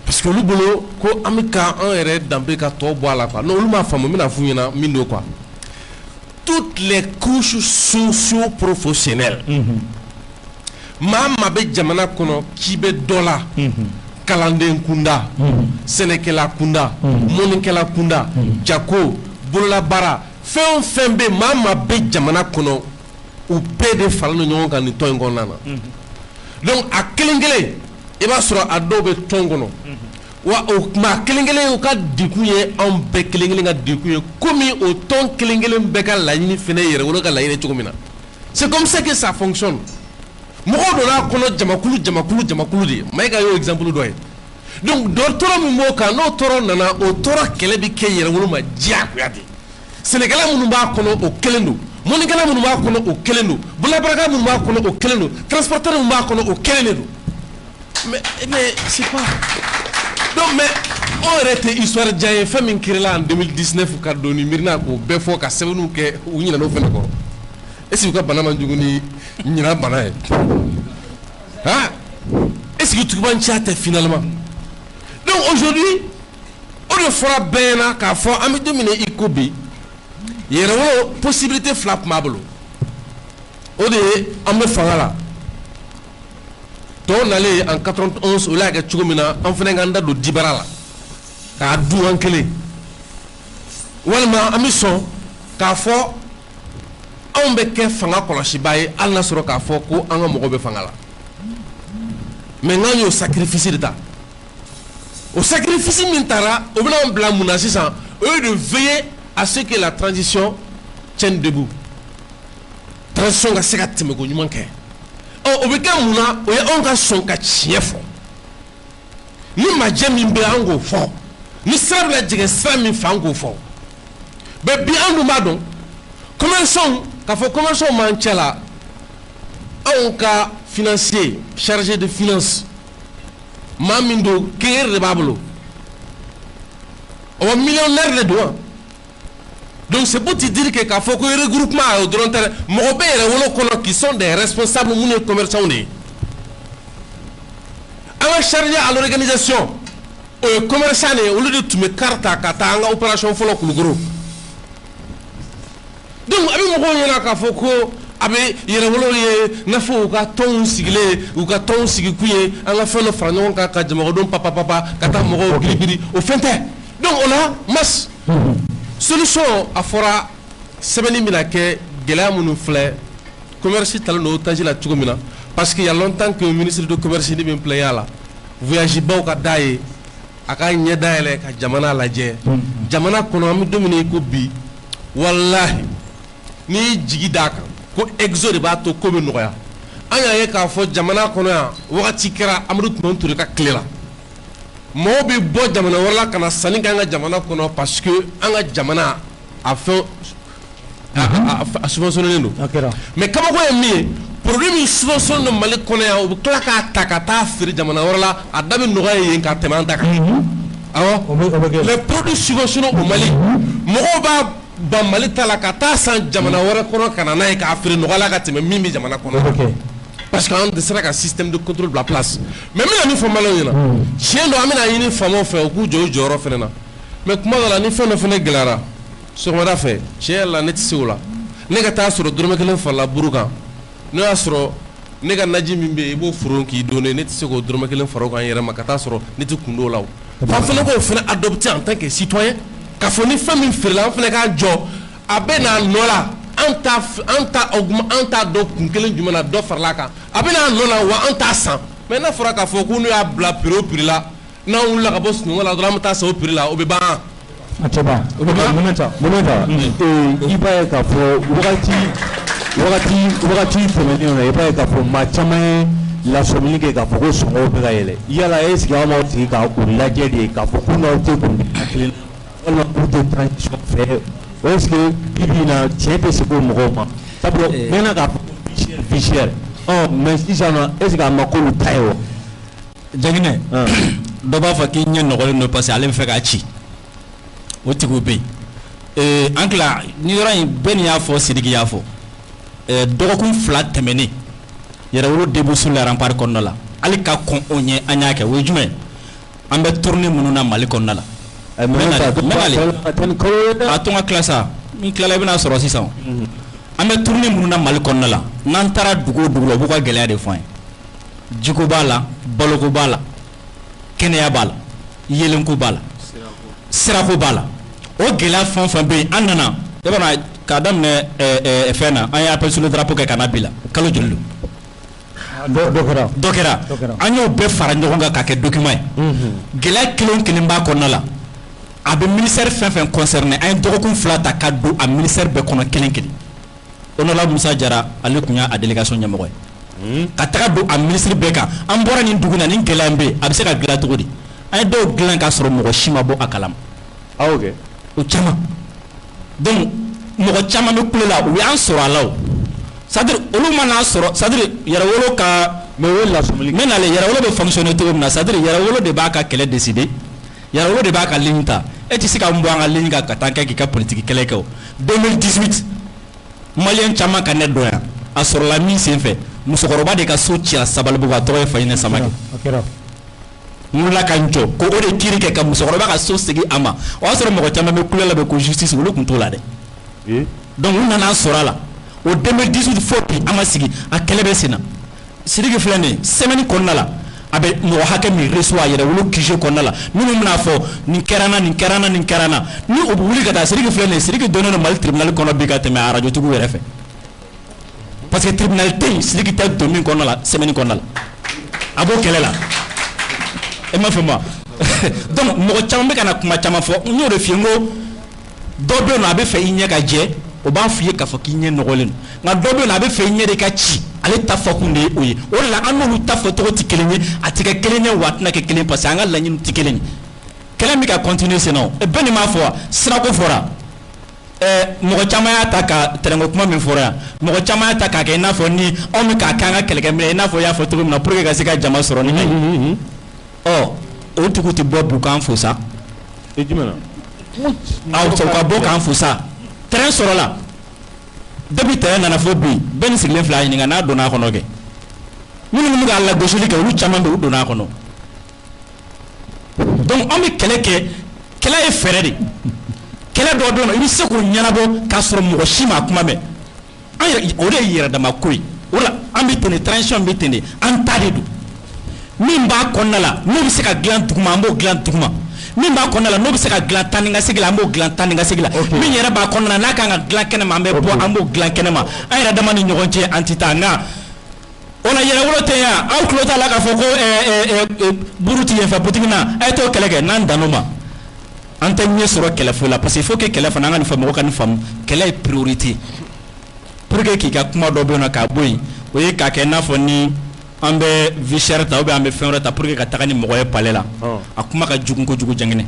Parce que le boulot, quand on est dans le cas de boire là, non, nous ma femme, quoi. Toutes les couches socio-professionnelles. Ma be jamana kono kibe dola. Kalanden kunda, Senekela kunda, Moninkela kunda, Jako, Bula bara, Fembe, Mama be jamana kono, ou pede falno nyon kan ni tongo nana. Donc a kelengele, e ba sura adobe tongono. Wa o ma kelengele o ka dikuye en be kelengele nga dikuye komi o ton kelengele mbeka la ni fene yere wono ka la yene chogomina. C'est comme ça que ça fonctionne. Moko dona kono jamakulu de maika yo exemple doy donc docteur mu moka no toro nana o toro kele bi ke yere wulu ma dia ko yati Sénégalais mu ba kono o kelendo monikala mu ba kono o kelendo bula baraka mu ba kono o kelendo transporteur mu ba kono o kelendo mais c'est pas donc mais on aurait été histoire jaye famine kirela en 2019 ka doni mirna ko be fo ka sebenu ke unyina no fene ko est-ce que banama njuguni nyina banaye ah est-ce que tu vas chatter finalement donc aujourd'hui on le fera bien qu'à fort ami dominer ikobi il y a une possibilité flap mablo au de amé fangala ton aller en 91 au lac tchomina en fenenganda do dibarala ka du ankele walma ami son qu'à fort on be ke fanga koloshi baye alla soro ka fo ko anga mogo be fanga la mais ngani au sacrifice de ta au sacrifice mintara au blanc blanc munasisa eux de veiller à ce que la transition tienne debout transition ga seka teme ko nyuma ke o be ka muna o ya on ka son ka chiefo ni ma jemi mbe ango fo ni sabla jige sami fango fo be bi andu madon commençons comment manchela un cas financier chargé de finances mamindo kéré de bablo on millionnaire de doigts donc c'est pour te dire que quand faut que regroupement au drone mobé qui sont des responsables des commerçants on chargé à l'organisation commerçant au lieu de tu me carte à katanga opération follow gros donc abi mo yena ka foko abe yere wolo ye na fo ka ton sigile ou ka ton sigikuye anga feno franyon ka ka jamo don papa kata mo gibiri au fente donc on a mas solution a fora sebeni minake gela munu fle commerce talno tajila tugomina parce qu'il y a longtemps que le ministre de commerce ni ben playa la voyage ba ka daye aka nyeda ele ka jamana laje jamana kono am domine ko bi wallahi ni jigi daka ko exode ba to ko be noya anya ye ka fo jamana kono ya wakati kera amrut non tour ka clela mo be bo jamana wala kana sani ka nga jamana kono parce que anga jamana a fait a subventionné ndo mais kama ko yemi produit mi subvention no mali kono ya o kla ka takata firi jamana wala adabe noya ye ka temanta ka les produits subventionnés au Mali mo ba ba Mali tala ka ta san jamana wara kono kana na ka afri no gala ka teme mimi jamana kono parce qu'on a un système de contrôle de la place mais mi fo malo yina chien do amina yini famo fe ku joro fenena mais kuma la ni feno fene glara so ma da fe chien la net siwla ne ka ta soro durme kelen fa la buruka ne asro ne ka naji mimbe bo furon ki donner net siko durme kelen faro kan yere makata soro net kundo law fa fene ko fene adopter en tant que citoyen ka foni famille freelance fene ka jo abena nola anta do kunkelen jumana do farlaka abena nola wa anta san mais na fora ka fo ku no ya bla prix la na ulla ka boss no la do la so prix la obeba ataba momenta iba ka fo wakati tɛmɛnen na i b'a ye k'a fɔ maa caman ye lasɔmini kɛ k'a fɔ ko sɔngɔw bɛ ka yɛlɛ yala est ce que aw m'aw sigi ka o lajɛ de k'a fɔ ko n'aw tɛ kundiya kelen na walima k'u tɛ transition fɛ o est ce que bibi in na tiɲɛ tɛ se k'o mɔgɔw ma sabula mɛnna k'a fɔ vie chère mais sisan nɔ est ce que a ma k'olu ta ye wa. Jaginɛ dɔ b'a fɔ k'i ɲɛ nɔgɔlen don parce que ale bɛ fɛ k'a ci o tigiw bɛ yen an tila ni yɔrɔ in bɛɛ ni y'a fɔ Sidiki y'a fɔ dɔgɔkun 2 tɛmɛnen Yɛrɛwolo débouche la rempart kɔnɔna la hali ka kɔn o ɲɛ an y'a kɛ o ye jumɛn an bɛ tournée minnu na Mali kɔnɔna la a to n ka tila sa ni tilala i bɛna sɔrɔ sisan an bɛ tournée minnu na Mali kɔnɔna la n'an taara dugu o dugu la u b'u ka gɛlɛya de fɔ an ye jiko b'a la baloko b'a la kɛnɛya b'a la yelenko b'a la sirako b'a la o gɛlɛya fɛn o fɛn bɛ yen an nana i b'a dɔn k'a daminɛ fɛn na an ye appel sur le drapeau kɛ ka na bi la kalo joli don dɔ kɛra an y'o bɛɛ fara ɲɔgɔn kan k'a kɛ document ye gɛlɛya kelen o kelen b'a kɔnɔna la a bɛ ministère fɛn fɛn concerné an ye dɔgɔkun 2 ta ka don a ministère bɛɛ kɔnɔ kelen kelen honorable Musa Jara ale tun y'a délégation ɲɛmɔgɔ ye ka taga don a ministre bɛɛ kan an bɔra nin dugu na nin gɛlɛya in bɛ yen a bɛ se ka dilan cogo di an ye dɔw dilan k'a sɔrɔ mɔgɔ si ma bɔ a kalama o caman donc mɔgɔ caman bɛ kule la u y'an sɔrɔ a la o c'est-à-dire olu mana sɔrɔ c'est-à-dire Yɛrɛwolo ka mais n'ale Yɛrɛwolo bɛ fonctionner cogo min na c'est-à-dire Yɛrɛwolo de b'a ka kɛlɛ décider Yɛrɛwolo de b'a ka ligne ta e tɛ se ka bɔ an ka ligne kan ka taa kɛ k'i ka politique kɛlɛ kɛ o 2018 maliyɛn caman ka ne dɔn yan a sɔrɔla min senfɛ musokɔrɔba de ka so cira Sabalibugu a tɔgɔ ye Fayinɛ Samake n wulila ka n jɔ ko o de kiiri kɛ ka musokɔrɔba ka so segin a ma o y'a sɔrɔ mɔgɔ caman bɛ kule la bɛ ko justice olu tun t'o la dɛ donc u nana sɔrɔ a la o 2018 fo bi an ma sigi a kɛlɛ bɛ sen na Sidiki filɛ nin ye semaine kɔnɔna la a bɛ mɔgɔ hakɛ min reçoit a Yɛrɛwolo QG kɔnɔna la minnu bɛna fɔ nin kɛra n na nin kɛra n na nin kɛra n na ni o bɛ wuli ka taa Sidiki filɛ nin ye Sidiki donnen don Mali tribunal kɔnɔ bi ka tɛmɛ radio tigiw yɛrɛ fɛ parce que tribunal tɛ yen Sidiki tɛ don min kɔnɔna la semaine kɔnɔna la a b'o kɛlɛ la e m'a faamu wa donc mɔgɔ caman bɛ ka na kuma caman fɔ n y'o de f'i ye n ko dɔ bɛ yen nɔ a bɛ fɛ i ɲɛ ka jɛ o b'a f'i ye k'a fɔ k'i ɲɛ nɔgɔlen don nka dɔ bɛ yen nɔ a bɛ fɛ i ɲɛ de ka ci ale ta fɔ kun de ye o ye o de la an n'olu ta fɔ cogo tɛ kelen ye a tɛ kɛ kelen ye wa a tɛna kɛ kelen parce que an ka laɲiniw tɛ kelen ye kɛlɛ bɛ ka continuer sen na bɛɛ nin m'a fɔ wa sirako fɔra mɔgɔ caman y'a ta ka tɛrɛnko kuma min fɔra yan mɔgɔ caman y'a ta k'a kɛ i n'a fɔ ni anw bɛ k'a kɛ an ka kɛlɛkɛminɛ i n'a fɔ i y'a fɔ cogo min na pour que ka se ka jama sɔrɔ ni ye o tigiw tɛ bɔ bu k'an fo sa u ka bɔ k'an fo sa terrain sɔrɔla depuis terrain nana fo bi bɛɛ ni sigilen filɛ a ɲininka n'a donna a kɔnɔ kɛ minnu bɛ k'a lagosili kɛ olu caman bɛ u donna a kɔnɔ donc an bɛ kɛlɛ kɛ kɛlɛ ye fɛɛrɛ de kɛlɛ dɔ bɛ yen nɔ i bɛ se k'o ɲɛnabɔ k'a sɔrɔ mɔgɔ si ma kuma mɛn o de ye yɛrɛdama ko ye o la an bɛ ten de transition bɛ ten de an ta de don min b'a kɔnɔna la n'o bɛ se ka dilan duguma an b'o dilan duguma min b'a kɔnɔna la n'o bɛ se ka dilan taa ni ka segin la an b'o dilan taa ni ka segin la min yɛrɛ b'a kɔnɔna la n'a kan ka dilan kɛnɛma an bɛ bɔ an b'o dilan kɛnɛma an yɛrɛ dama ni ɲɔgɔn cɛ an tɛ taa nka o la Yɛrɛwolo tɛ yan aw tulo t'a la k'a fɔ ko buru tɛ yen fɛ butigi na a ye t'o kɛlɛ kɛ n'an dan n'o ma an tɛ ɲɛ sɔrɔ kɛlɛ foyi la parce que il faut que kɛlɛ fana an ka nin faamu mɔgɔw ka nin faamu kɛlɛ ye priorité pour que k'i ka kuma dɔ bɛ yen nɔ k'a bɔ yen o ye k'a kɛ i n'a fɔ ni an bɛ vie chère ta ou bien an bɛ fɛn wɛrɛ ta pour que ka taga ni mɔgɔ ye palais la a kuma ka jugu kojugu jɛngɛnɛ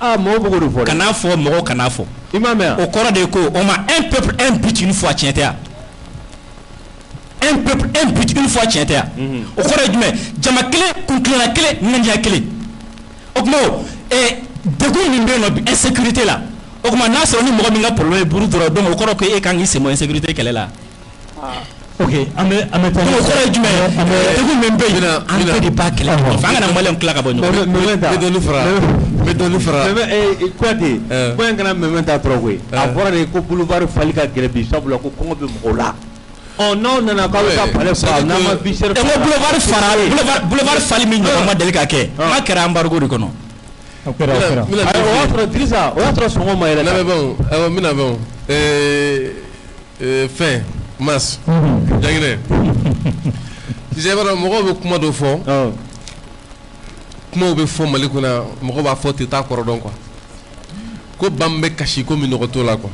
mɔgɔw bɛ k'o de fɔ dɛ kan'a fɔ mɔgɔw kan'a fɔ i m'a mɛn o kɔrɔ de ye ko on ma un peuple un but une fois tiɲɛ tɛ yan un peuple un but une fois tiɲɛ tɛ yan o kɔrɔ ye jumɛn jama kelen kuntilenna kelen ŋaniya kelen o tuma degun min bɛ yen nɔ bi insécurité la o tuma n'a sɔrɔ ni mɔgɔ min ka problème ye buru dɔrɔn donc o kɔrɔ ko e kan k'i sen bɔ insécurité kɛlɛ la ok an bɛ taa o kɔrɔ ye jumɛn ye degun min bɛ yen an bɛɛ de b'a kɛlɛ f'an kana maliyɛnw tila ka bɔ ɲɔgɔn Kuyate ko in kana mɛmɛ ta tɔrɔ koyi a fɔra de ko boulevard fali ka gɛlɛn bi sabula ko kɔngɔ bɛ mɔgɔw la n'aw nana k'aw bɛ taa palais fa n'a ma vie chère boulevard fali min ɲɔgɔn ma deli ka kɛ n'a kɛra embargo de kɔnɔ o kɛra o y'a sɔrɔ Dirisa o y'a sɔrɔ sɔngɔ ma yɛlɛ n bɛna bɛn fɛn mas jagine sisan i b'a dɔn mɔgɔw bɛ kuma dɔ fɔ kumaw bɛ fɔ Mali kɔnɔ mɔgɔw b'a fɔ tɛ taa kɔrɔ dɔn quoi ko ban bɛ kasi ko min nɔgɔ t'o la quoi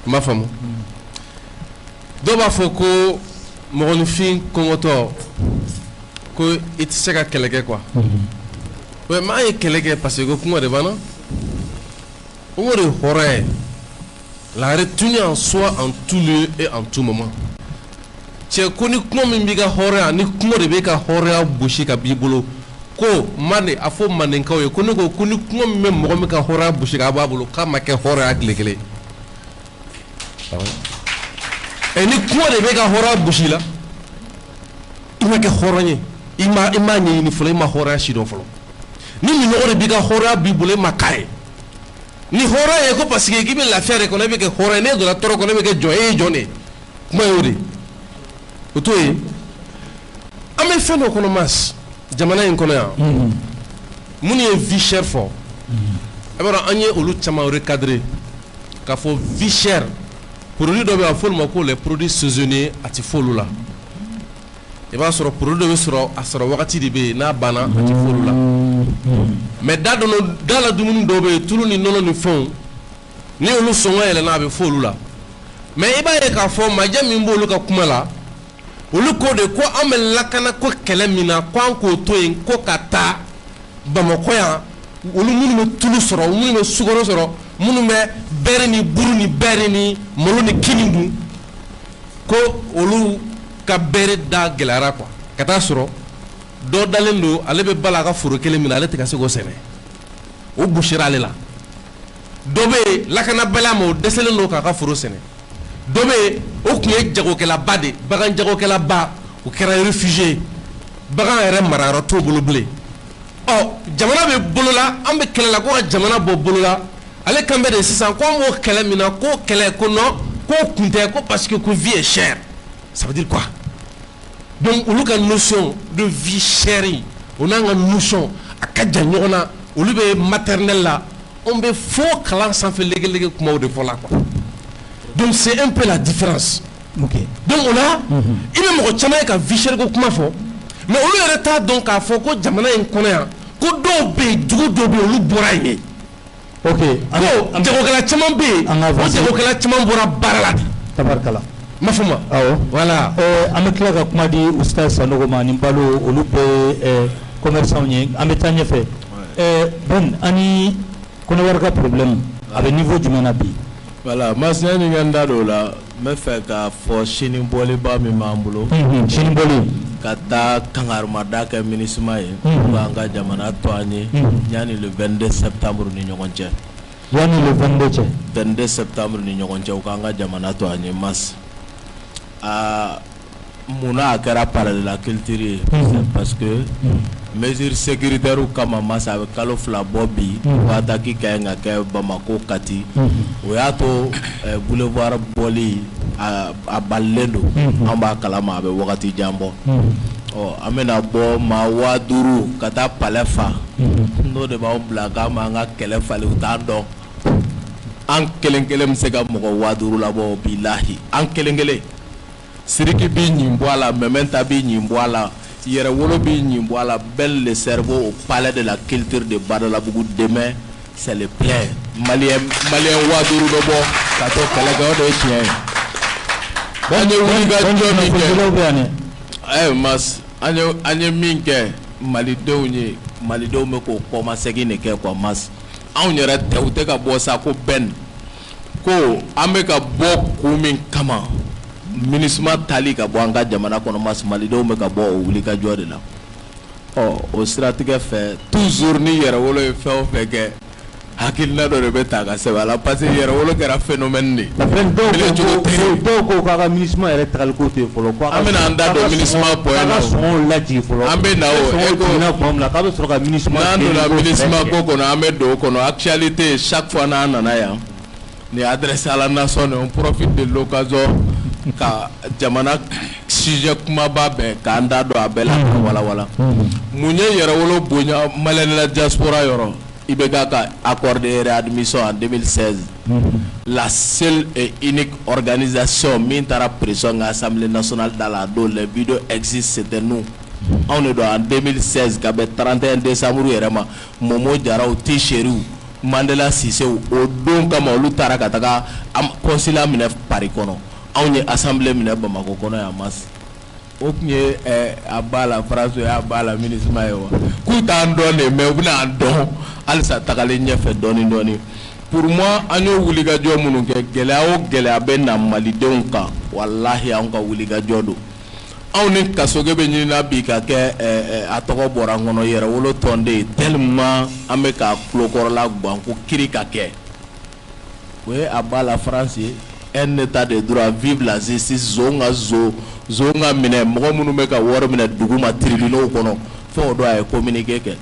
i m'a faamu dɔw b'a fɔ ko mɔgɔninfin kɔngɔtɔ ko i tɛ se ka kɛlɛ kɛ quoi ouais mais an ye kɛlɛ kɛ parce que ko kuma de banna o de ye hɔrɔnya ye la retenue en soi en tout lieu et en tout moment cɛ ko ni kuma min b'i ka hɔrɔnya ni kuma de b'i ka hɔrɔnya gosi ka b'i bolo ko mande a fɔ mandenkaw ye ko ne ko ni kuma min bɛ mɔgɔ min ka hɔrɔnya gosi k'a b'a bolo k'a ma kɛ hɔrɔnya tile kelen ni kuma de bɛ ka hɔrɔnya gosi la i ma kɛ hɔrɔn ye i m'a ɲɛɲini fɔlɔ i ma hɔrɔnya si dɔn fɔlɔ ni minɔgɔ de b'i ka hɔrɔnya b'i bolo i ma k'a ye ni hɔrɔn ye ko parce que k'i bɛ lafiya de kɔnɔ i bɛ kɛ hɔrɔn ye n'e donna tɔɔrɔ kɔnɔ i bɛ kɛ jɔn e ye jɔn de kuma y'o de o t'o ye an bɛ fɛn dɔ kɔnɔ mas jamana in kɔnɔ yan minnu ye vie chère fɔ a b'a dɔn an ye olu caman recadrer k'a fɔ vie chère produit dɔ bɛ yen a bɛ fɔ olu ma ko les produits saisonniers a tɛ fɔ olu la i b'a sɔrɔ produit dɔ bɛ sɔrɔ a sɔrɔ wagati de bɛ yen n'a banna a tɛ fɔ olu la mais da la dumuni dɔw bɛ yen tulu ni nɔnɔ ni fɛnw ni olu sɔngɔ yɛlɛnna a bɛ fɔ olu la mais i b'a ye k'a fɔ majɛ min b'olu ka kuma la olu ko de ko an bɛ lakana ko kɛlɛ min na ko an k'o to yen ko ka taa Bamakɔ yan olu minnu bɛ tulu sɔrɔ minnu bɛ sukaro sɔrɔ minnu bɛ bɛrɛ ni buru ni bɛrɛ ni malo ni kini dun ko olu ka bɛrɛ da gɛlɛyara quoi ka taa sɔrɔ dɔ dalen don ale bɛ bala a ka foro kelen min na ale tɛ ka se k'o sɛnɛ o gosira ale la dɔ bɛ yen lakanabɛla ma o dɛsɛlen don k'a ka foro sɛnɛ dɔ bɛ yen o tun ye jagokɛlaba de bagan jagokɛlaba o kɛra réfugié bagan yɛrɛ marayɔrɔ t'o bolo bilen jamana bɛ bolola an bɛ kɛlɛ la ko ka jamana bɔ bolola ale kan bɛ de sisan ko an b'o kɛlɛ min na k'o kɛlɛ ko non k'o kun tɛ ko parce que ko vie est chère ça veut dire quoi donc olu ka notion de vie chère o n'an ka notion a ka jan ɲɔgɔn na olu bɛ maternelle la on bɛ fo kalan sanfɛ lege kumaw de fɔ la quoi donc c'est un peu la différence okay. donc o la i bɛ mɔgɔ caman ye ka vie chère ko kuma fɔ mais olu yɛrɛ t'a dɔn k'a fɔ ko jamana in kɔnɔ yan ko dɔw bɛ yen jugu dɔw bɛ yen olu bɔra yen ok ko jagokɛla caman bɛ yen o jagokɛla caman bɔra baara la de tabarikala ma fɔ ma awɔ voilà an bɛ tila ka kuma di Ustaz Sanogo ma ni balo olu bɛɛ commerçants ye an bɛ taa ɲɛfɛ bon ani kɔnɔwari ka problème a bɛ niveau jumɛn na bi voilà masina ni ka n da don o la n bɛ fɛ k'a fɔ sini bɔliba min b'an bolo sini bɔli ka taa kangarumada kɛ MINUSMA ye ko an ka jamana to an ye yanni le 22 septembre ni ɲɔgɔn cɛ yanni le 22 cɛ 22 septembre ni ɲɔgɔn cɛ u k'an ka jamana to an ye mas munna a kɛra parallèle la culture ye c'est parce que mesure sécuritaire kama masa a bɛ kalo 2 bɔ bi ko attaque ka ɲi ka kɛ Bamako Kati o y'a to boulevard bɔli a balilen don an b'a kalama a bɛ wagati jan bɔ an bɛna bɔ maa 5000 ka taa palais fa n'o de b'anw bila k'an b'an ka kɛlɛ fali u t'an dɔn an kelen kelen bɛ se ka mɔgɔ 5000 labɔ bilahi an kelen kelen Siriki b'i ɲin bɔ a la Mementa b'i ɲin bɔ a la Yɛrɛwolo b'i ɲin bɔ a la belle le cerveau au palais de la culture de Badalabugu demain c'est le plein malien 5000 bɛ bɔ ka to kɛlɛ kɛ o de ye tiɲɛ ye an ye wulikajɔ min kɛ mas an ye min kɛ malidenw ye malidenw bɛ k'o kɔmasegin de kɛ quoi mas anw yɛrɛ tɛ u tɛ ka bɔ sa ko bɛn ko an bɛ ka bɔ kun min kama MINUSMA tali ka bɔ an ka jamana kɔnɔ mas malidenw bɛ ka bɔ o wulikajɔ de la o siratigɛ fɛ toujours ni Yɛrɛwolo ye fɛn o fɛn kɛ hakilina dɔ de bɛ ta ka sɛbɛn a la parce que Yɛrɛwolo kɛra phénomène de dɔw ko k'a ka MINUSMA yɛrɛ tagali ko tɛ yen fɔlɔ an bɛna an da don MINUSMA point na sɔngɔw lajigin fɔlɔ an bɛ na o k'a bɛ sɔrɔ ka MINUSMA n'an donna MINUSMA ko kɔnɔ an bɛ don o kɔnɔ actualité chaque fois n'an nana yan ni adresse à la nation on profite de l'occasion ka jamana sujet kumaba bɛɛ k'an da don a bɛɛ la ka walawala mun ye Yɛrɛwolo bonya Malien la diaspora yɔrɔ i bɛ ka accord de réadmission en 2016 la seule et unique organisation min taara pression nka Assemblée nationale dans la don les vidéos existent c'était nous anw de don en 2016 ka bɛn 31 décembre yɛrɛ ma Momo Jaraw T-Sheriw Mandela Sisew o don kama olu taara ka taga consulat minɛ Paris kɔnɔ anw ye assemblée minɛ Bamako kɔnɔ yan mas o tun ye a b'a la France y'a b'a la MINUSMA ye wa k'u t'an dɔn de mais u bɛna an dɔn halisa tagalen ɲɛfɛ dɔɔni dɔɔni pour moi an ye wulikajɔ minnu kɛ gɛlɛya o gɛlɛya bɛ na malidenw kan walahi anw ka wulikajɔ don anw ni kasoge bɛ ɲinina bi ka kɛ a tɔgɔ bɔra n kɔnɔ yɛrɛwolo tɔn de ye tellement an bɛ ka kulokɔrɔla gan ko kiri ka kɛ o ye a ba la France ye un état de droit vive la justice zon ka minɛ mɔgɔ minnu bɛ ka wari minɛ dugu ma tribunaux kɔnɔ fɛn o don a ye communiqué kɛ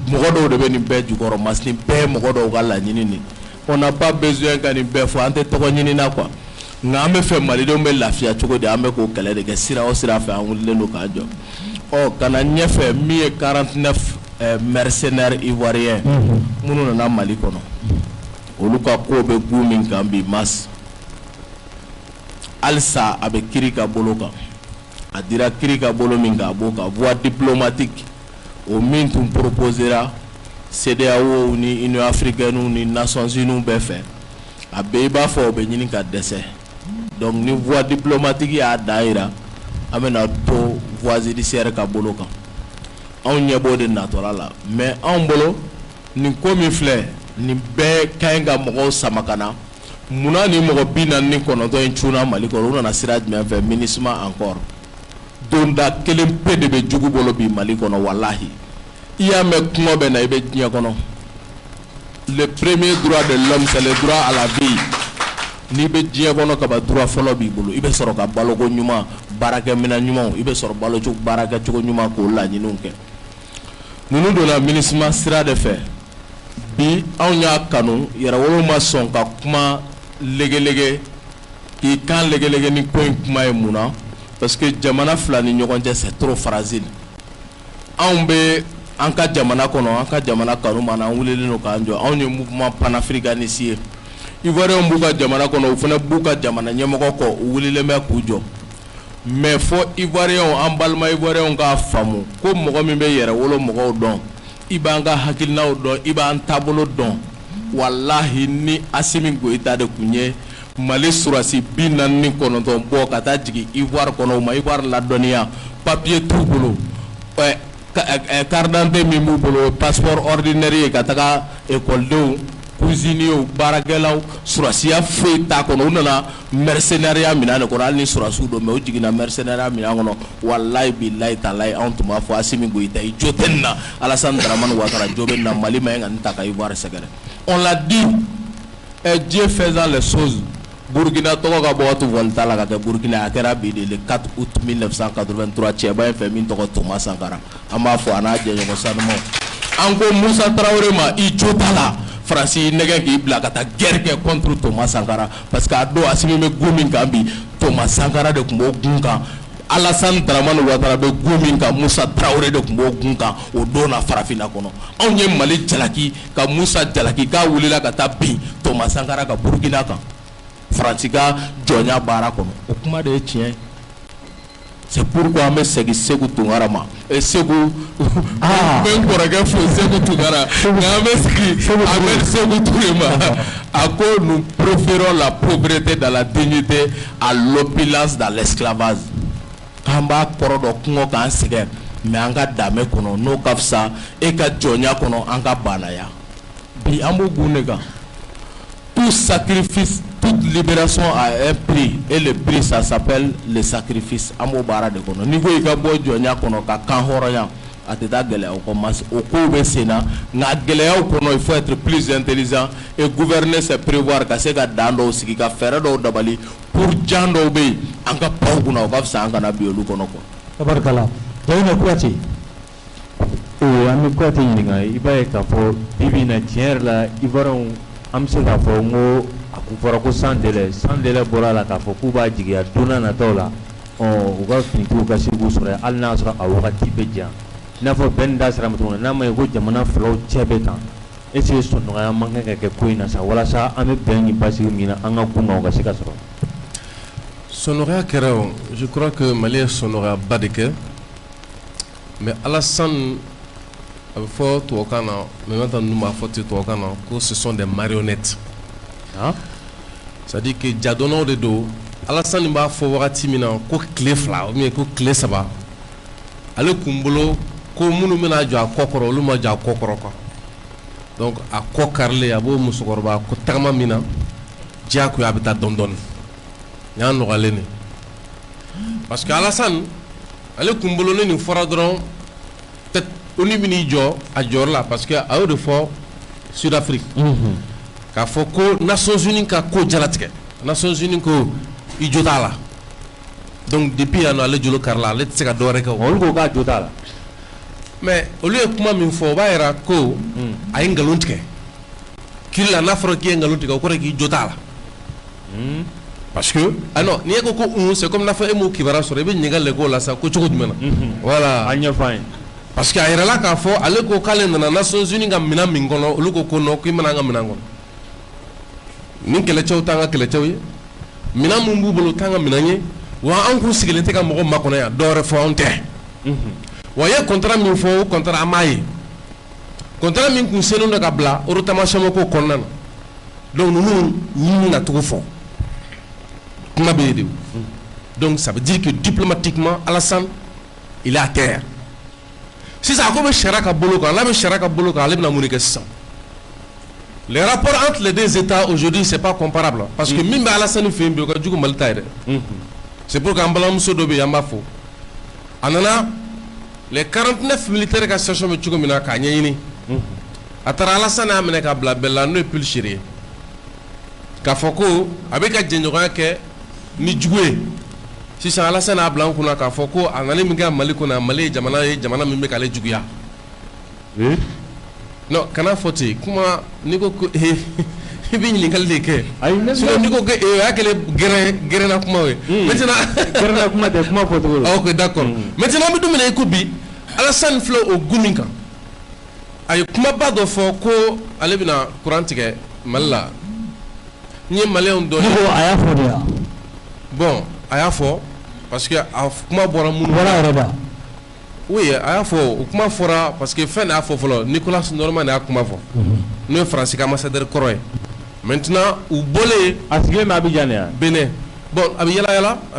mɔgɔ dɔw de bɛ nin bɛɛ jukɔrɔ mas nin bɛɛ ye mɔgɔ dɔw ka laɲini nin on n'a pas besoin ka nin bɛɛ fɔ an tɛ tɔgɔ ɲini na quoi nka an bɛ fɛ malidenw bɛ lafiya cogo di an bɛ k'o kɛlɛ de kɛ sira o sira fɛ an wulilen don k'an jɔ ɔ ka na ɲɛfɛ min ye 49 mercenaires ivoiriens minnu nana Mali kɔnɔ olu ka ko bɛ gu min kan bi mas halisa a bɛ kiri ka bolo kan a dira kiri ka bolo min kan a b'o kan voie diplomatique o min tun proposera CEDEAO ni Union africaine ni Nations unies bɛɛ fɛ a bɛɛ i b'a fɔ o bɛ ɲini ka dɛsɛ donc ni voie diplomatique y'a dan yira an bɛna to voie judiciaire ka bolo kan anw ɲɛ b'o de natɔla la mais anw bolo nin ko min filɛ nin bɛɛ ka ɲi ka mɔgɔw sama ka na munna ni mɔgɔ 49 in cunna Mali kɔnɔ u nana sira jumɛn fɛ MINUSMA encore donda kelen pe de bɛ jugu bolo bi Mali kɔnɔ walahi i y'a mɛn kuma bɛ na i bɛ diɲɛ kɔnɔ le premier droit de l'homme c'est le droit à la vie n'i bɛ diɲɛ kɔnɔ kaba droit fɔlɔ b'i bolo i bɛ sɔrɔ ka baloko ɲuman baarakɛminɛn ɲumanw i bɛ sɔrɔ baarakɛcogo ɲuman k'o laɲiniw kɛ ninnu donna MINUSMA sira de fɛ bi anw y'a kanu yɛrɛwolo ma sɔn ka kuma legelege k'i kan legelege ni ko in kuma ye mun na parce que jamana fila ni ɲɔgɔn cɛ c'est trop fragile anw bɛ an ka jamana kɔnɔ an ka jamana kanu ma na an wulilen don k'an jɔ anw ye mouvement panafricaniste ye Ivoiriens b'u ka jamana kɔnɔ u fana b'u ka jamana ɲɛmɔgɔ kɔ u wulilen bɛ k'u jɔ mais fɔ Ivoiriens an balima Ivoiriens k'a faamu ko mɔgɔ min bɛ yɛrɛwolo mɔgɔw dɔn i b'an ka hakilinaw dɔn i b'an taabolo dɔn walahi ni Asimi Goïta de tun ye Mali surasi 49 bɔ ka taa jigin Ivoire kɔnɔ u ma Ivoire ladɔnniya papier t'u bolo carte d'identité min b'u bolo passeport ordinaire ye ka taga écoledenw cuisiniers baarakɛlaw surasiya foyi t'a kɔnɔ u nana mercenariat minɛn de kɔnɔ hali ni surasiw don mais u jiginna mercenariat minɛn kɔnɔ walayi bilayi talayi anw tun b'a fɔ Asimi Goïta i jo tɛ nin na Alassane Dramane Ouattara jo bɛ nin na Mali ma ɲi ka nin ta ka Ivoire sɛgɛrɛ on l'a dit Dieu faisant les choses Burkina tɔgɔ ka bɔ waati fɔli t'a la ka kɛ Burkina a kɛra bi de le 4 août 1983 cɛba in fɛ min tɔgɔ Thomas Sankara an b'a fɔ a n'a jɛɲɔgɔn sanumanw an ko Musa Traoré ma i jo t'a la Faransi y'i nɛgɛn k'i bila ka taa guerre kɛ contre Thomas Sankara parce que a don Asimi bɛ gun min kan bi Thomas Sankara de tun b'o gun kan Alassane Dramane Ouattara bɛ gun min kan Musa Traoré de tun b'o gun kan o don na farafinna kɔnɔ anw ye Mali jalaki ka Musa jalaki k'a wulila ka taa bin Thomas Sankara ka Burkina kan Faransi ka jɔnya baara kɔnɔ o kuma de ye tiɲɛ c'est pourquoi an bɛ segin Sékou Tounkara ma Sékou bɛ n kɔrɔkɛ fo Sékou Tounkara nka an bɛ segin Ahmed Sékou Touré ma a ko nous préférons la pauvreté dans la dignité à l'opulence dans l'esclavage an b'a kɔrɔ dɔn kungo k'an sɛgɛn mais an ka danbe kɔnɔ n'o ka fisa e ka jɔnya kɔnɔ an ka banaya bi an b'o gun de kan tout sacrifice toute libération a un prix et le prix ça s'appelle le sacrifice an b'o baara de kɔnɔ n'i ko i ka bɔ jɔnya kɔnɔ ka kan hɔrɔnya a tɛ taa gɛlɛyaw kɔ mas o kow bɛ sen na nka gɛlɛyaw kɔnɔ il faut être plus intelligent et gouverner c'est prévoir ka se ka dan dɔw sigi ka fɛɛrɛ dɔw dabali pour jan dɔw bɛ yen an ka panw kunna o ka fisa an kana bi olu kɔnɔ quoi. tabarikala Jawinɛ Kuyate. an bɛ Kuyate ɲininka i b'a ye k'a fɔ bi bi in na tiɲɛ yɛrɛ la Ivoiriens an bɛ se k'a fɔ n ko a kun fɔra ko sans délai bɔra a la k'a fɔ k'u b'a jigiya don n'a nataw la u ka finitigiw ka se k'u sɔrɔ hali n'a sɔrɔ a wagati bɛ jan i n'a fɔ bɛɛ ni da sira ma cogo min na n'a ma ye ko jamana filaw cɛ bɛ kan est-ce que sɔnnɔgɔya man kan ka kɛ ko in na sa walasa an bɛ bɛn ni basigi min na an ka kun na o ka se ka sɔrɔ. Sɔnnɔgɔya kɛra o je crois que Mali ye sɔnnɔgɔyaba de kɛ mais Alassane a bɛ fɔ tubabukan na mais maintenant ninnu b'a fɔ ten tubabukan na ko ce sont des marionnettes. C'est-à-dire que jadɔnnaw de don Alassane b'a fɔ wagati min na ko tile fila ou bien ko tile saba ale kun bolo ko minnu bɛna jɔ a kɔ kɔrɔ olu ma jɔ a kɔ kɔrɔ quoi donc a kɔ karilen a b'o musokɔrɔba ko tagama min na diyagoya a bɛ taa dɔɔni dɔɔni n y'a nɔgɔyalen de parce que Alassane ale kumbolo ni fora dɔrɔn peut-être oni bini jɔ a jɔyɔrɔ la parce que a y'o de fɔ Sud-Afrique k'a fɔ ko Nations Unies ka ko jalatigɛ Nations Unies ko i jo t'a la donc depuis yan nɔ ale jolo kari la ale tɛ se ka dɔwɛrɛ kɛ o. olu ko k'a jo t'a la. mais olu ye kuma min fɔ o b'a yira ko a ye nkalon tigɛ kiri la n'a fɔra k'i ye nkalon tigɛ o kɔrɔ k'i jo t'a la. parce que ah non n'i ye ko c'est comme n'a fɔ e m'o kibaruya sɔrɔ i bɛ ɲininkali de k'o la sa ko cogo jumɛn na. voilà a ɲɛfɔ an ye. parce que a yɛrɛ la k'a fɔ ale ko k'ale nana Nations Unies ka minɛn min kɔnɔ olu ko non k'i mana an ka minɛn kɔnɔ ni kɛlɛcɛw t'an ka kɛlɛcɛw ye minɛn mun b'u bolo t'an ka minɛn ye wa an kun sigilen tɛ ka mɔgɔ makɔnɔ yan dɔwɛrɛ fɔ anw tɛ. wa ye contrat min fɔ o contrat an m'a ye contrat min kun selen don ka bila Eurotamashamo ko kɔnɔna na donc ninnu ɲini na cogo fɔ kuma bɛ yen de donc ça veut dire que diplomatiquement Alassane il est à terre sisan a ko bɛ sariya ka bolo kan n'a bɛ sariya ka bolo kan ale bɛna mun de kɛ sisan les rapports entre les deux États aujourd'hui c'est pas comparable parce que min bɛ Alassane fɛ yen bi o ka jugu Mali ta ye dɛ c'est pour que an balimamuso dɔ bɛ yen an b'a fɔ a nana les 49 militaires ka situation bɛ cogo min na k'a ɲɛɲini a taara Alassane y'a minɛ k'a bila bɛɛ la n'o ye Pulsiri ye k'a fɔ ko a bɛ ka jɛɲɔgɔnya kɛ ni jugu ye sisan Alassane y'a bila an kunna k'a fɔ ko a nali min kɛ Mali kɔnɔ Mali ye jamana min bɛ k'ale juguya non kana fɔ ten kuma n'i ko ko i bɛ ɲininkali de kɛ sinon n'i ko ko o y'a kɛlen gɛrɛnna kuma ye maintenant gɛrɛnna kuma tɛ kuma fɔcogo la. ok d'accord maintenant an bɛ don min na i ko bi Alassane filɛ o gun min kan a ye kumaba dɔ fɔ ko ale bɛna courant tigɛ Mali la n ye maliyɛnw dɔ ye. a y'a fɔ de wa. bon a y'a fɔ parce que a kuma bɔra minnu. bɔra yɛrɛ da. oui a y'a fɔ o kuma fɔra parce que fɛn de y'a fɔ fɔlɔ Nicolas Norman de y'a kuma fɔ n'o ye faransi ka ambassadeur kɔrɔ ye maintenant u bɔlen. a sigilen bɛ Abidjan de yan. Benin bon a bɛ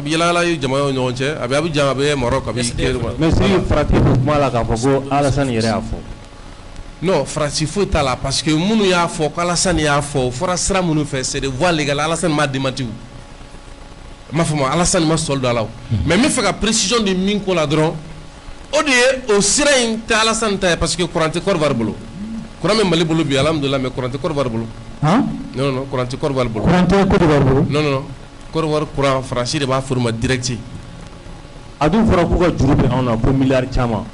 yala ye jamanaw ni ɲɔgɔn cɛ a bɛ Abidjan a bɛ Maroc a bɛ mais si farati bɛ kuma la k'a fɔ ko Alassane yɛrɛ y'a fɔ. non farasi foyi t'a la parce que minnu y'a fɔ ko Alassane y'a fɔ o fɔra sira minnu fɛ c'est des voies légales Alassane m'a démenti o m'a fɔ ma Alassane ma sɔli don a la o mais n bɛ fɛ ka précision di min ko la dɔrɔn o de ye o sira in tɛ Alassane ta ye parce que courant tɛ Côte d'Ivoire bolo courant bɛ Mali bolo bi alhamdulilah mais courant tɛ Côte d'Ivoire bolo. non courant tɛ Côte d'Ivoire bolo. courant tɛ Côte d'Ivoire bolo. non Côte d'Ivoire courant faransi de b'a fourni ma direct. a dun fɔra k'u ka juru bɛ anw na ko miliyari caman.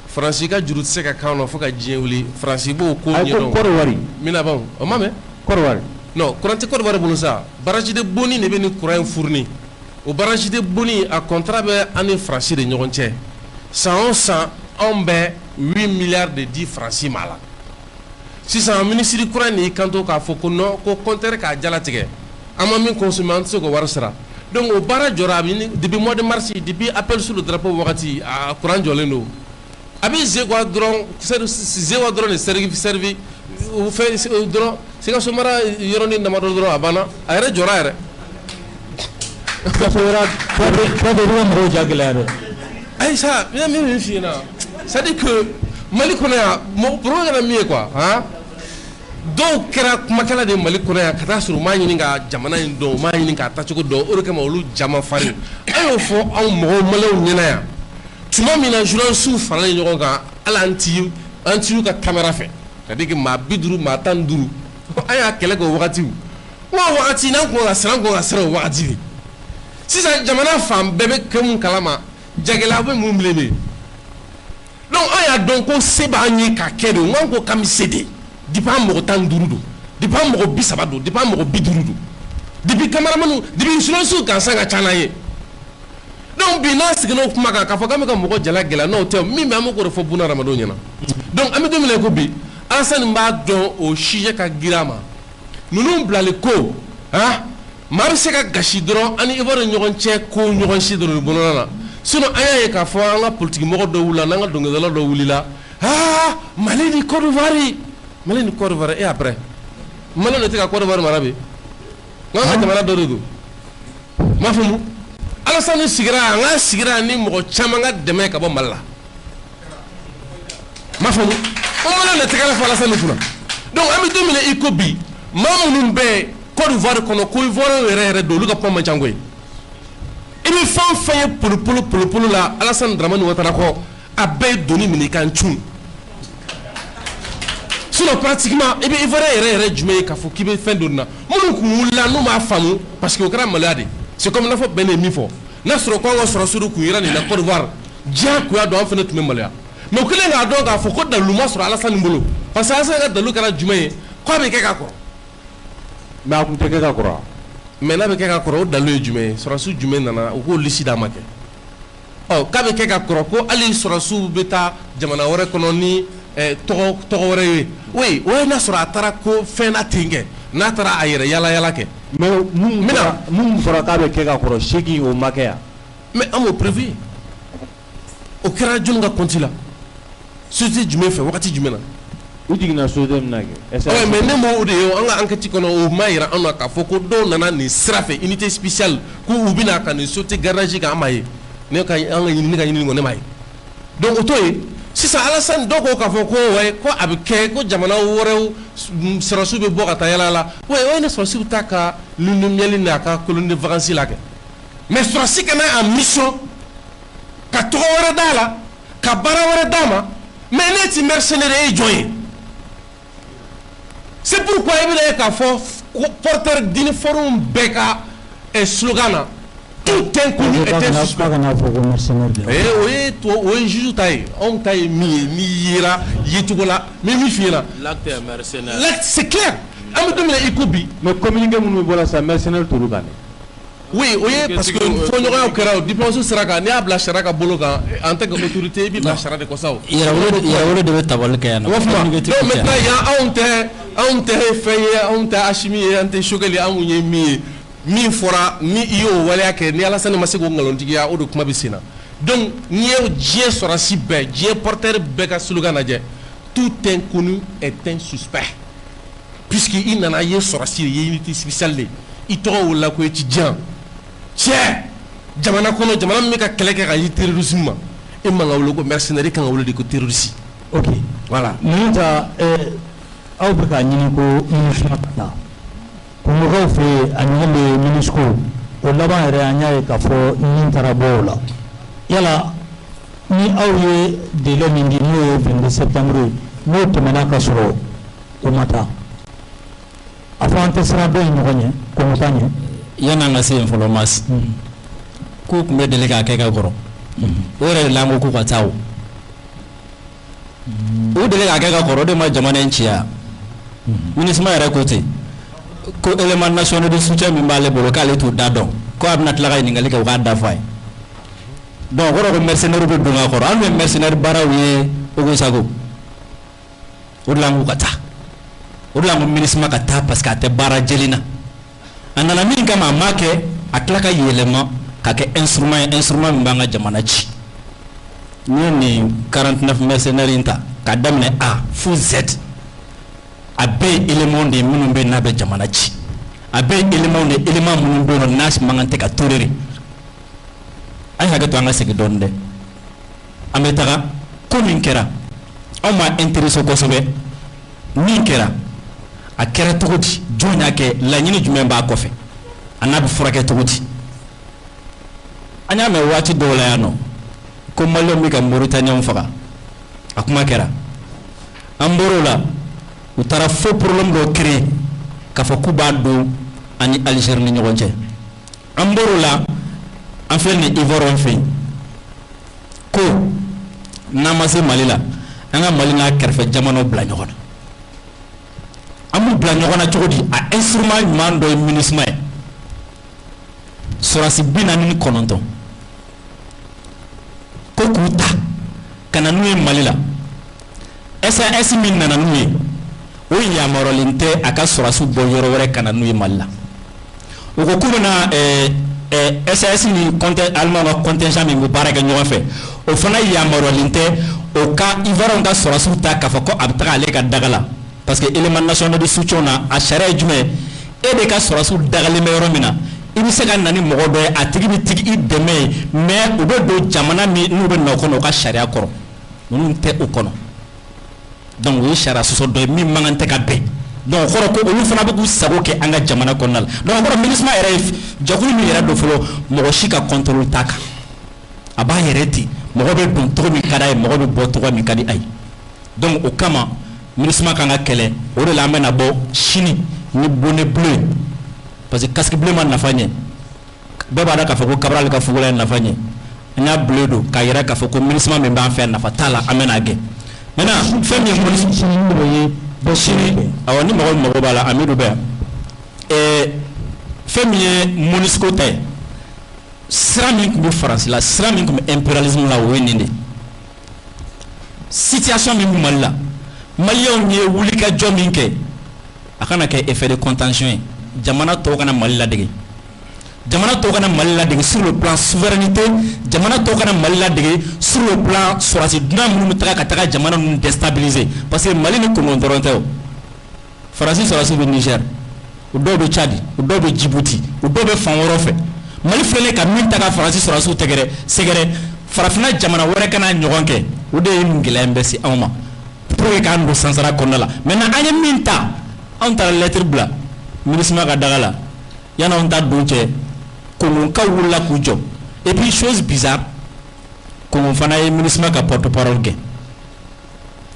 faransi ka juru tɛ se ka k'anw na fo ka diɲɛ wuli faransi b'o ko ɲɛdɔn. a ye Côte d'Ivoire. mina ban o ma mɛn. Côte d'Ivoire. non courant tɛ Côte d'Ivoire bolo sa barrage de Boni de bɛ ni courant in fourni o barrage de Boni a contrat bɛ an ni faransi de ɲɔgɔn cɛ san o san anw bɛ 8 milliards de di faransi ma la sisan minisiri kura in y'i kanto k'a fɔ ko non ko compteur k'a jalatigɛ an ma min consommer an tɛ se k'o wari sara donc o baara jɔra depuis mois de mars depuis appel sur le drapeau wagati a courant jɔlen don a bɛ Zewa dɔrɔn de servi o fɛn dɔrɔn Sikaso mara yɔrɔnin damadɔ dɔrɔn a banna a yɛrɛ jɔra yɛrɛ. mɔgɔw ja gɛlɛya dɛ. ayi sa n ye min f'i ɲɛna c'est à dire que Mali kɔnɔ yan problème kɛra min ye quoi han dɔw kɛra kumakɛla de Mali kɔnɔ yan ka taa sɔrɔ u m'a ɲini ka jamana in dɔn u m'a ɲini k'a tacogo dɔn o de kama olu jama farin an y'o fɔ anw mɔgɔw maliyɛnw ɲɛna yan tuma min na journalistes faralen ɲɔgɔn kan hali an t'i y'u ka caméra fɛ c'est à dire que maa 50 maa 15 an y'a kɛlɛ k'o wagatiw o wagati n'an kun ka siran o wagati de sisan jamana fan bɛɛ bɛ kɛ mun kalama jagɛlɛya bɛ mun bilen de donc an y'a dɔn ko se b'an ye ka kɛ de n ko k'an bɛ se de depuis an mɔgɔ 15 don depuis an mɔgɔ 30 don depuis an mɔgɔ 50 don depuis cameraman depuis journalistes gansan ka ca n'an ye donc bi n'a siginna o kuma kan k'a fɔ k'an bɛ ka mɔgɔ jala gɛlɛya n'o tɛ min bɛ an bɛ k'o de fɔ buna hadamadenw ɲɛna donc an bɛ don min na ko bi Alassane b'a dɔn o sujet ka girin a ma ninnu bilali ko han maa bɛ se ka gasi dɔrɔn an ni Ivoire ni ɲɔgɔn cɛ ko ɲɔgɔn si dɔrɔn bɔnɔna na sinon an y'a ye k'a fɔ an ka politique mɔgɔ dɔw wulila n'an ka dɔnkilidala dɔw wulila Mali ni Côte d'Ivoire et après Mali ne tɛ ka Côte d'Ivoire mara bi n ka jamana dɔ de don m'a faamu Alassane sigira an ka sigira ni mɔgɔ caman ka dɛmɛ ka bɔ Mali la m'a faamu o Mali ne tɛgɛ fɔ Alassane kunna donc an bɛ don min na i ko bi maa minnu bɛ Côte d'Ivoire kɔnɔ ko Ivoire yɛrɛ don olu ka kuma man ca koyi i bɛ fɛn fɛn ye polopolo la Alassane Dramane Ouattara kɔ a bɛɛ ye doni minɛ i kan cun sinon pratiquement i bɛ Ivoirien yɛrɛ jumɛn ye k'a fɔ k'i bɛ fɛn dɔ nin na minnu kun wulila n'u m'a faamu parce que o kɛra maloya de c'est comme n'a fɔ bɛn de min fɔ n'a sɔrɔ ko an ka sɔrɔsiw kun yera nin na Côte d'Ivoire diyagoya don an fana tun bɛ maloya mais u kɛlen k'a dɔn k'a fɔ ko dalilu ma sɔrɔ Alassane bolo parce que Alassane ka dalilu kɛra jumɛn ye k'a bɛ kɛ ka kɔrɔ mais a tun tɛ kɛ ka kɔrɔ mais n'a bɛ kɛ ka kɔrɔ o dalilu ye jumɛn ye sɔrɔsiw jumɛn nana u k'o liste d'a ma kɛ ɔ k'a bɛ kɛ ka kɔrɔ ko hali sɔrɔsiw bɛ taa jamana wɛrɛ kɔnɔ ni tɔgɔ wɛrɛ ye oui o ye n'a sɔrɔ a taara ko fɛn na ten kɛ n'a taara a yɛrɛ yala kɛ mais mun fɔra k'a bɛ kɛ ka kɔrɔ seegin o ma kɛ yan mais an m'o prévu o kɛra jɔnni ka compte la société jumɛn fɛ wagati jumɛn na u jiginna société min na kɛ ouais mais ne m'o de ye an ka enquête kɔnɔ o ma yira an na k'a fɔ ko dɔw nana nin sira fɛ unité spéciale ko u bɛna ka nin société garage kɛ an m'a ye ne ka ɲinini kɔni ne m'a ye donc o to ye sisan Alassane dɔw ko k'a fɔ ko ouais ko a bɛ kɛ ko jamana wɛrɛw sɔrɔsiw bɛ bɔ ka taa yala la ouais o ye ne sɔrɔsiw ta ka lune de miel n'a ka colonie de vacances la kɛ mais sɔrɔsi kana en mission ka tɔgɔ wɛrɛ d'a la ka baara wɛrɛ d'a ma mais ne ti mercenaire ye jɔn ye c'est pourquoi il bɛna ye k'a fɔ porteur d'uniforme bɛɛ ka slogan na tout inconnu était suspect o ye juge ta ye anw ta ye min ye n'i yera yecogo la n bɛ min f'i ɲɛna l'acte est mercenaire l'acte c'est clair an bɛ don min na i ko bi mais communiqué minnu bɛ bɔ la sa mercenaire t'olu kan dɛ oui o ye parce que fɔɲɔgɔnyaw kɛra o diplôme sera kan n'i y'a bila sariya ka bolo kan en tant que autorité i b'i bila sariya de kɔ sa o yɛrɛwolo de bɛ tabali kɛ yan nɔ o tuma donc maintenant yan anw tɛ fɛn ye anw tɛ Asimi ye an tɛ Sogɛli anw ye min ye min fɔra ni i y'o waleya kɛ ni Alassane ma se k'o nkalontigiya o de kuma bɛ sen na donc n'i ye diɲɛ sɔrɔsi bɛɛ diɲɛ porteur bɛɛ ka slogan lajɛ tout inconnu est un suspect puisque i nana ye sɔrɔsi ye ye unité spéciale de i tɔgɔ wolola ko étudiant cɛ jamana kɔnɔ jamana min bɛ ka kɛlɛ kɛ ka ɲi terrorisme ma e man ka wele ko mercenaire i kan ka wele de ko terroriste ok voilà ninnu ta aw bɛ ka ɲini ko MINUSMA ka taa Kɔmɔgɔw fɛ yen a ɲɔgɔn bɛ MINUSCO o laban yɛrɛ an y'a ye k'a fɔ nin taara bɔ o la yala ni aw ye délai min di n'o ye 22 septembre ye n'o tɛmɛna ka sɔrɔ o ma taa a fɔ an tɛ siran dɔ in ɲɔgɔn ɲɛ k'o ta ɲɛ yan'an ka se yen fɔlɔ Masi k'u tun bɛ deli k'a kɛ ka kɔrɔ o yɛrɛ de la an ko k'u ka taa o deli k'a kɛ ka kɔrɔ o de ma jamana in ci yan MINUSMA yɛrɛ ko ten ko élément national de soutien min b'ale bolo k'ale t'o da dɔn ko a bɛna tila ka ɲininkali kɛ u k'a da f'a ye donc o kɔrɔ ko mercenaire bɛ don a kɔrɔ an bɛ mercenaire baaraw ye Ogo Sago o de la an k'u ka taa o de la an ko MINUSMA ka taa parce que a tɛ baara jɛlen na a nana min kama a m'a kɛ a tila ka yɛlɛma ka kɛ instrument ye instrument min b'an ka jamana ci n'i ye nin 49 mercenaires in ta k'a daminɛ A fo Z a bɛɛ ye élément de ye minnu bɛ n'a bɛ jamana ci a bɛɛ ye élément de ye élément minnu bɛ yen nɔ n'a mankan tɛ ka toléré an ye hakɛ to an ka segin dɔɔnin dɛ an bɛ taga ko min kɛra anw b'a intéressé kosɛbɛ min kɛra a kɛra cogo di jɔn y'a kɛ laɲini jumɛn b'a kɔfɛ a n'a bɛ furakɛ cogo di an y'a mɛn waati dɔw la yan nɔ ko maliyɛnw bɛ ka Mauritaniens faga a kuma kɛra an bɔr'o la u taara faux problème dɔ créer k'a fɔ k'u b'a don ani Algérie ni ɲɔgɔn cɛ an bɔr'o la an filɛ nin Ivoirien fɛ yen ko n'an ma se Mali la an ka Mali n'a kɛrɛfɛ jamanaw bila ɲɔgɔn na an b'u bila ɲɔgɔn na cogo di a instrument ɲuman dɔ ye MINUSMA ye sɔrɔsi 49 ko k'u ta ka na n'u ye Mali la SAS min nana n'u ye o yamaruyalen tɛ a ka sɔrɔsiw bɔ yɔrɔ wɛrɛ ka na n'u ye Mali la o ko k'u bɛna SAS ni Allemand ka contingent min bɛ baara kɛ ɲɔgɔn fɛ o fana yamaruyalen tɛ o ka Ivoirien ka sɔrɔsiw ta k'a fɔ ko a bɛ taga ale ka daga la parce que élément national de soutien na a sariya ye jumɛn e de ka sɔrɔsiw dagalen bɛ yɔrɔ min na i bɛ se ka na ni mɔgɔ dɔ ye a tigi bɛ tigi i dɛmɛ ye mais u bɛ don jamana min n'u bɛ na o kɔnɔ o ka sariya kɔrɔ ninnu tɛ o kɔnɔ donc o ye sariya sɔsɔ dɔ ye min man kan tɛ ka bɛn donc kɔrɔ ko olu fana bɛ k'u sago kɛ an ka jamana kɔnɔna la donc kɔrɔ MINUSMA yɛrɛ ye jɛkulu min yɛrɛ don fɔlɔ mɔgɔ si ka contrôle t'a kan a b'a yɛrɛ ten mɔgɔ bɛ don tɔgɔ min ka d'a ye mɔgɔ bɛ bɔ tɔgɔ min ka di a ye donc o kama MINUSMA kan ka kɛlɛ o de la an bɛna bɔ sini ni bonnet bleu ye parce que casque bleu ma nafa ɲɛ bɛɛ b'a dɔn k'a fɔ ko Cabral ka fugula ye nafa ɲɛ an y'a bleu don k'a yira k'a fɔ ko MINUSMA min b'an fɛ nafa t'a la an bɛna gɛn maintenant fɛn min ye sini awɔ ni mɔgɔ mago b'a la Amidu bɛ yan fɛn min ye MONUSCO ta ye sira min tun bɛ Faransi la sira min tun bɛ impérialisme la o ye nin de situation min bɛ Mali la Maliyɛnw ye wulikajɔ min kɛ a kana kɛ effet de contention ye jamana tɔw kana Mali ladege jamana tɔw kana Mali ladege sur le plan souveraineté jamana tɔw kana Mali ladege sur le plan sɔrɔsi dunan minnu bɛ taga ka taga jamana ninnu déstabiliser parce que Mali ni Congo dɔrɔn tɛ o Faransi sɔrɔsi bɛ Niger o dɔw bɛ Tchad o dɔw bɛ Djibouti o dɔw bɛ fan wɛrɛw fɛ Mali filɛ ka min ta ka Faransi sɔrɔsiw tɛgɛrɛ sɛgɛrɛ farafinna jamana wɛrɛ kana ɲɔgɔn kɛ o de ye nin gɛlɛya in bɛ se anw ma pour que k'an don sansara kɔnɔna la maintenant an ye min ta anw taara lettre bila MINUSMA ka daga la yan'anw ta don cɛ Kongokaw wulila k'u jɔ et puis chose bizarre Kongo fana ye MINUSMA ka porte-parole kɛ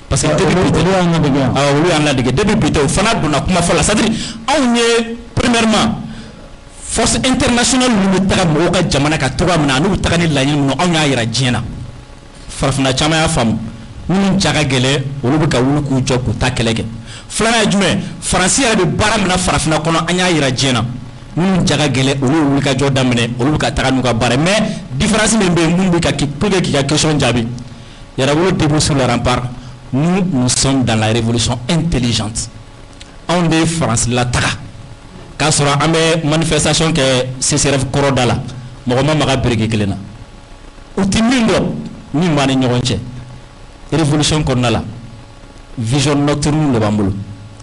parce que depuis olu y'an ladege depuis bi tɛ o fana donna kuma fɔ la c'est-à-dire anw ye premièrement force internationale minnu bɛ taga mɔgɔw ka jamana ka togoya min na n'u bɛ taga ni laɲini minnu anw y'a yira diɲɛ na farafinna caman y'a faamu minnu ja ka gɛlɛn olu bɛ ka wuli k'u jɔ k'u ta kɛlɛ kɛ filanan ye jumɛn Faransi yɛrɛ bɛ baara min na farafinna kɔnɔ an y'a yira diɲɛ na minnu ja ka gɛlɛn olu ye wulikajɔ daminɛ olu bɛ ka taga n'u ka baara mais différence min bɛ yen mun bɛ ka pour que k'i ka question jaabi Yɛrɛwolo debout sur le rempart nous sommes dans la révolution intelligente anw de ye Faransi lataga k'a sɔrɔ an bɛ manifestation kɛ CCRF kɔrɔ da la mɔgɔ ma maga biriki kelen na u tɛ min dɔn min b'an ni ɲɔgɔn cɛ révolution kɔnɔna la vision nocturne de b'an bolo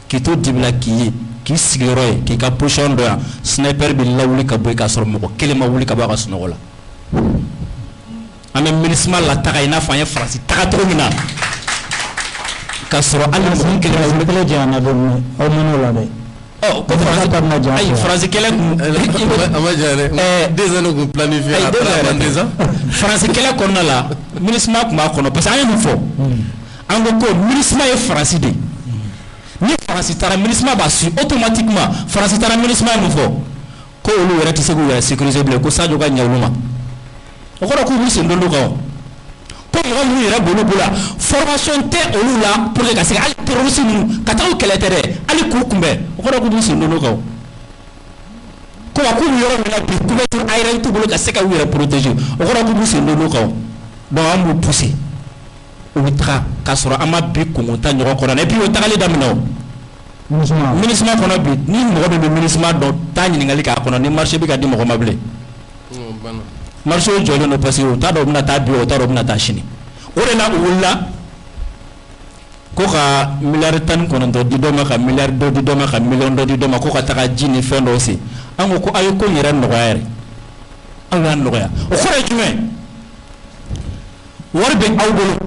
k'i to dibi la k'i ye k'i sigiyɔrɔ ye k'i ka position dɔn yan sniper bɛ lawuli ka bɔ yen k'a sɔrɔ mɔgɔ kelen ma wuli ka bɔ a ka sunɔgɔ la an bɛ MINUSMA lataga i n'a fɔ an ye Faransi taga cogo min na k'a sɔrɔ hali mɔgɔ kelen ma wuli kelen janyana dɔɔni aw mɛn'o la dɛ ko Faransi kɛlɛ kun a ma diya dɛ 2 ans kun planifié après 22 ans Faransi kɛlɛ kɔnɔna la MINUSMA kun b'a kɔnɔ parce que an ye mun fɔ an ko ko MINUSMA ye Faransi de ni Faransi taara MINUSMA b'a su automatiquement Faransi taara MINUSMA ye mun fɔ ko olu yɛrɛ tɛ se k'u yɛrɛ sécuriser bilen ko Sadio ka ɲɛ olu ma o kɔrɔ k'u b'u sen don kan ko mɔgɔ minnu yɛrɛ bolo la formation tɛ olu la pour que ka se hali terroriste ninnu ka taa u kɛlɛ tɛ dɛ hali k'u kunbɛn o kɔrɔ k'u b'u sen don kan ko wa k'u bɛ yɔrɔ min na bi couverture aérienne t'u bolo ka se ka u yɛrɛ protéger o kɔrɔ k'u b'u sen don kan donc an b'u pousser u bɛ taga k'a sɔrɔ an ma bi Kongo ta ɲɔgɔn kɔnɔ et puis o tagali daminɛ o MINUSMA kɔnɔ bi ni mɔgɔ min bɛ MINUSMA dɔn taa ɲininkali k'a kɔnɔ ni marché bɛ ka di mɔgɔ ma bilen marché jɔlen don parce que o t'a dɔn u bɛna taa bi o t'a dɔn u bɛna taa sini o de la u wulila ko ka miliyari 19 di dɔ ma ka miliyari dɔ di dɔ ma ka miliyɔn dɔ di dɔ ma ko ka taga ji ni fɛn dɔw sen an ko a ye ko in yɛrɛ nɔgɔya yɛrɛ aw y'a nɔgɔya o kɔrɔ ye jumɛn wari bɛ aw bolo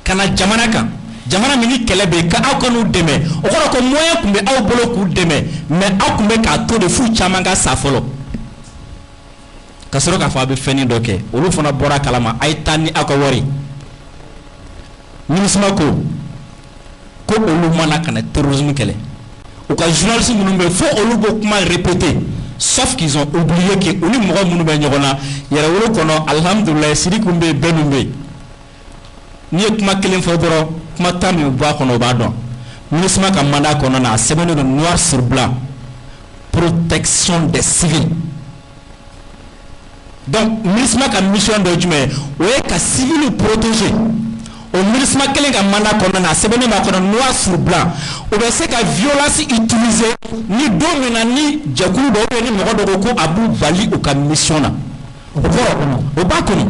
ka na jamana kan jamana min ni kɛlɛ bɛ yen ka aw ka n'u dɛmɛ o kɔrɔ ko moyen tun bɛ aw bolo k'u dɛmɛ mais aw tun bɛ k'a to de f'u caman ka sa fɔlɔ ka sɔrɔ k'a fɔ a bɛ fɛnnin dɔ kɛ olu fana bɔra kalama a ye taa ni aw ka wari MINUSMA ko olu mana ka na terrorisme kɛlɛ u ka journaliste minnu bɛ yen fo olu b'o kuma répéter sauf qu'ils ont oublié que olu mɔgɔ minnu bɛ ɲɔgɔn na Yɛrɛwolo kɔnɔ alhamdulilayi Sidiku bɛ yen Bɛnu bɛ yen n'i ye kuma kelen fɔ dɔrɔn kuma tan min bɔ a kɔnɔ o b'a dɔn MINUSMA ka mandat kɔnɔna na a sɛbɛnnen don noir sur blanc protection des civils. Donc MINUSMA ka mission dɔ jumɛn o ye ka civil protéger o MINUSMA kelen ka mandat kɔnɔna na a sɛbɛnnen b'a kɔnɔ noir sur blanc o bɛ se ka violence utiliser ni don min na ni jɛkulu dɔ ou ni mɔgɔ dɔ ko a b'u bali u ka mission na o b'a kɔnɔ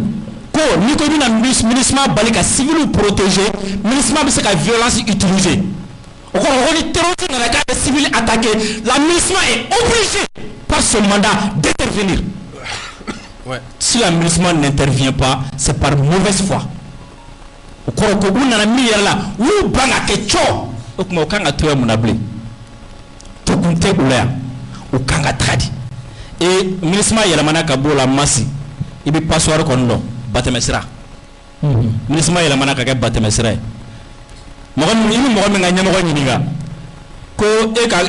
ko ni ko bɛna MINUSMA bali ka civil protéger MINUSMA bɛ se ka violence utiliser o kɔrɔ ko ni terroriste nana k'a bɛ civil attaquer la MINUSMA est obligée par ce mandat d'intervenir. Ouais. Si la MINUSMA n'intervient pas, c'est par mauvaise foi. Au kɔrɔ ko u nana min yɛrɛ la u banga kɛ cɔ o kuma o kan ka to yen mun na bilen tun tɛ u la yan u kan ka taga di MINUSMA yɛlɛmana ka bɔ o la Masi i bɛ passoire kɔni dɔn batɛmɛsira MINUSMA yɛlɛmana ka kɛ batɛmɛsira ye i ni mɔgɔ min ka ɲɛmɔgɔ ɲininka ko e ka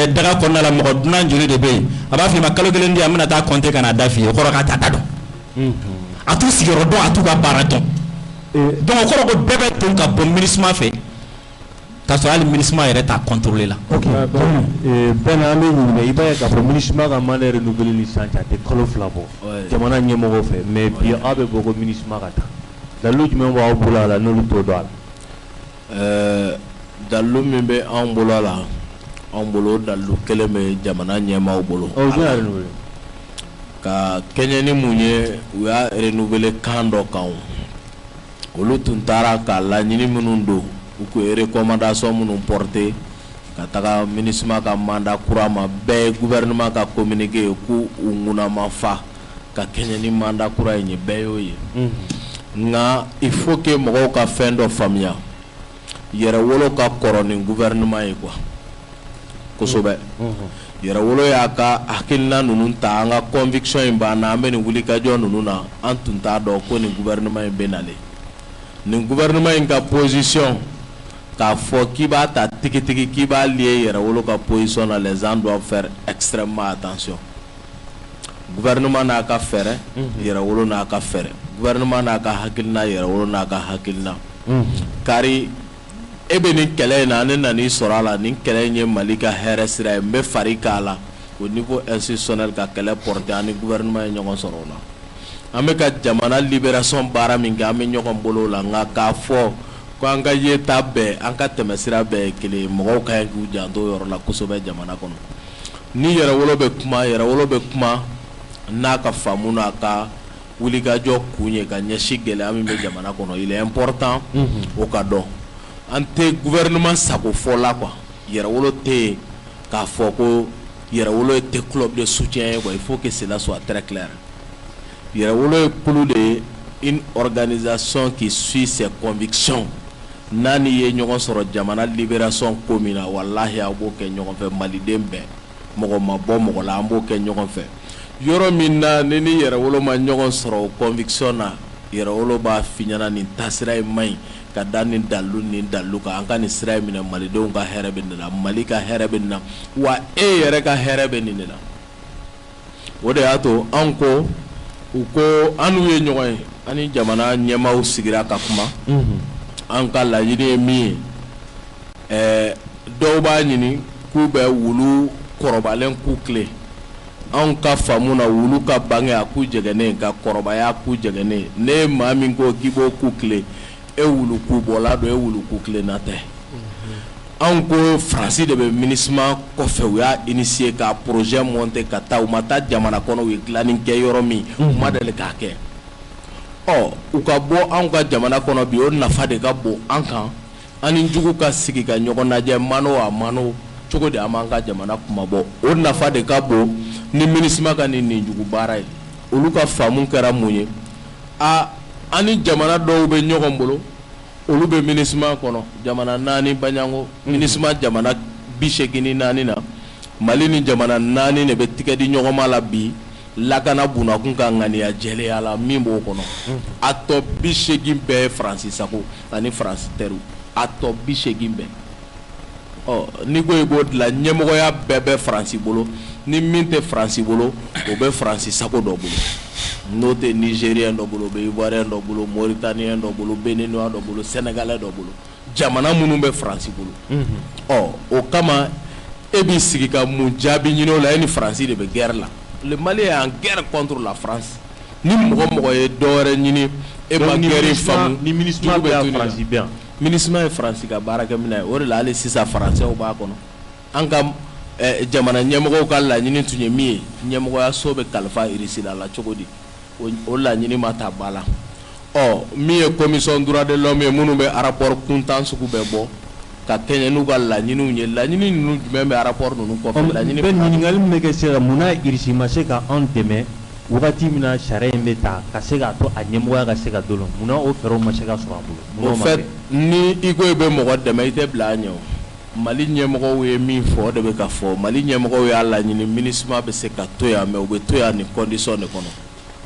daga kɔnɔna la mɔgɔ dunan joli de bɛ yen a b'a fɔ i ma kalo kelen di an bɛna taa compter ka na da f'i ye o kɔrɔ k'a t'a da dɔn a t'u sigiyɔrɔ dɔn a t'u ka baara dɔn donc o kɔrɔ ko bɛɛ bɛ ton ka bɔ MINUSMA fɛ k'a sɔrɔ hali MINUSMA yɛrɛ t'a contrôler la. Ok bɛn an bɛ ɲininka i b'a ye k'a fɔ MINUSMA ka mandat renouvelé ni sisan cɛ a tɛ kalo 2 bɔ jamana ɲɛmɔgɔ fɛ mais bi aw bɛ bɔ ko MINUSMA ka taa dalilu jumɛn b'aw bolo a la n'olu t'o dɔn a la. Dalilu min bɛ anw bolo a la anw bolo dalilu kelen bɛ jamana ɲɛmaaw bolo. Ka kɛɲɛ ni mun ye u y'a renouvelé kan dɔ kan olu tun taara ka laɲini minnu don u ko recommandation minnu porté ka taga MINUSMA ka mandat kura ma bɛɛ ye gouvernement ka communiqué ye ko u ŋunama fa ka kɛɲɛ ni mandat kura in ye bɛɛ y'o ye nka il faut que mɔgɔw ka fɛn dɔ faamuya yɛrɛwolo ka kɔrɔ ni gouvernement ye quoi kosɛbɛ yɛrɛwolo y'a ka hakilina ninnu ta an ka conviction in b'an na an bɛ nin wulikajɔ ninnu na an tun t'a dɔn ko nin gouvernement in bɛ nalen nin gouvernement in ka position k'a fɔ k'i b'a ta tigitigi k'i b'a lié yɛrɛwolo ka position na les gens doivent faire extrêmement attention gouvernement n'a ka fɛɛrɛ yɛrɛwolo n'a ka fɛɛrɛ gouvernement n'a ka hakilina yɛrɛwolo n'a ka hakilina kari e bɛ nin kɛlɛ in na ne nan'i sɔrɔ a la nin kɛlɛ in ye Mali ka hɛrɛ sira ye n bɛ fari k'a la au niveau institutionnel ka kɛlɛ porter an ni gouvernement ye ɲɔgɔn sɔrɔ o la an bɛ ka jamana libération baara min kɛ an bɛ ɲɔgɔn bolo o la nka k'a fɔ ko an ka yeta bɛɛ an ka tɛmɛsira bɛɛ ye kelen mɔgɔw ka ɲi k'u janto o yɔrɔ la kosɛbɛ jamana kɔnɔ ni yɛrɛwolo bɛ kuma n'a ka faamu n'a ka wulikajɔ kun ye ka ɲɛsin gɛlɛya min bɛ jamana kɔnɔ il est important o ka dɔn an tɛ gouvernement sago fɔ la quoi yɛrɛwolo tɛ yen k'a fɔ ko yɛrɛwolo tɛ club de soutien ye quoi il faut que cela soit très clair yɛrɛwolo ye kulu de ye une organisation qui suit ses convictions n'a ni ye ɲɔgɔn sɔrɔ jamana libération ko min na walahi a b'o kɛ ɲɔgɔn fɛ maliden bɛɛ mɔgɔ ma bɔ mɔgɔ la an b'o kɛ ɲɔgɔn fɛ yɔrɔ min na ni yɛrɛwolo ma ɲɔgɔn sɔrɔ o conviction na yɛrɛwolo b'a f'i ɲɛna nin taasira in man ɲi ka da nin dalilu kan an ka nin sira in minɛ malidenw ka hɛrɛ bɛ nin na Mali ka hɛrɛ bɛ nin na wa e yɛrɛ ka hɛrɛ bɛ nin de la o de y'a to an ko u ko an n'u ye ɲɔgɔn ye an ni jamana ɲɛmaaw sigira ka kuma an ka laɲini ye min ye dɔw b'a ɲini k'u bɛ wulu kɔrɔbalen k'u tilen anw ka faamu na wulu ka bange a k'u jɛgɛnen ka kɔrɔbaya k'u jɛgɛnen ne ye maa min ko k'i b'o k'u tilen e wulu k'u bɔla don e wulu k'u tilenna tɛ anw ko Faransi de bɛ MINUSMA kɔfɛ u y'a initié ka projet monter ka taa u ma taa jamana kɔnɔ u ye dilanni kɛ yɔrɔ min u ma deli k'a kɛ u ka bɔ anw ka jamana kɔnɔ bi o nafa de ka bon an kan an ni jugu ka sigi ka ɲɔgɔn lajɛ mano a mano cogo di an b'an ka jamana kuma bɔ o nafa de ka bon ni MINUSMA ka nin jugu baara ye olu ka faamu kɛra mun ye an ni jamana dɔw bɛ ɲɔgɔn bolo olu bɛ MINUSMA kɔnɔ jamana 4 Baɲango MINUSMA jamana 84 na Mali ni jamana 4 de bɛ tigɛ di ɲɔgɔn ma la bi lakana bunakun ka ŋaniya jɛlenya la min b'o kɔnɔ a tɔ 80 bɛɛ ye Faransi sago ani Faransi tɛriw a tɔ 80 bɛɛ ni ko i b'o dilan ɲɛmɔgɔya bɛɛ bɛ Faransi bolo ni min tɛ Faransi bolo o bɛ Faransi sago dɔ bolo n'o tɛ Nigérien dɔ bolo o bɛ Ivoirien dɔ bolo Mauritanien dɔ bolo Béninois dɔ bolo Sénégalais dɔ bolo jamana minnu bɛ Faransi bolo o kama e b'i sigi ka mun jaabi ɲini o la e ni Faransi de bɛ guerre la le Mali est en guerre contre la France ni mɔgɔ ye dɔwɛrɛ ɲini e ma guerre faamu ni MINUSMA bɛ Faransi bɛ yan MINUSMA ye Faransi ka baarakɛminɛ ye o de la hali sisan Faransɛw b'a kɔnɔ an ka jamana ɲɛmɔgɔw ka laɲini tun ye min ye ɲɛmɔgɔya so bɛ kalifa Irisi la cogo di o laɲini ma ta ba la min ye commission droit de l'homme ye minnu bɛ rapport kuntan sugu bɛɛ bɔ ka kɛɲɛ n'u ka laɲiniw ye laɲini ninnu jumɛn bɛ rapport ninnu kɔfɛ laɲini bɛ ɲininkali min bɛ kɛ se ka mun na Irisi ma se ka anw dɛmɛ wagati min na sariya in bɛ ta ka se k'a to a ɲɛmɔgɔya ka se ka dolon mun na o fɛɛrɛw ma se ka sɔrɔ a bolo au fait ni i ko i bɛ mɔgɔ dɛmɛ i tɛ bila a ɲɛ Mali ɲɛmɔgɔw ye min fɔ de bɛ ka fɔ Mali ɲɛmɔgɔw y'a laɲini MINUSMA bɛ se ka to yan mais u bɛ to yan ni condition de kɔnɔ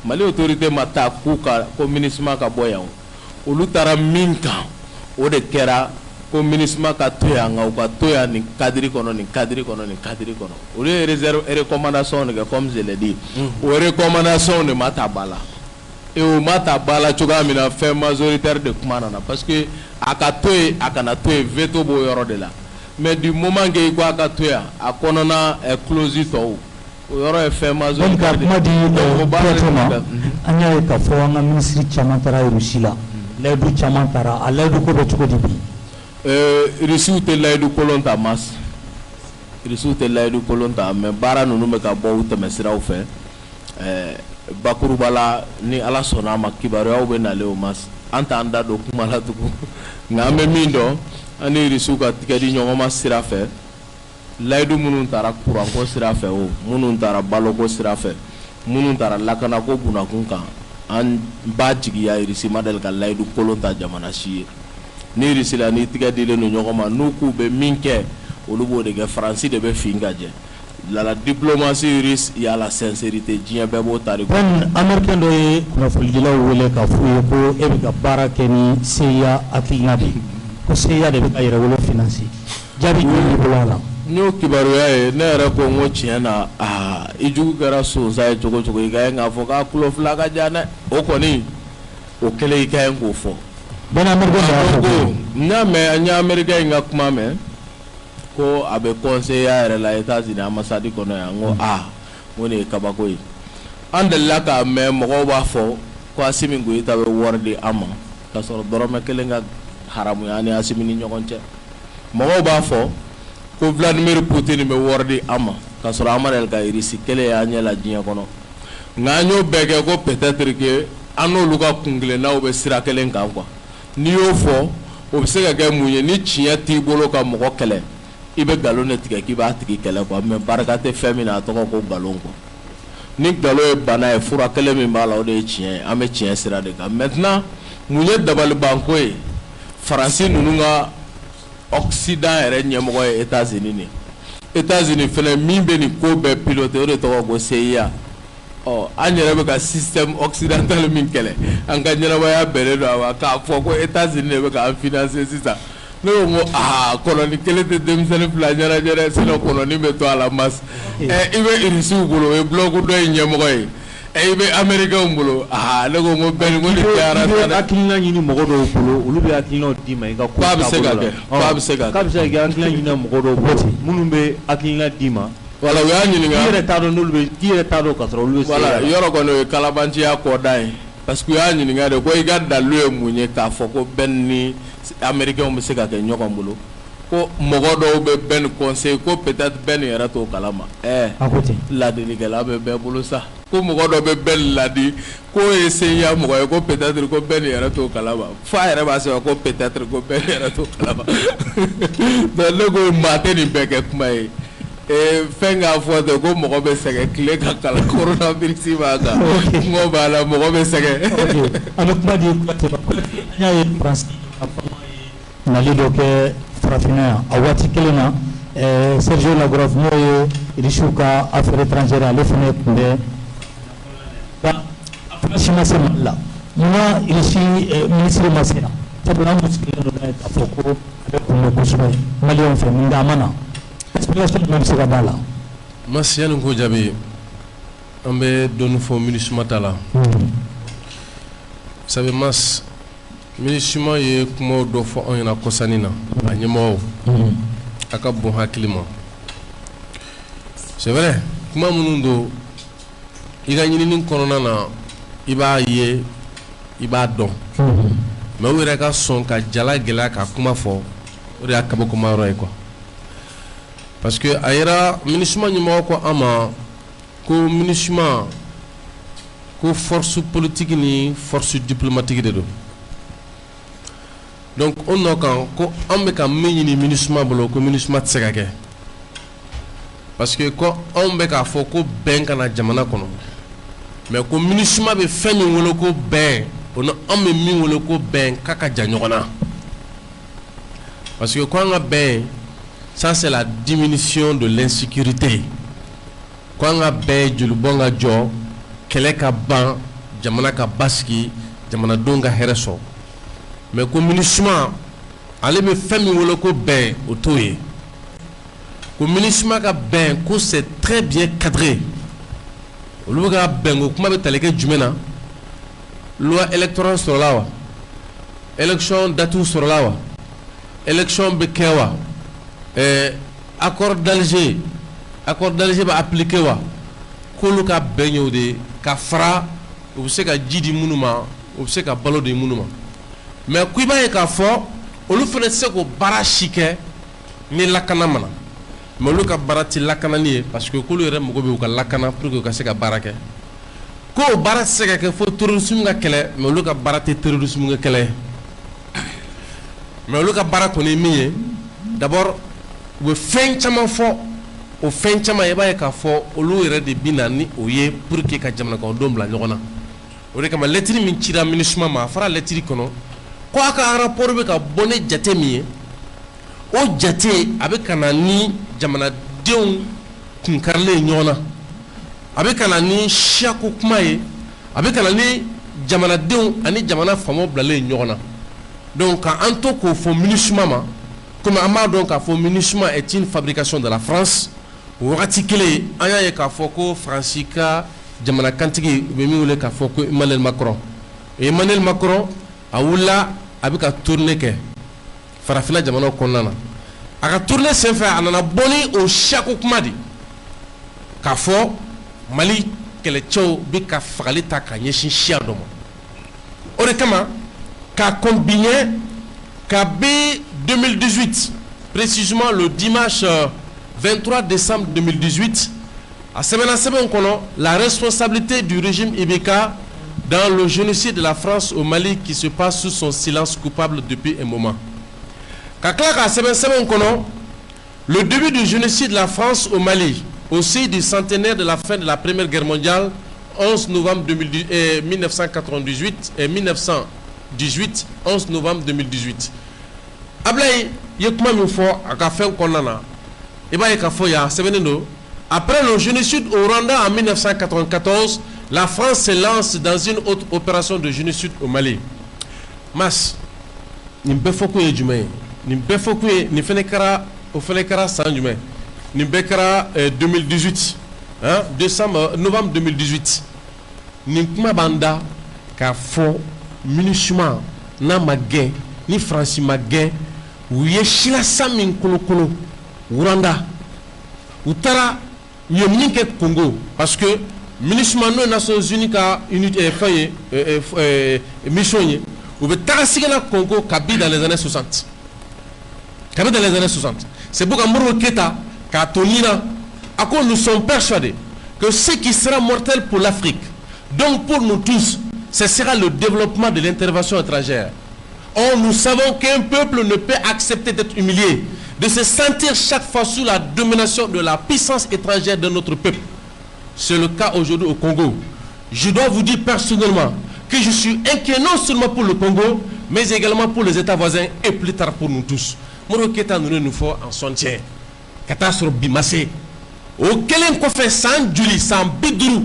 Mali autorité ma taa k'u ka ko MINUSMA ka bɔ yan olu taara min kan o de kɛra ko MINUSMA ka to yan nka u ka to yan nin cadre kɔnɔ nin cadre kɔnɔ nin cadre kɔnɔ olu ye recommandation de kɛ comme je l'ai dit o recommandation de ma ta ba la et o ma ta ba la cogoya min na fɛn majoritaire de kuma nana parce que a ka to yen a kana to yen veto b'o yɔrɔ de la mais du moment que i ko a ka to yan a kɔnɔna clause tɔw o yɔrɔ ye fɛn majoritaire de donc ka kuma di Kuyate ma an y'a ye k'a fɔ an ka ministre caman taara Russie la layidu caman taara a layidu ko bɛ cogo di bi Russiw tɛ layidu kolon ta mas Russiw tɛ layidu kolon ta mais baara ninnu bɛ ka bɔ u tɛmɛsiraw fɛ bakuruba la ni Ala sɔnna a ma kibaruyaw bɛ nalen o mas an t'an da don kuma la tugun nka an bɛ min dɔn an ni Russiw ka tigɛ di ɲɔgɔn ma sira fɛ layidu minnu taara kuranko sira fɛ o minnu taara baloko sira fɛ minnu taara lakanako bunakun kan an b'a jigiya Russie ma deli ka layidu kolon ta jamana si ye ni Russie la ni tigɛ dilen don ɲɔgɔn ma n'u k'u bɛ min kɛ olu b'o de kɛ Faransi de bɛ fin ka jɛ la diplomatie russe y a la sincérité diɲɛ bɛɛ b'o tari ko américain dɔ ye kunnafonidilaw wele k'a f'u ye ko e bɛ ka baara kɛ ni CIA hakilina de ye ko CIA de bɛ ka yɛrɛwolo financer jaabi jumɛn b'i bolo a la n y'o kibaruya ye ne yɛrɛ ko n ko tiɲɛ na i jugu kɛra sonsan ye cogo cogo i ka ɲi k'a fɔ k'a tulo fila ka jan dɛ o kɔni o kɛlen i ka ɲi k'o fɔ bɛn américain de y'a fɔ ko n y'a mɛn n ye américain in ka kuma mɛn ko a bɛ conseiller yɛrɛ la États-Unis ambassade kɔnɔ yan n ko ko nin ye kabako ye an delila k'a mɛn mɔgɔw b'a fɔ ko Asimi Goyita bɛ wari di an ma k'a sɔrɔ dɔrɔmɛ kelen ka haramuya ni Asimi ni ɲɔgɔn cɛ mɔgɔw b'a fɔ ko Vladimir Poutine bɛ wari di an ma k'a sɔrɔ an ma deli ka Russie kɛlɛ y'an ɲɛ la diɲɛ kɔnɔ nka an y'o bɛɛ kɛ ko peut-être que an n'olu ka kunkilennaw bɛ sira kelen kan quoi n'i y'o fɔ o bɛ se ka kɛ mun ye ni tiɲɛ t'i bolo ka mɔgɔ kɛlɛ i bɛ nkalon de tigɛ k'i b'a tigi kɛlɛ quoi mais barika tɛ fɛn min na a tɔgɔ ko nkalon quoi ni nkalon ye bana ye fura kelen min b'a la o de ye tiɲɛ ye an bɛ tiɲɛ sira de kan maintenant mun ye dabalibanko ye Faransi ninnu ka Occident yɛrɛ ɲɛmɔgɔ ye États-Unis ni États-Unis fɛnɛ min bɛ nin ko bɛɛ piloter o de tɔgɔ ko CIA an yɛrɛ bɛ ka système occidental min kɛlɛ an ka ɲɛnamaya bɛnnen don a ma k'a fɔ ko États-Unis de bɛ k'an financer sisan ne ko n ko kɔnɔni kelen tɛ denmisɛnnin fila ɲɛnajɛ dɛ sinon kɔnɔni bɛ to a la mas i bɛ Russiw bolo o ye bloc dɔ in ɲɛmɔgɔ ye i bɛ Américains bolo ne ko n ko bɛɛ ni ko nin kɛra sa dɛ. I bɛ hakilina ɲini mɔgɔ dɔw bolo olu bɛ hakilinaw d'i ma i ka ko taabolo la. K'a bɛ se ka kɛ k'a bɛ se ka kɛ. K'a bɛ se ka kɛ hakilina ɲini mɔgɔ dɔw bolo minnu bɛ hakilina d'i ma. Voilà u y'a ɲininka. K'i yɛrɛ t'a dɔn n'olu bɛ k'i yɛrɛ t'a dɔn k'a sɔrɔ olu bɛ se. Voilà yɔrɔ kɔni o ye kalabanciya kɔda ye parce que u y'a ɲininka de ko i ka dalu ye mun ye k'a fɔ ko bɛn ni Américains bɛ se ka kɛ ɲɔgɔn bolo. Ko mɔgɔ dɔw bɛ bɛn conseil ko peut-être bɛn yɛrɛ t'o kalama ladilikɛla bɛ bɛɛ bolo sa ko mɔgɔ dɔ bɛ bɛn ladi ko ye seya mɔgɔ ye ko peut-être ko bɛn yɛrɛ t'o kalama fa yɛrɛ b'a sɛbɛn ko peut-être ko bɛn yɛrɛ t'o kalama donc ne ko maa tɛ nin bɛɛ kɛ kuma ye fɛn k'a fɔ ten ko mɔgɔ bɛ sɛgɛn tile ka kalan coronavirus b'a kan n ko b'a la mɔgɔ bɛ sɛgɛn. an bɛ kuma di Kuyate ma n y'a ye Faransi ka fanga ye nali dɔ kɛ farafinna yan a waati kelen na Sergio Lavrov n'o ye Russiw ka affaire étrangère ale fana tun bɛ a si ma se Mali la munna Russie ministre ma se yan sabula an sigilen don n'a ye k'a fɔ ko a bɛ kun bɛ kosɛbɛ Maliyɛnw fɛ nka a ma na explication jumɛn bɛ se ka d'a la. Mas yanni k'o jaabi an bɛ dɔɔni fɔ MINUSMA ta la sabu Mas MINUSMA ye kumaw dɔ fɔ anw ɲɛna kɔsannin na a ɲɛmɔgɔw a ka bon hakili ma c'est vrai kuma minnu don i ka ɲinini kɔnɔna na i b'a ye i b'a dɔn mais u yɛrɛ ka sɔn ka jala gɛlɛya ka kuma fɔ o de y'a kabakoma yɔrɔ ye quoi parce que a yɛrɛ MINUSMA ɲɛmɔgɔ ko an ma ko MINUSMA ko force politique ni force diplomatique de don donc o nɔ kan ko an bɛ ka min ɲini MINUSMA bolo ko MINUSMA tɛ se ka kɛ parce que ko anw bɛ k'a fɔ ko bɛn kana jamana kɔnɔ mais ko MINUSMA bɛ fɛn min wele ko bɛn o ni an bɛ min wele ko bɛn k'a ka jan ɲɔgɔn na parce que ko an ka bɛn Ça, c'est la diminution de l'insécurité. Quand on a du bon job, quel est ban, jamana ka baski, jamana donga hereso. Mais comme ministre, allez me faire mi ko ben autoye. Comme ministre ka ben ko c'est très bien cadré. Olu ka ben ko kuma be taleke jumena. Loi électorale sur la wa. Élection datu sur la wa. Élection bekewa. Accord d'Alger va appliquer wa. Kolu ka ben yo de ka fra ou se ka jidi munuma ou se ka balo de munuma. Mais kui ba e ka fo olu fene se ko bara chike ni lakana mana. Mais olu ka bara ti lakana ni parce que kolu yere moko be ka lakana pour que ka se ka barake. Ko bara se ka ke fo terrorisme ga kele mais olu ka bara te terrorisme ga kele. Mais olu ka bara ko ni miye d'abord we fen chama fo o fen chama e ba e ka fo olu yere de binani oye pour que ka jamana ko dom la nyogona. O de kama lettre min cira ministre ma fara lettre kono ko aka rapport be ka bonne jate miye o jate abe kana ni jamana deun kun karle nyona abe kana ni shaku kumaye abe kana ni jamana deun ani jamana famo blale nyona. Donc en tout ko fo ministre ma comme ama donc a fo ministre est une fabrication de la France wakati kele anya ye ka fo ko Francica jamana kantigi be mi wole ka fo ko Emmanuel Macron et Emmanuel Macron awula abika tourner ke farafina jamana konnana aka tourner sen fa anana boni o chaque kumadi ka fo Mali kele chow bika fagalita ka nyeshin shia domo o de kama ka combiner ka B 2018 précisément le dimanche 23 décembre 2018 à Semena Kono la responsabilité du régime Ibeka dans le génocide de la France au Mali qui se passe sous son silence coupable depuis un moment. Le début du génocide de la France au Mali, aussi du centenaire de la fin de la Première Guerre mondiale, 11 novembre 1998 et 1918, 11 novembre 2018. Après le génocide au Rwanda en 1994, la France se lance dans une autre opération de génocide au Mali. Mas, Nimbefoko et Jumé, Nimbefoko et Nifenekara, Ofenekara Sanjumé, Nimbekara 2018, novembre 2018. Ninkuma Banda, Kafo, Minishuma, Namagé, Ni Francis Magé, Ouyeshila Samin Kolokolo, Rwanda, Outara, Yomninke Congo, parce que ministre des Nations Unies a unité mission ou be Tarasiga Congo Kabi dans les années 60. Kabi dans les années 60. C'est pourquoi Moro Keta Katonina nous sommes persuadés que ce qui sera mortel pour l'Afrique, donc pour nous tous, ce sera le développement de l'intervention étrangère. Or, nous savons qu'un peuple ne peut accepter d'être humilié, de se sentir chaque fois sous la domination de la puissance étrangère de notre peuple. C'est le cas aujourd'hui au Congo. Je dois vous dire personnellement que je suis inquiet non seulement pour le Congo, mais également pour les États voisins et plus tard pour nous tous. Moro Keta nous faut en soutien. Catastrophe bimassé. Auquel on fait sans Julie, sans Bidrou,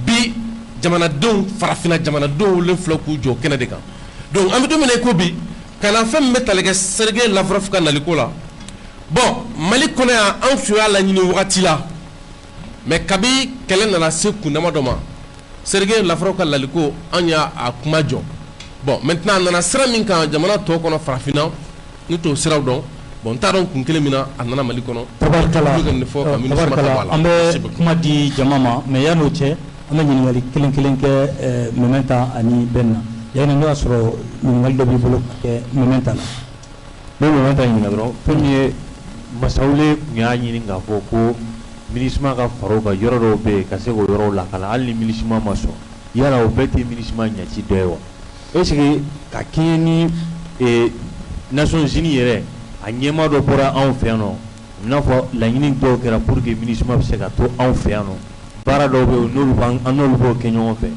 Bi, Jamana Don, Farafina Jamana Don, le Floku, Jo, Kenadeka. Donc, en fait, Kobi, quand on fait mettre les Sergei Lavrov Kanalikola, bon, Mali connaît un feu à la Ninoratila. Mais Kabi, quel est la secoue Namadoma? Sergei Lavrov Kanaliko, Anya à Kumajo. Bon, maintenant, on a Seraminka, Jamana Tokona Farafina, nous tous Seradon. Bon, taron kunkelemina anana malikono. Tabarkala. Ambe kumadi jamama, mais yano che, ambe nyingali kelenke momenta ani benna. Yani no asro nyingali dobi bolo ke momenta na. Le momenta nyinga dro, premier masaule nya nyinga foko minisma ka faroka yoro be kasego yoro la kala ali minisma maso. Yara obeti minisma nya ci dewa. Est-ce que kakini et Nations Unies yere a ɲɛma dɔ bɔra anw fɛ yan nɔ n'a fɔ laɲini dɔw kɛra pour que MINUSMA bɛ se ka to anw fɛ yan nɔ baara dɔw bɛ yen n'olu b'o kɛ ɲɔgɔn fɛ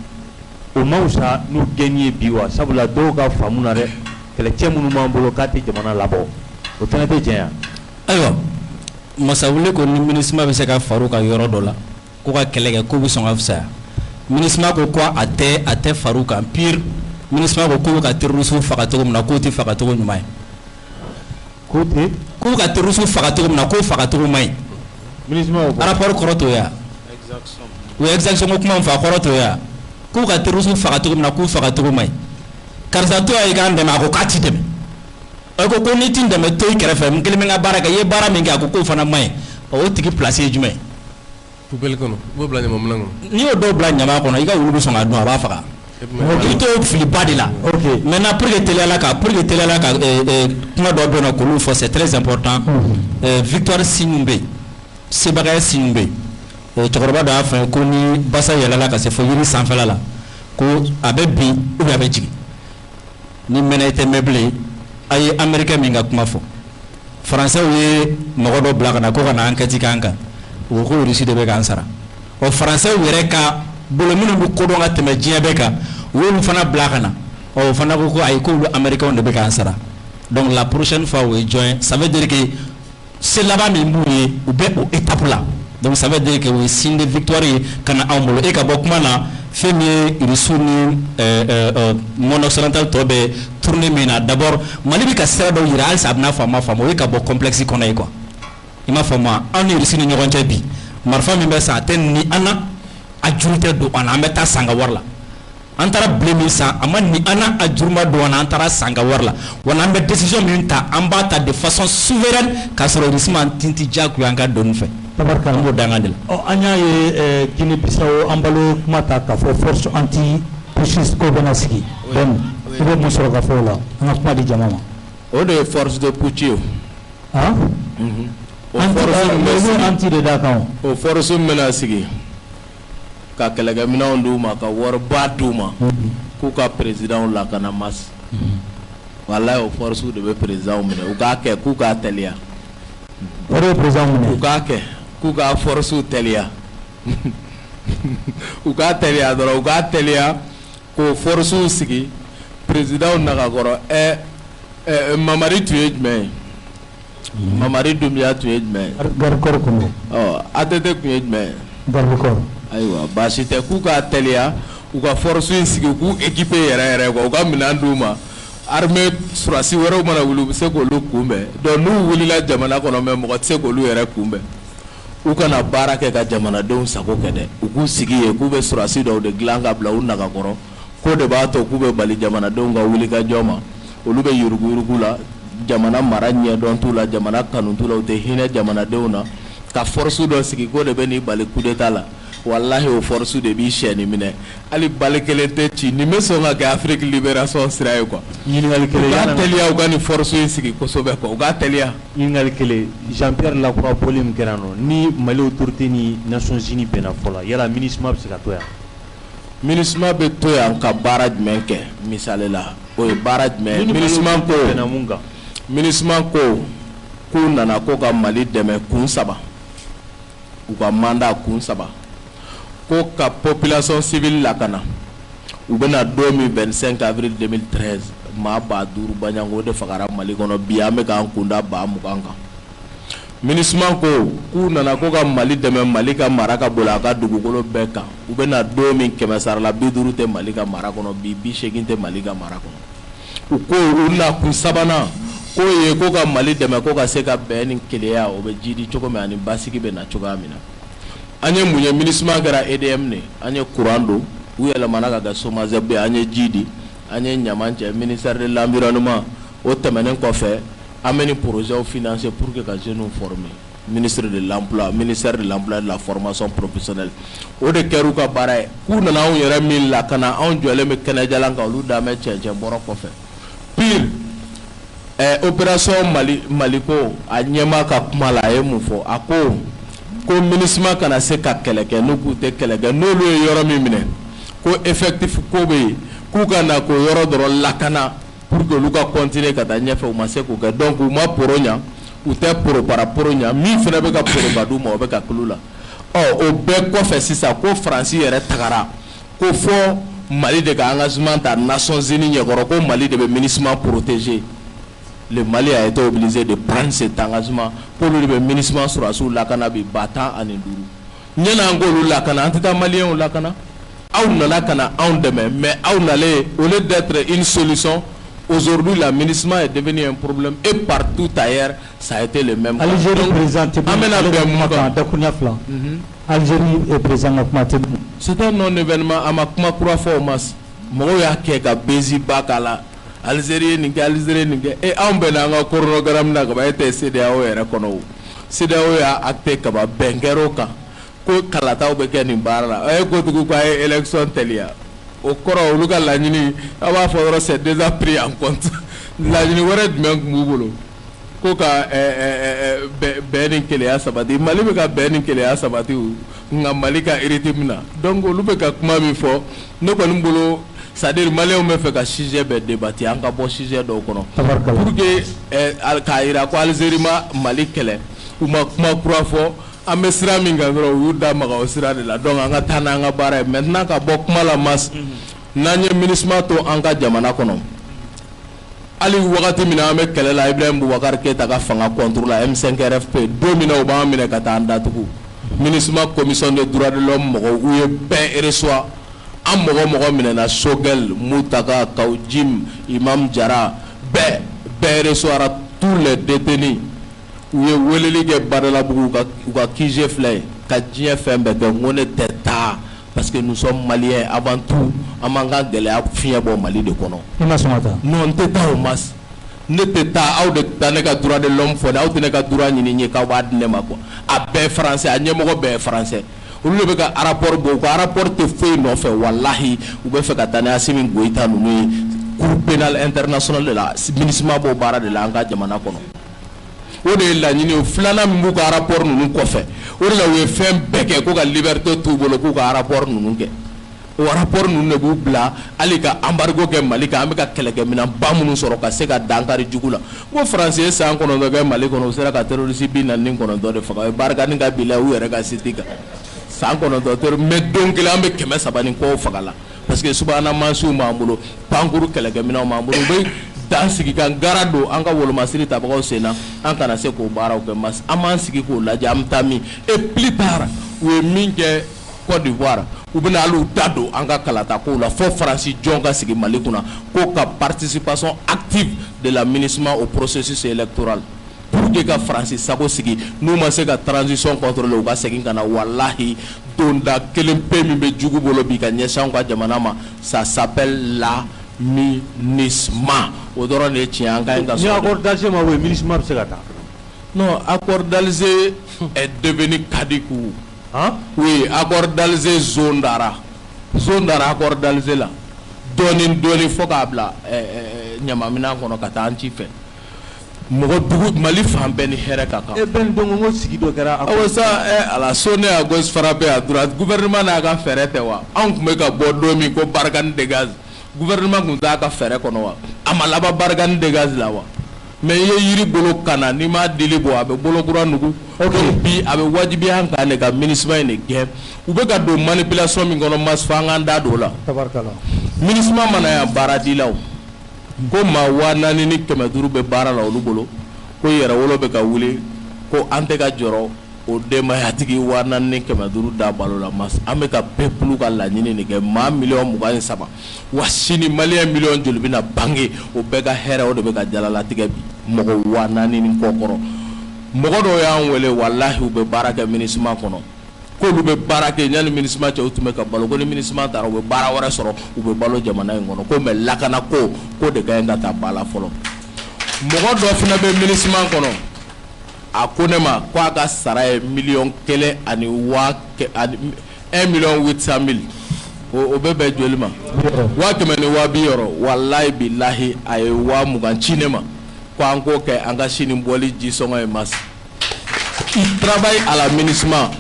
o ma wusa n'u gɛnni ye bi wa sabula dɔw ka faamu na dɛ kɛlɛcɛ minnu b'an bolo k'a tɛ jamana labɔ o fana tɛ tiɲɛ ayiwa masa wele ko ni MINUSMA bɛ se ka far'u ka yɔrɔ dɔ la ko ka kɛlɛ kɛ k'u bɛ sɔn ka fisaya MINUSMA ko a tɛ far'u kan pire MINUSMA ko k'u bɛ ka terroristes faga cogo min na k'o tɛ faga cogo ɲuman ye k'u bɛ ka terroristes faga cogo min na k'o faga cogo man ɲi rapport kɔrɔ t'o ye wa o ye exaction ko kuma min fɔ a kɔrɔ t'o ye wa k'u ka terroristes faga cogo min na k'u faga cogo man ɲi karisa to y'a ye k'an dɛmɛ a ko k'a ti dɛmɛ a ko n'i ti dɛmɛ to i kɛrɛfɛ n kelen bɛ n ka baara kɛ i ye baara min kɛ a ko k'o fana man ɲi o tigi place ye jumɛn ye poubelle kɔnɔ i b'o bila ɲamanminɛn kɔnɔ n'i y'o dɔw bila ɲaman kɔnɔ i ka wulu bɛ sɔn k'a dun a b'a faga i t'o filiba de la maintenant pour que teliyala ka kuma dɔ bɛ yen nɔ k'olu fɔ c'est très important victoire signe bɛ yen sebagaya signe bɛ yen cɛkɔrɔba dɔ y'a fɔ ko ni basa yɛlɛla ka se fɔ yiri sanfɛla la ko a bɛ bin ou bien a bɛ jigin ni mɛnɛ i tɛ mɛn bilen a ye américain min ka kuma fɔ français ye mɔgɔ dɔ bila ka na ko ka na enquête k'an kan u ko ko Russie de bɛ k'an sara o français yɛrɛ ka bolo minnu bɛ kodɔn ka tɛmɛ diɲɛ bɛɛ kan u y'olu fana bila ka na o fana ko ayi k'olu américain de bɛ k'an sara donc la prochaine fois o ye jɔn ye ça veut dire que se laban min b'u ye u bɛ o étape la donc ça veut dire que o ye signe de victoire ye ka na anw bolo e ka bɔ kuma na fɛn min ye Russie ni monde occidental tɔ bɛ tourner min na d'abord Mali bɛ ka sira dɔw yira halisa a bɛna faamu ma faamu o ye ka bɔ complexe kɔnɔ ye quoi i m'a faamu wa anw ni Russie ni ɲɔgɔn cɛ bi marifa min bɛ san a tɛ ni an na a juru tɛ don an na an bɛ taa san ka wari la an taara bile min san a ma ni an na a juru ma don an na an taara san ka wari la wa n'an bɛ décision min ta an b'a ta de façon souveraine k'a sɔrɔ Russie ma tinti diyagoya an ka donni fɛ. Tabarikala an b'o dangan de la. An y'a ye Guinée Bissau an balo kuma ta k'a fɔ force anti putschiste ko bɛna sigi donc i bɛ mun sɔrɔ ka fɔ o la an ka kuma di jama ma. O de ye force de putsch ye o. Anti de da kan o. O force min bɛna sigi ka kɛlɛkɛminɛnw d'u ma ka wariba d'u ma k'u ka président lakana mas walayi o force de bɛ président minɛ u k'a kɛ k'u k'a teliya. O de ye président minɛ. U k'a kɛ k'u ka force teliya u k'a teliya dɔrɔn u k'a teliya k'o force sigi président nagakɔrɔ Mamari tun ye jumɛn ye Mamari Doumbouya tun ye jumɛn ye. Garikɔrɔ kun don. ATT tun ye jumɛn ye. Garikɔrɔ. Ayiwa baasi tɛ k'u k'a teliya u ka force in sigi k'u équiper yɛrɛ yɛrɛ quoi u ka minɛn d'u ma armée surasi wɛrɛw mana wuli u bɛ se k'olu kunbɛn donc n'u wulila jamana kɔnɔ mais mɔgɔ tɛ se k'olu yɛrɛ kunbɛn u kana baara kɛ ka jamanadenw sago kɛ dɛ u k'u sigi yen k'u bɛ surasi dɔw de dilan ka bila u nagakɔrɔ ko de b'a to k'u bɛ bali jamanadenw ka wulikajɔ ma olu bɛ yuruguyurugu la jamana mara ɲɛdɔn t'u la jamana kanu t'u la u tɛ hinɛ jamanadenw na ka force dɔ sigi ko de bɛ n'i bali coup d'état la wallahi o force de b'i sɛni minɛ hali bali kelen tɛ ci nin bɛ sɔn ka kɛ Afrique libération sira ye quoi ɲininkali kelen u ka teliya u ka nin force in sigi kosɛbɛ quoi u ka teliya ɲininkali kelen Jean-Pierre Lacroix bɔli min kɛra nɔ ni Mali autorité ni Nations Unies bɛnna fɔlɔ yala MINUSMA bɛ se ka to yan MINUSMA bɛ to yan ka baara jumɛn kɛ misali la o ye baara jumɛn MINUSMA ko k'u nana ko ka Mali dɛmɛ kun 3 u ka mandat kun 3 ko ka population civile lakana u bɛna don min 25 avril 2013 maa 5000 baɲango de fagara Mali kɔnɔ bi an bɛ k'an kunda 20,000 kan MINUSMA ko k'u nana ko ka Mali dɛmɛ Mali ka mara ka boli a ka dugukolo bɛɛ kan u bɛna don min 100 la 50 tɛ Mali ka mara kɔnɔ bi 80 tɛ Mali ka mara kɔnɔ u ko u na kun 3nan ko ye ko ka Mali dɛmɛ ko ka se ka bɛn ni keleya o bɛ jidi cogo min ani basigi bɛ na cogoya min na an ye mun ye MINUSMA kɛra EDM ne an ye courant don u yɛlɛmana ka kɛ SOMAZEB an ye ji di an ye ɲaman cɛ ministère de l'environnement o tɛmɛnen kɔfɛ an bɛ ni projet financer pour que ka jeunes former ministère de l'emploi et de la formation professionnelle o de kɛra ka baara ye k'u nana anw yɛrɛ min lakana anw jɔlen bɛ kɛnɛjalan kan olu dan bɛ cɛncɛn bɔrɔ kɔfɛ pire opération Mali ko a ɲɛma ka kuma la a ye mun fɔ a ko MINUSMA kana se ka kɛlɛ kɛ n'u k'u tɛ kɛlɛ kɛ n'olu ye yɔrɔ min minɛ ko effectif ko bɛ yen k'u ka na k'o yɔrɔ dɔrɔn lakana pour que olu ka continuer ka taa ɲɛfɛ u ma se k'o kɛ donc u ma poro ɲa u tɛ poro para poro ɲa min fana bɛ ka poro ka d'u ma o bɛ ka kulu la o bɛɛ kɔfɛ sisan ko Faransi yɛrɛ tagara ko fɔ Mali de ka engagement ta Nations Unies ɲɛkɔrɔ ko Mali de bɛ MINUSMA protéger le Mali a été obligé de prendre cet engagement pour le ministre sur la cannabis battant en enduro. Nous avons la cana, en Malien ou la cana. On a la cana, on demain, mais on allait, au lieu d'être une solution, aujourd'hui l'administration est devenu un problème et partout ailleurs, ça a été le même cas. Algérie présente. Algérie est présente. C'est un non-événement à ma Kouafomas. Moya Keka, Bézi Bakala. Algérie ni Algérie ni et en benanga chronogramme na ba été CDAO era kono CDAO ya acté ka ba bengeroka ko kalata o be ken barra e ko tugu ko ay élection telia o koro lu ka la ni aba fodoro c'est déjà pris en compte la ni wara men mubolo ko ka benin kele ya sabati mali be ka benin kele ya sabati nga mali ka iritimna donc lu be ka kuma mi fo ne ko mbolo c'est-à-dire Malais ont fait que sujet be débattre en ka bo sujet do kono pour que al kaira ko Algérie ma Mali kele ou ma kuma fo amesra minga ro yuda ma ko sira de la donc anga tana nga bare maintenant ka bo kuma la mas nanye ministre to anga jamana kono ali wakati mina ame kele la Ibrahim Boubacar Keita ka fanga contre la M5 RFP domina o ba mine ka ta andatuku ministre commission de droits de l'homme mo ou ye paix reçoit an mɔgɔ minɛna Sogel Moutaka Kaujim Imam Jara bɛɛ reçoira tous les détenus u ye weleli kɛ Badalabugu u ka kije filɛ ka diɲɛ fɛn bɛɛ kɛ ngo ne tɛ taa parce que nous sommes maliens avant tout an b'an ka gɛlɛya fiɲɛ bɔ Mali de kɔnɔ non n tɛ taa o mas ne tɛ taa aw de taa ne ka droit de l'homme fɔ aw tɛ ne ka droit ɲini n ye k'aw b'a di ne ma quoi a bɛɛ français a ɲɛmɔgɔ bɛɛ français olu be ka rapport bo ko rapport te feuille no fait wallahi u be fe ka tane Assimi Goïta nunu cour pénal international de la ministre bo bara de la anga jamana kono o de la ñini o flana mbu ka rapport nunu ko fe o de la we fem beke ko ka liberté tout bolo ko ka rapport nunu ke o rapport nunu ne bu bla ali ka embargo ke Mali ka ambe ka keleke mina ba munu soro ka se ka dankari jugula ko français san kono do ke Mali kono sera ka terroriste bi nan nin kono do de fa barka ni ka bila u yere ka sitika san kono docteur mais donc la ambe keme sabani ko fagala parce que subhana mansu mamulo pankuru keleke mina mamulo be dan sigi kan garado an ka woloma siri tabagaw sena an kana se ko baaraw ke mas aman sigi ko laja am tami et plus tard we minke Côte d'Ivoire ou bena alu dado an ka kalata ko la fo France jonga sigi Mali kuna ko ka participation active de l'administration au processus électoral pour que ka France sako sigi nous ma se ka transition contrôler ou ka segin kana wallahi donda kelen pe mi be jugu bolo bi ka nyesa ka jamana ma ça s'appelle la MINUSMA o doro ne ti an ka nga ni accord d'Alger ma we MINUSMA se ka ta non accord d'Alger est devenu Kadikou hein oui accord d'Alger zone dara accord d'Alger la doni fokabla nyamamina kono kata anti fe mogo dugu Mali fan bɛɛ ni hɛrɛ ka kan. ben donc ngo sigi dɔ kɛra. awɔ sa ala sonne à gauche frappé à droite gouvernement n'a ka fɛɛrɛ tɛ wa anw tun bɛ ka bɔ don min ko bargane de gaz gouvernement tun t'a ka fɛɛrɛ kɔnɔ wa a ma laban bargane de gaz la wa mais i ye yiri bolo kana n'i m'a dili bɔ a bɛ bolo kura nugu. ok bi a bɛ wajibiya an kan de ka MINUSMA in de gɛn u bɛ ka don manipulation min kɔnɔ mas fo an k'an da don o la. tabarikala MINUSMA mana yan baara dilaw. ko ma 4,500 be baara la olu bolo ko yɛrɛ wolo be ka wuli ko an tɛ ka jɔrɔ o denbayatigi 4,500 da balo la mas an bɛ ka peuple ka laɲini de kɛ maa 23,000 wa sini maliyɛn miliyɔn joli bɛna bange o bɛɛ ka hɛrɛ o de bɛ ka jalalatigɛ bi mɔgɔ 4,000 kɔ kɔrɔ mɔgɔ dɔw y'an wele wallahi u bɛ baara kɛ MINUSMA kɔnɔ k'olu bɛ baara kɛ yanni MINUSMA cɛ u tun bɛ ka balo ko ni MINUSMA taara u bɛ baara wɛrɛ sɔrɔ u bɛ balo jamana in kɔnɔ ko mais lakana ko de ka ɲi ka taa ba la fɔlɔ mɔgɔ dɔ fana bɛ MINUSMA kɔnɔ a ko ne ma ko a ka sara ye 1,800,000 1,800,000 o bɛ bɛn joli ma 1,200,000 wallahi billahi a ye 20,000 ci ne ma ko an k'o kɛ an ka sini bɔli jisɔngɔ ye mas il travaille à la MINUSMA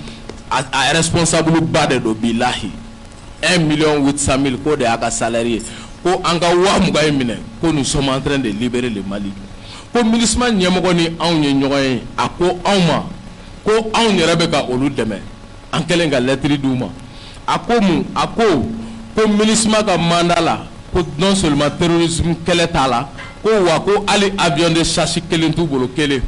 a responsable ba de do billahi 1,800,000 ko de y'a ka salaire ye ko an ka 20,000 minɛ ko nous sommes en train de libérer le Mali ko MINUSMA ɲɛmɔgɔ ni anw ye ɲɔgɔn ye a ko anw ma ko anw yɛrɛ bɛ ka olu dɛmɛ an kɛlen ka lettre d'u ma a ko mun a ko MINUSMA ka mandat la ko non seulement terrorisme kɛlɛ t'a la ko wa ko hali avion de chasse kelen t'u bolo kelen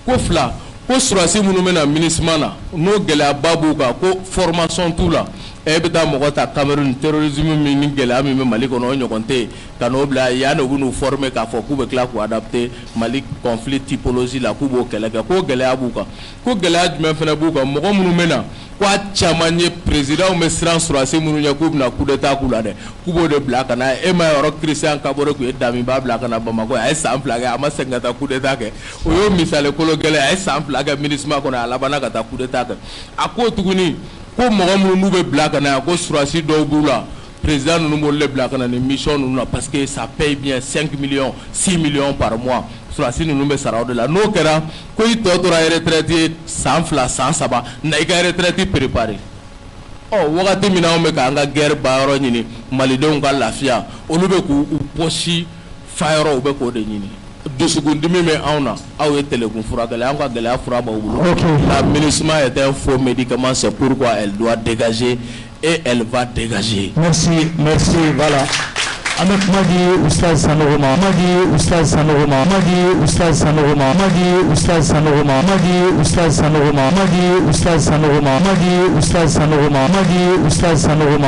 ko fila ko surasi minnu bɛna MINUSMA na n'o gɛlɛyaba b'u kan ko formation t'u la e bɛ taa mɔgɔ ta Cameroun terrorisme min ni gɛlɛya min bɛ Mali kɔnɔ o ɲɔgɔn tɛ yen ka n'o bila yanni u bɛ n'u former k'a fɔ k'u bɛ tila k'u adapter Mali conflit typologie la k'u b'o kɛlɛ kɛ ko gɛlɛya b'u kan ko gɛlɛya jumɛn fana b'u kan mɔgɔ minnu bɛ na ko a caman ye président bɛ siran surasi minnu ɲɛ k'u bɛna coup d'état k'u la dɛ k'u b'o de bila ka na e ma yɔrɔ Christian Kabore tun ye Dami b'a bila ka na Bamakɔ a ye san 2 kɛ a ma segin ka taa coup d'état kɛ o y'o misali kolo gɛlɛn a ye san 2 kɛ MINUSMA kɔnɔ a labanna ka taa coup d'état kɛ a ko tuguni ko mɔgɔ minnu n'u bɛ bila ka na yan ko surasi dɔw b'u la président ninnu b'olu de bila ka na ni mission ninnu na parce que ça paye bien 5 millions 6 millions par mois surasi ninnu bɛ sara o de la n'o kɛra ko i tɔ tora retraite ye san 2 san 3 na i ka retraite préparé ɔ wagati min na anw bɛ k'an ka guerre bayɔrɔ ɲini malidenw ka lafiya olu bɛ k'u pɔsi fa yɔrɔ u bɛ k'o de ɲini dusukundimi bɛ anw na aw ye tɛlɛkun furakɛli anw ka gɛlɛya fura b'aw bolo la MINUSMA est un faux médicament c'est pourquoi elle doit dégager et elle va dégager. Merci, voilà. Ahmed Madi Oustaz Sanogoma, Madi Oustaz Sanogoma, Madi Oustaz Sanogoma, Madi Oustaz Sanogoma, Madi Oustaz Sanogoma, Madi Oustaz Sanogoma, Madi Oustaz Sanogoma, Madi Oustaz Sanogoma.